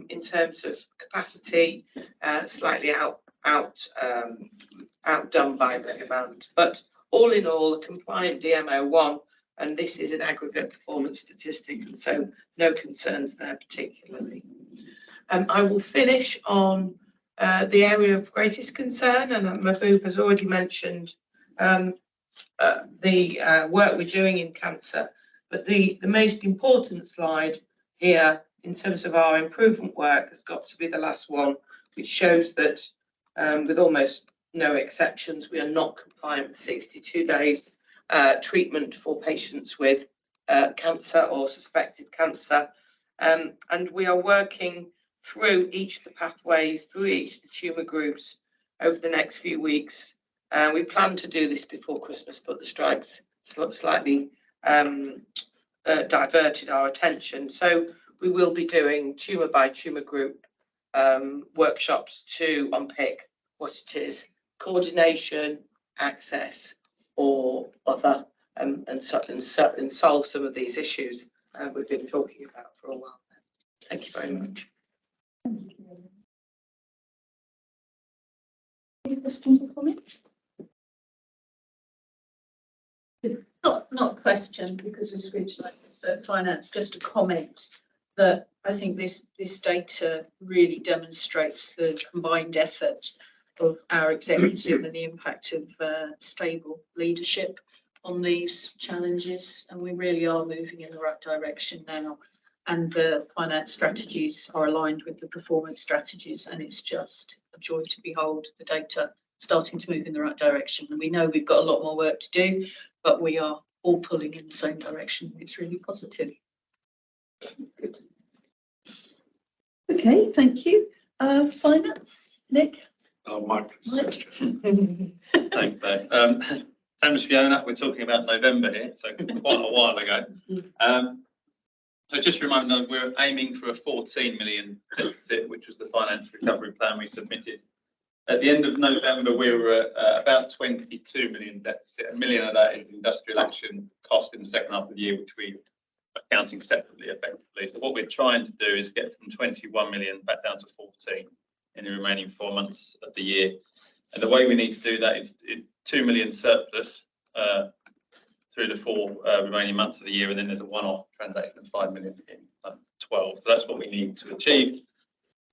in terms of capacity, slightly outdone by the demand. But all in all, a compliant DMO1, and this is an aggregate performance statistic, and so no concerns there particularly. I will finish on the area of greatest concern, and Mahbub has already mentioned the work we're doing in cancer. But the most important slide here in terms of our improvement work has got to be the last one, which shows that with almost no exceptions, we are not compliant with 62 days treatment for patients with cancer or suspected cancer. And we are working through each of the pathways, through each of the tumour groups over the next few weeks. We plan to do this before Christmas, but the strikes slightly diverted our attention. So we will be doing tumour by tumour group workshops to unpick what it is, coordination, access, or other, and solve some of these issues we've been talking about for a while now. Thank you very much. Any questions or comments? Not a question, because we switched like this at finance, just a comment that I think this data really demonstrates the combined effort of our executive and the impact of stable leadership on these challenges, and we really are moving in the right direction now, and the finance strategies are aligned with the performance strategies, and it's just a joy to behold the data starting to move in the right direction. And we know we've got a lot more work to do, but we are all pulling in the same direction. It's really positive. Good. Okay, thank you. Finance, Nick? Mike. Thanks, Dave. Thames Fiona, we're talking about November here, so quite a while ago. So just remember, we're aiming for a 14 million deficit, which was the finance recovery plan we submitted. At the end of November, we were at about 22 million deficit. 1 million of that is industrial action cost in the second half of the year, which we are counting separately effectively. So what we're trying to do is get from 21 million back down to 14 in the remaining 4 months of the year. And the way we need to do that is 2 million surplus through the 4 remaining months of the year, and then there's a one-off transaction of 5 million in 12. So that's what we need to achieve.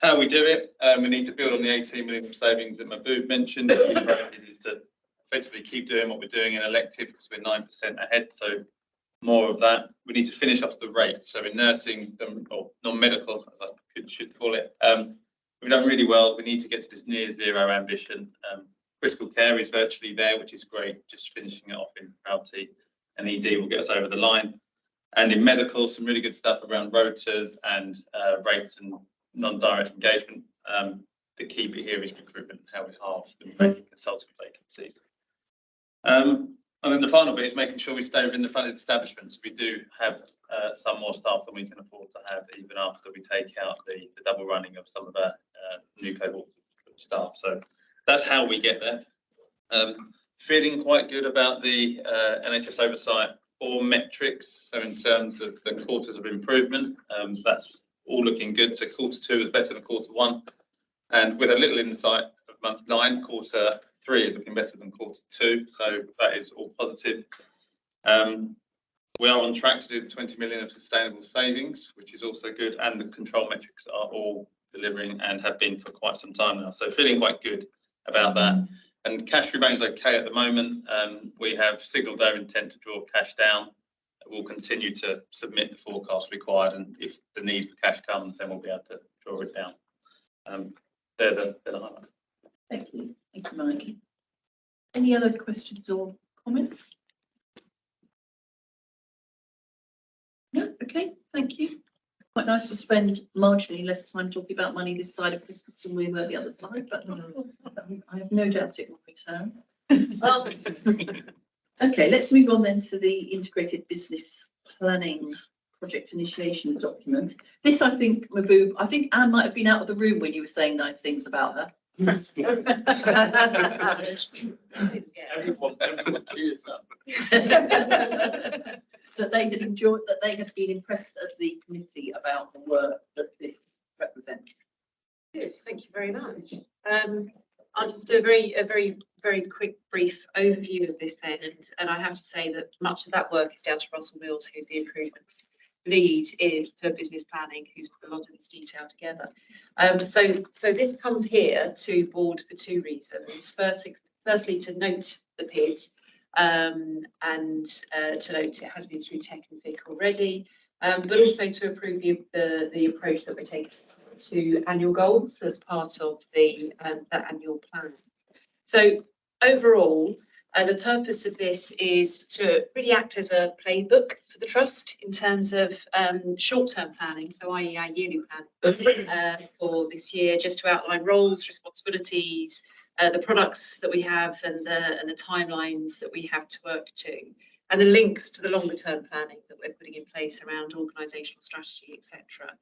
How we do it, we need to build on the 18 million of savings that Mahbub mentioned. It is to effectively keep doing what we're doing in elective, because we're 9% ahead, so more of that. We need to finish off the rates. So in nursing, or non-medical, as I should call it, we've done really well. We need to get to this near zero ambition. Critical care is virtually there, which is great. Just finishing it off in RT and ED will get us over the line. And in medical, some really good stuff around rotas and rates and non-direct engagement. The key bit here is recruitment, how we halve the remaining consultant vacancies. And then the final bit is making sure we stay within the funded establishments. We do have some more staff than we can afford to have, even after we take out the double running of some of our new cohort staff. So that's how we get there. Feeling quite good about the NHS oversight or metrics. So in terms of the quarters of improvement, that's all looking good. So quarter 2 is better than quarter 1. And with a little insight of month 9, quarter 3 is looking better than quarter 2. So that is all positive. We are on track to do the 20 million of sustainable savings, which is also good. And the control metrics are all delivering and have been for quite some time now. So feeling quite good about that. And cash remains okay at the moment. We have signalled our intent to draw cash down. We'll continue to submit the forecast required, and if the need for cash comes, then we'll be able to draw it down. They're the highlights. Thank you, Mike. Any other questions or comments? Thank you. Quite nice to spend marginally less time talking about money this side of Christmas than we were the other side, but I have no doubt it will return. Okay, let's move on then to the integrated business planning project initiation document. This, I think, Mahbub, I think Anne might have been out of the room when you were saying nice things about her. Everyone cheers That they had enjoyed, that they had been impressed at the committee about the work that this represents. Good, thank you very much. I'll just do a very quick brief overview of this then, and I have to say that much of that work is down to Russell Mills, who's the improvements lead in for business planning, who's put a lot of this detail together. So this comes here to board for two reasons. Firstly, to note the PID, and to note it has been through Tech and FIC already, but also to approve the approach that we're taking to annual goals as part of the that annual plan. So overall, the purpose of this is to really act as a playbook for the trust in terms of short-term planning, so i.e. our yearly plan for this year, just to outline roles, responsibilities, the products that we have and the timelines that we have to work to, and the links to the longer term planning that we're putting in place around organisational strategy, etc.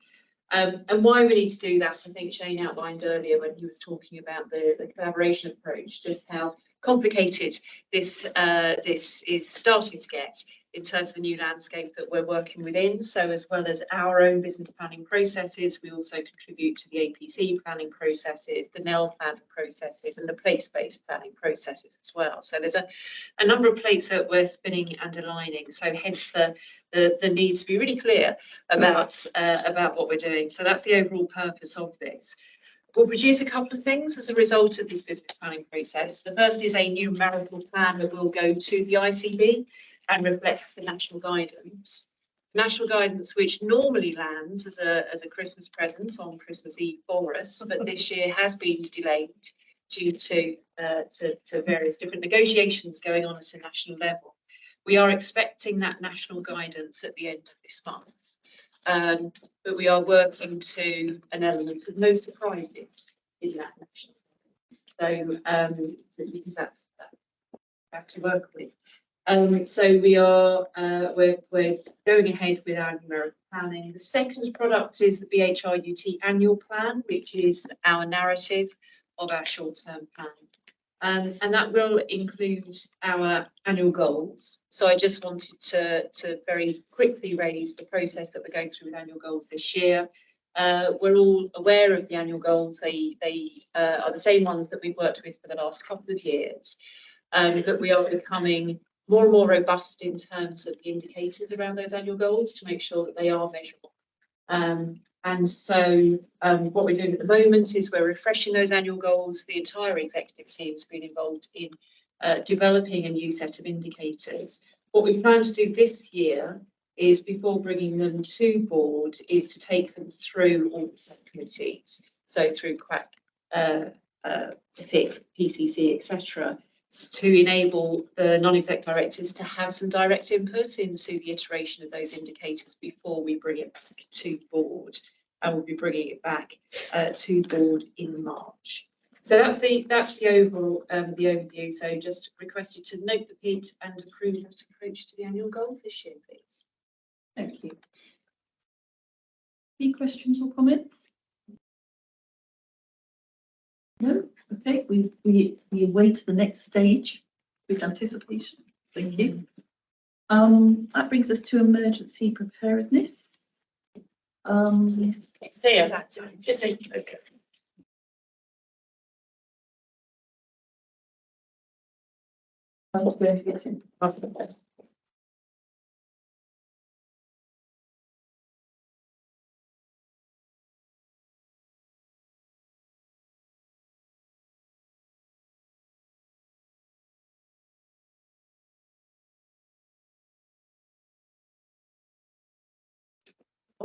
And why we need to do that, I think Shane outlined earlier when he was talking about the collaboration approach, just how complicated this is starting to get in terms of the new landscape that we're working within. So as well as our own business planning processes, we also contribute to the APC planning processes, the NEL planning processes, and the place-based planning processes as well. So there's a number of plates that we're spinning and aligning. So hence the need to be really clear about what we're doing. So that's the overall purpose of this. We'll produce a couple of things as a result of this business planning process. The first is a numerical plan that will go to the ICB and reflects the national guidance. National guidance, which normally lands as a Christmas present on Christmas Eve for us, but this year has been delayed due to various different negotiations going on at a national level. We are expecting that national guidance at the end of this month. But we are working to an element of no surprises in that national guidance. So because that's back to work with. So we are we're going ahead with our numerical planning. The second product is the BHRUT annual plan, which is our narrative of our short-term plan. And that will include our annual goals. So I just wanted to very quickly raise the process that we're going through with annual goals this year. We're all aware of the annual goals. They are the same ones that we've worked with for the last couple of years. But we are becoming more and more robust in terms of the indicators around those annual goals to make sure that they are measurable. And so what we're doing at the moment is we're refreshing those annual goals. The entire executive team has been involved in developing a new set of indicators. What we plan to do this year is, before bringing them to board, is to take them through all the subcommittees, so through QAC, FIC, PCC, etc., to enable the non-exec directors to have some direct input into the iteration of those indicators before we bring it back to board. And we'll be bringing it back to board in March. So that's the overall the overview. So just requested to note the PID and approve that approach to the annual goals this year, please. Thank you. Any questions or comments? No? Okay, we await the next stage with anticipation. Thank you. That brings us to emergency preparedness. It's there. Okay. I'm going to get in.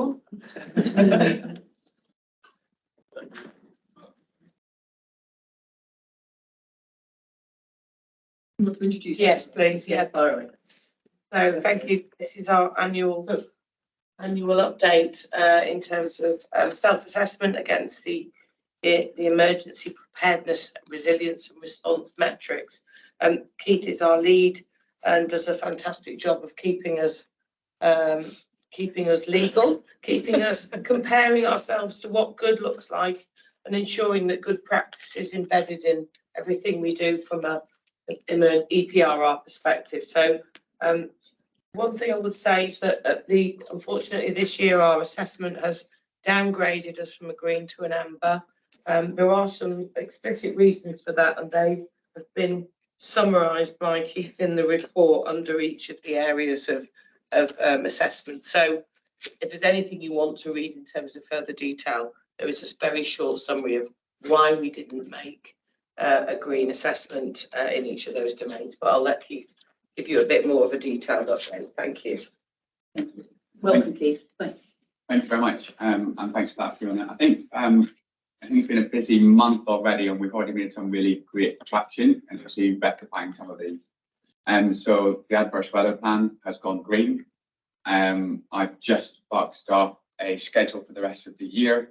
Oh. To introduce. Yes, please. Yeah. All right. So thank you. This is our annual annual update in terms of self-assessment against the emergency preparedness, resilience and response metrics. Keith is our lead and does a fantastic job of keeping us legal, keeping us comparing ourselves to what good looks like and ensuring that good practice is embedded in everything we do from an EPRR perspective. So one thing I would say is that unfortunately this year our assessment has downgraded us from a green to an amber. There are some explicit reasons for that, and they have been summarised by Keith in the report under each of the areas of assessment. So if there's anything you want to read in terms of further detail, there is a very short summary of why we didn't make a green assessment in each of those domains. But I'll let Keith give you a bit more of a detailed update. Thank you. Welcome, Keith. Thanks. Thank you very much, and thanks for that, Fiona. I think it's been a busy month already, and we've already made some really great traction and actually rectifying some of these. So the adverse weather plan has gone green. I've just boxed off a schedule for the rest of the year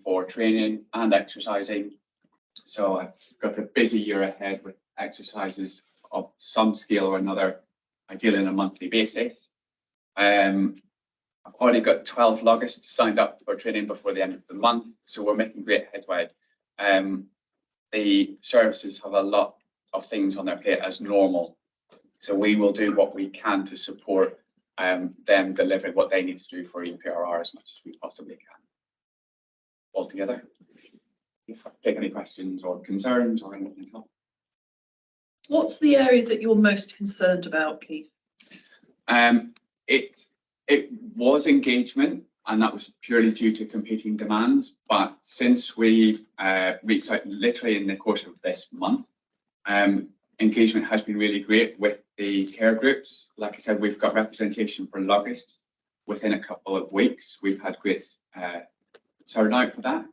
for training and exercising. So I've got a busy year ahead with exercises of some scale or another, ideally on a monthly basis. I've already got 12 logists signed up for training before the end of the month, so we're making great headway. The services have a lot of things on their plate as normal, so we will do what we can to support them deliver what they need to do for EPRR as much as we possibly can. Altogether, if I take any questions or concerns or anything at all. What's the area that you're most concerned about, Keith? It was engagement, and that was purely due to competing demands. But since we've reached out literally in the course of this month, engagement has been really great with the care groups. Like I said, we've got representation for logists within a couple of weeks. We've had great turnout for that.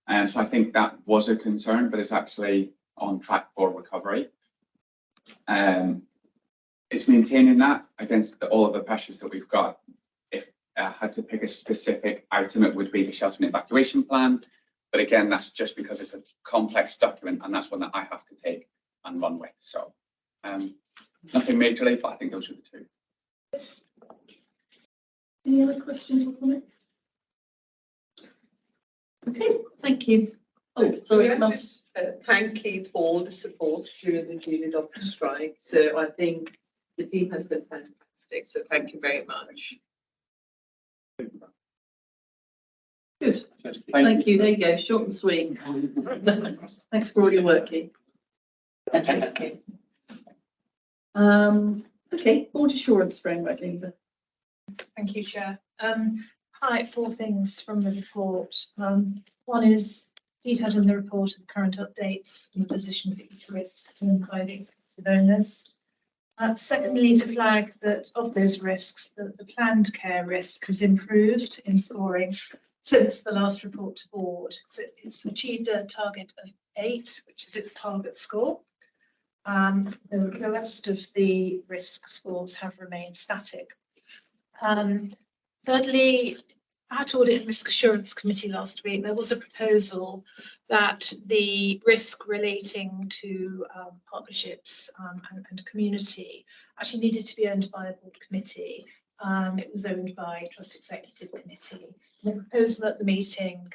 And so I think that was a concern, but it's actually on track for recovery. It's maintaining that against all of the pressures that we've got. If I had to pick a specific item, it would be the shelter and evacuation plan. But again, that's just because it's a complex document, and that's one that I have to take and run with. So nothing majorly, but I think those are the two. Any other questions or comments? Okay, thank you. Oh, sorry, Can I Mum. just thank Keith for all the support during the period of the strike. So I think the team has been fantastic. So thank you very much. Good. Thank you. There you go. Short and sweet. Thanks for all your work, Keith. Thank you. Okay, board assurance framework, Lisa. Thank you, Chair. Highlight 4 things from the report. One is detailed in the report of the current updates and the position of each risk by the executive owners. Secondly, to flag that of those risks, the planned care risk has improved in scoring since the last report to board. So it's achieved a target of 8, which is its target score. The rest of the risk scores have remained static. Thirdly, at Audit and Risk Assurance Committee last week, there was a proposal that the risk relating to partnerships and community actually needed to be owned by a board committee. It was owned by Trust Executive Committee. And the proposal at the meeting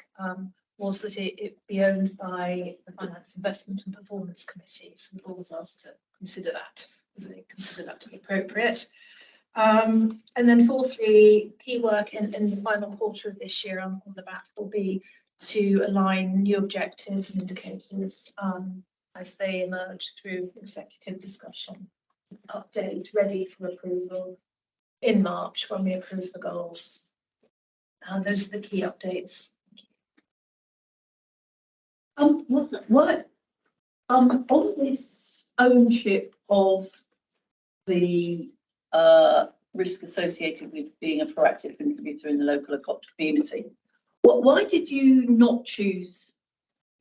was that it be owned by the Finance, Investment and Performance Committee. So the board was asked to consider that, whether they consider that to be appropriate. And then fourthly, key work in the final quarter of this year on the BAF will be to align new objectives and indicators as they emerge through executive discussion. Update ready for approval in March when we approve the goals. Those are the key updates. What on this ownership of the risk associated with being a proactive contributor in the local community, why did you not choose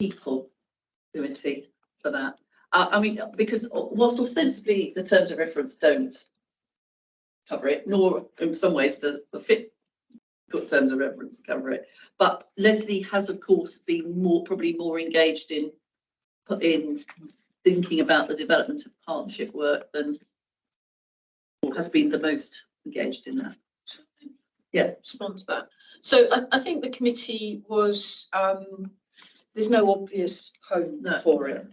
people community for that? I mean, because whilst ostensibly the terms of reference don't cover it, nor in some ways the fit got terms of reference to cover it. But Leslie has, of course, been probably more engaged in thinking about the development of partnership work than, or has been the most engaged in that. Yeah. Respond to that. So I think the committee was, there's no obvious home for it.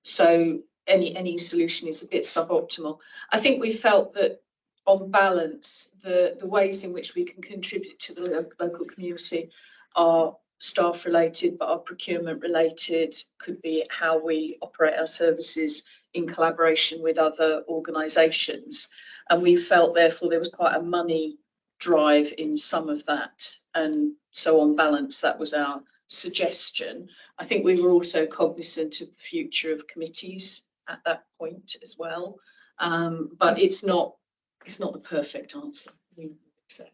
So any solution is a bit suboptimal. I think we felt that on balance, the ways in which we can contribute to the local community are staff related, but are procurement related, could be how we operate our services in collaboration with other organisations. And we felt therefore there was quite a money drive in some of that. And so on balance, that was our suggestion. I think we were also cognizant of the future of committees at that point as well. But it's not the perfect answer, we accept.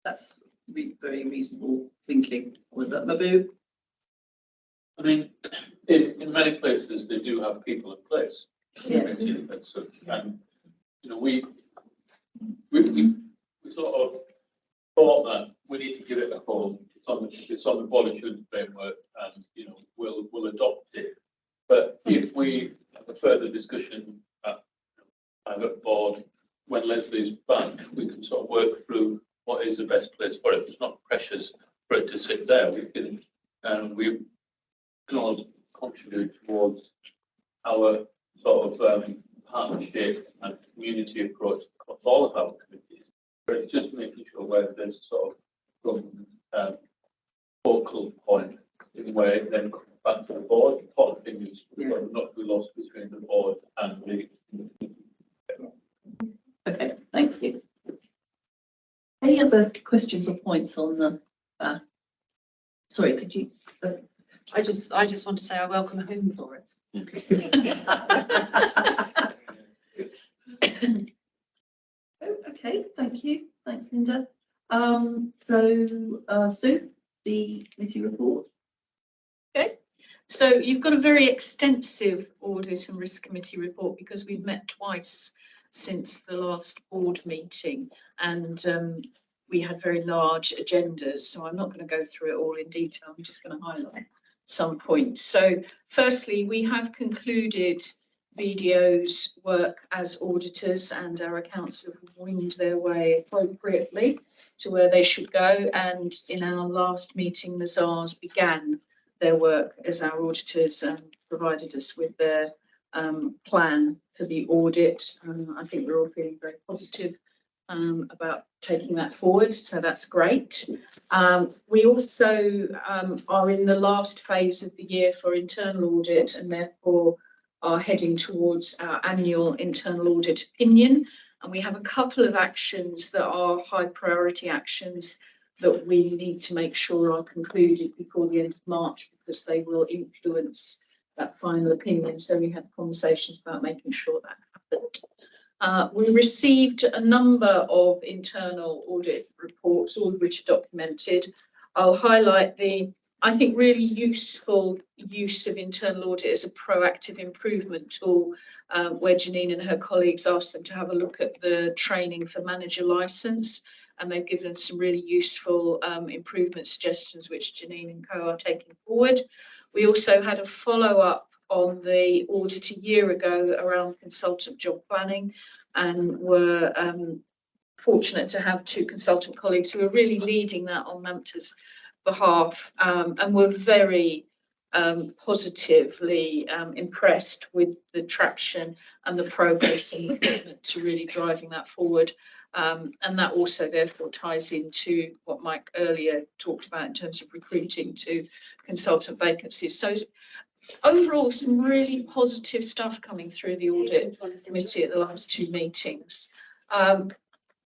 That's very reasonable thinking. Was that Mabu? I mean, in many places, they do have people in place. Yes. And, you know, we sort of thought that we need to give it a home. It's on the body assurance framework, and, you know, we'll adopt it. But if we have a further discussion at private board, when Leslie's back, we can sort of work through what is the best place for it. There's not pressures for it to sit there. We can all contribute towards our sort of partnership and community approach across all of our committees. But it's just making sure where there's sort of focal point in where it then comes back to the board. The important thing is not to be lost between the board and the. Okay, thank you. Any other questions or points on the? Sorry, did you? I just want to say I welcome home for it. Okay, thank you. Thanks, Linda. Sue, the committee report. Okay, so you've got a very extensive audit and risk committee report because we've met twice since the last board meeting, and we had very large agendas, so I'm not going to go through it all in detail. I'm just going to highlight some points. So firstly, we have concluded BDO's work as auditors, and our accounts have winged their way appropriately to where they should go. And in our last meeting, the ZARs began their work as our auditors and provided us with their plan for the audit. I think we're all feeling very positive about taking that forward, so that's great. We also are in the last phase of the year for internal audit, and therefore are heading towards our annual internal audit opinion. And we have a couple of actions that are high priority actions that we need to make sure are concluded before the end of March, because they will influence that final opinion. So we had conversations about making sure that happened. We received a number of internal audit reports, all of which are documented. I'll highlight the, I think, really useful use of internal audit as a proactive improvement tool, where Janine and her colleagues asked them to have a look at the training for manager licence, and they've given some really useful improvement suggestions, which Janine and co are taking forward. We also had a follow-up on the audit a year ago around consultant job planning, and were fortunate to have two consultant colleagues who are really leading that on NAMTA's behalf, and were very positively impressed with the traction and the progress and the commitment to really driving that forward. And that also therefore ties into what Mike earlier talked about in terms of recruiting to consultant vacancies. So overall, some really positive stuff coming through the audit committee at the last two meetings.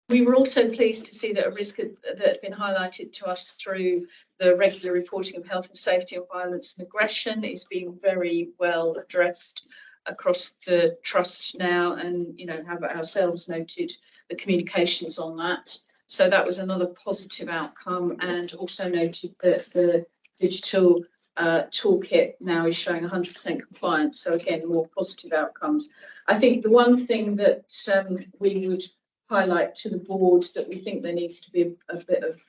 We were also pleased to see that a risk that had been highlighted to us through the regular reporting of health and safety and violence and aggression is being very well addressed across the trust now, and, you know, have ourselves noted the communications on that. So that was another positive outcome, and also noted that the digital toolkit now is showing 100% compliance. So again, more positive outcomes. I think the one thing that we would highlight to the board that we think there needs to be a bit of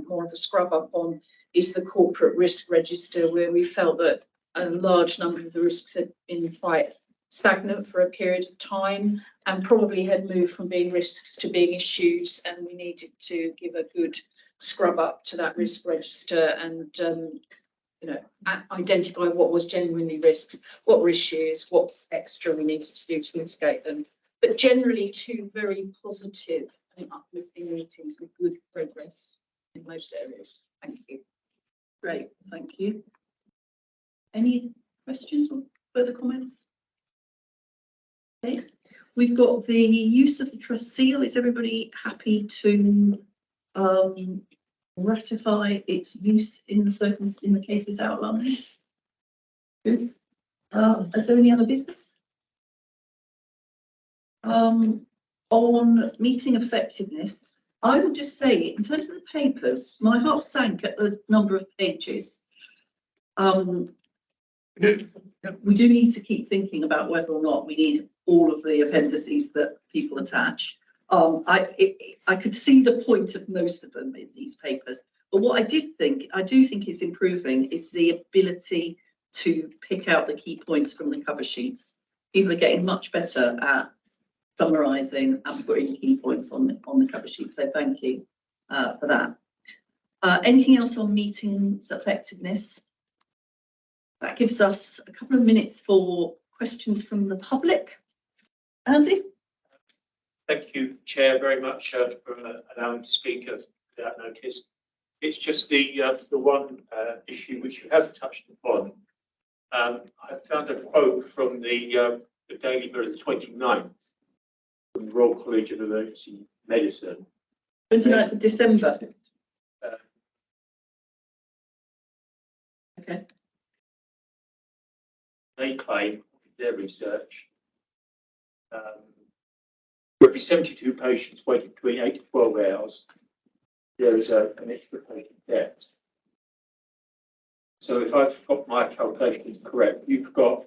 more of a scrub up on is the corporate risk register, where we felt that a large number of the risks had been quite stagnant for a period of time and probably had moved from being risks to being issues, and we needed to give a good scrub up to that risk register and identify what was genuinely risks, what were issues, what extra we needed to do to mitigate them. But generally, two very positive and uplifting meetings with good progress in most areas. Thank you. Great, thank you. Any questions or further comments? Okay, we've got the use of the trust seal. Is everybody happy to ratify its use in the cases outlined? Good. Is there any other business? On meeting effectiveness, I would just say, in terms of the papers, my heart sank at the number of pages. We do need to keep thinking about whether or not we need all of the appendices that people attach. I could see the point of most of them in these papers, but what I do think is improving is the ability to pick out the key points from the cover sheets. People are getting much better at summarising and putting key points on the cover sheet, so thank you for that. Anything else on meetings effectiveness? That gives us a couple of minutes for questions from the public. Andy? Thank you, Chair, very much for allowing to speak without notice. It's just the one issue which you have touched upon. I found a quote from the Daily Mirror, the 29th, from the Royal College of Emergency Medicine. 29th of December. Okay. They claim, in their research, for every 72 patients waiting between 8 to 12 hours, there is an extra patient death. So if I've got my calculations correct, you've got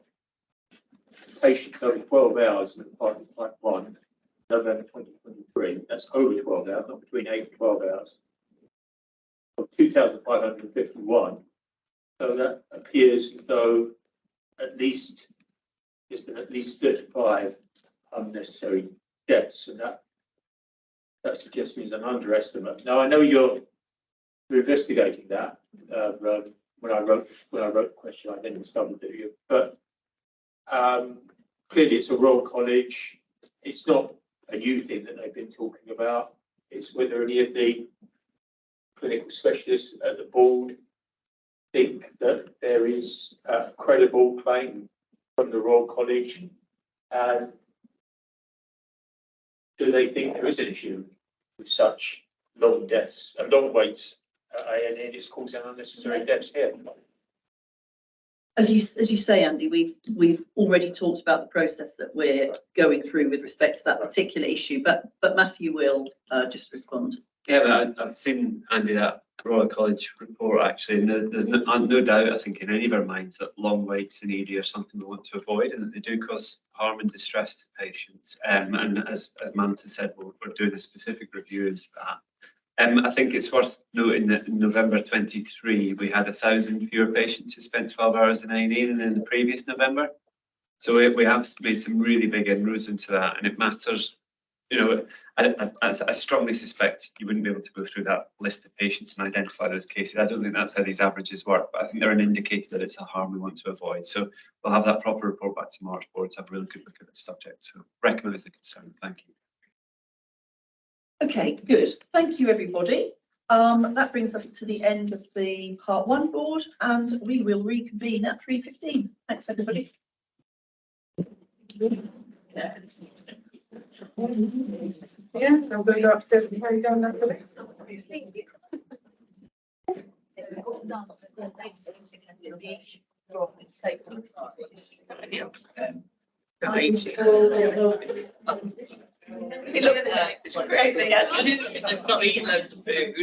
patients over 12 hours in Department Type 1, November 2023. That's over 12 hours, not between 8 and 12 hours. Of 2,551. So that appears as though there's been at least 35 unnecessary deaths, and that suggests me as an underestimate. Now I know you're investigating that. When I wrote the question, I didn't discover that you. But clearly, it's a Royal College. It's not a new thing that they've been talking about. It's whether any of the clinical specialists at the board think that there is a credible claim from the Royal College, and do they think there is an issue with such long deaths and long waits, and it's causing unnecessary deaths here? As you say, Andy, we've already talked about the process that we're going through with respect to that particular issue, but Matthew will just respond. Yeah, but I've seen, Andy, that Royal College report actually, and there's no doubt, I think, in any of our minds that long waits in ED are something we want to avoid, and that they do cause harm and distress to patients. And as Manta said, we're doing a specific review into that. I think it's worth noting that in November 23, we had 1,000 fewer patients who spent 12 hours in A&E than in the previous November. So we have made some really big inroads into that, and it matters. You know, I strongly suspect you wouldn't be able to go through that list of patients and identify those cases. I don't think that's how these averages work, but I think they're an indicator that it's a harm we want to avoid. So we'll have that proper report back to March board to have a really good look at this subject. So recognise the concern. Thank you. Okay, good. Thank you, everybody. That brings us to the end of the part 1 board, and we will reconvene at 3:15. Thanks, everybody. Yeah, I'm going to go upstairs and carry down that list. Look at that, it's crazy. I've not eaten loads of food.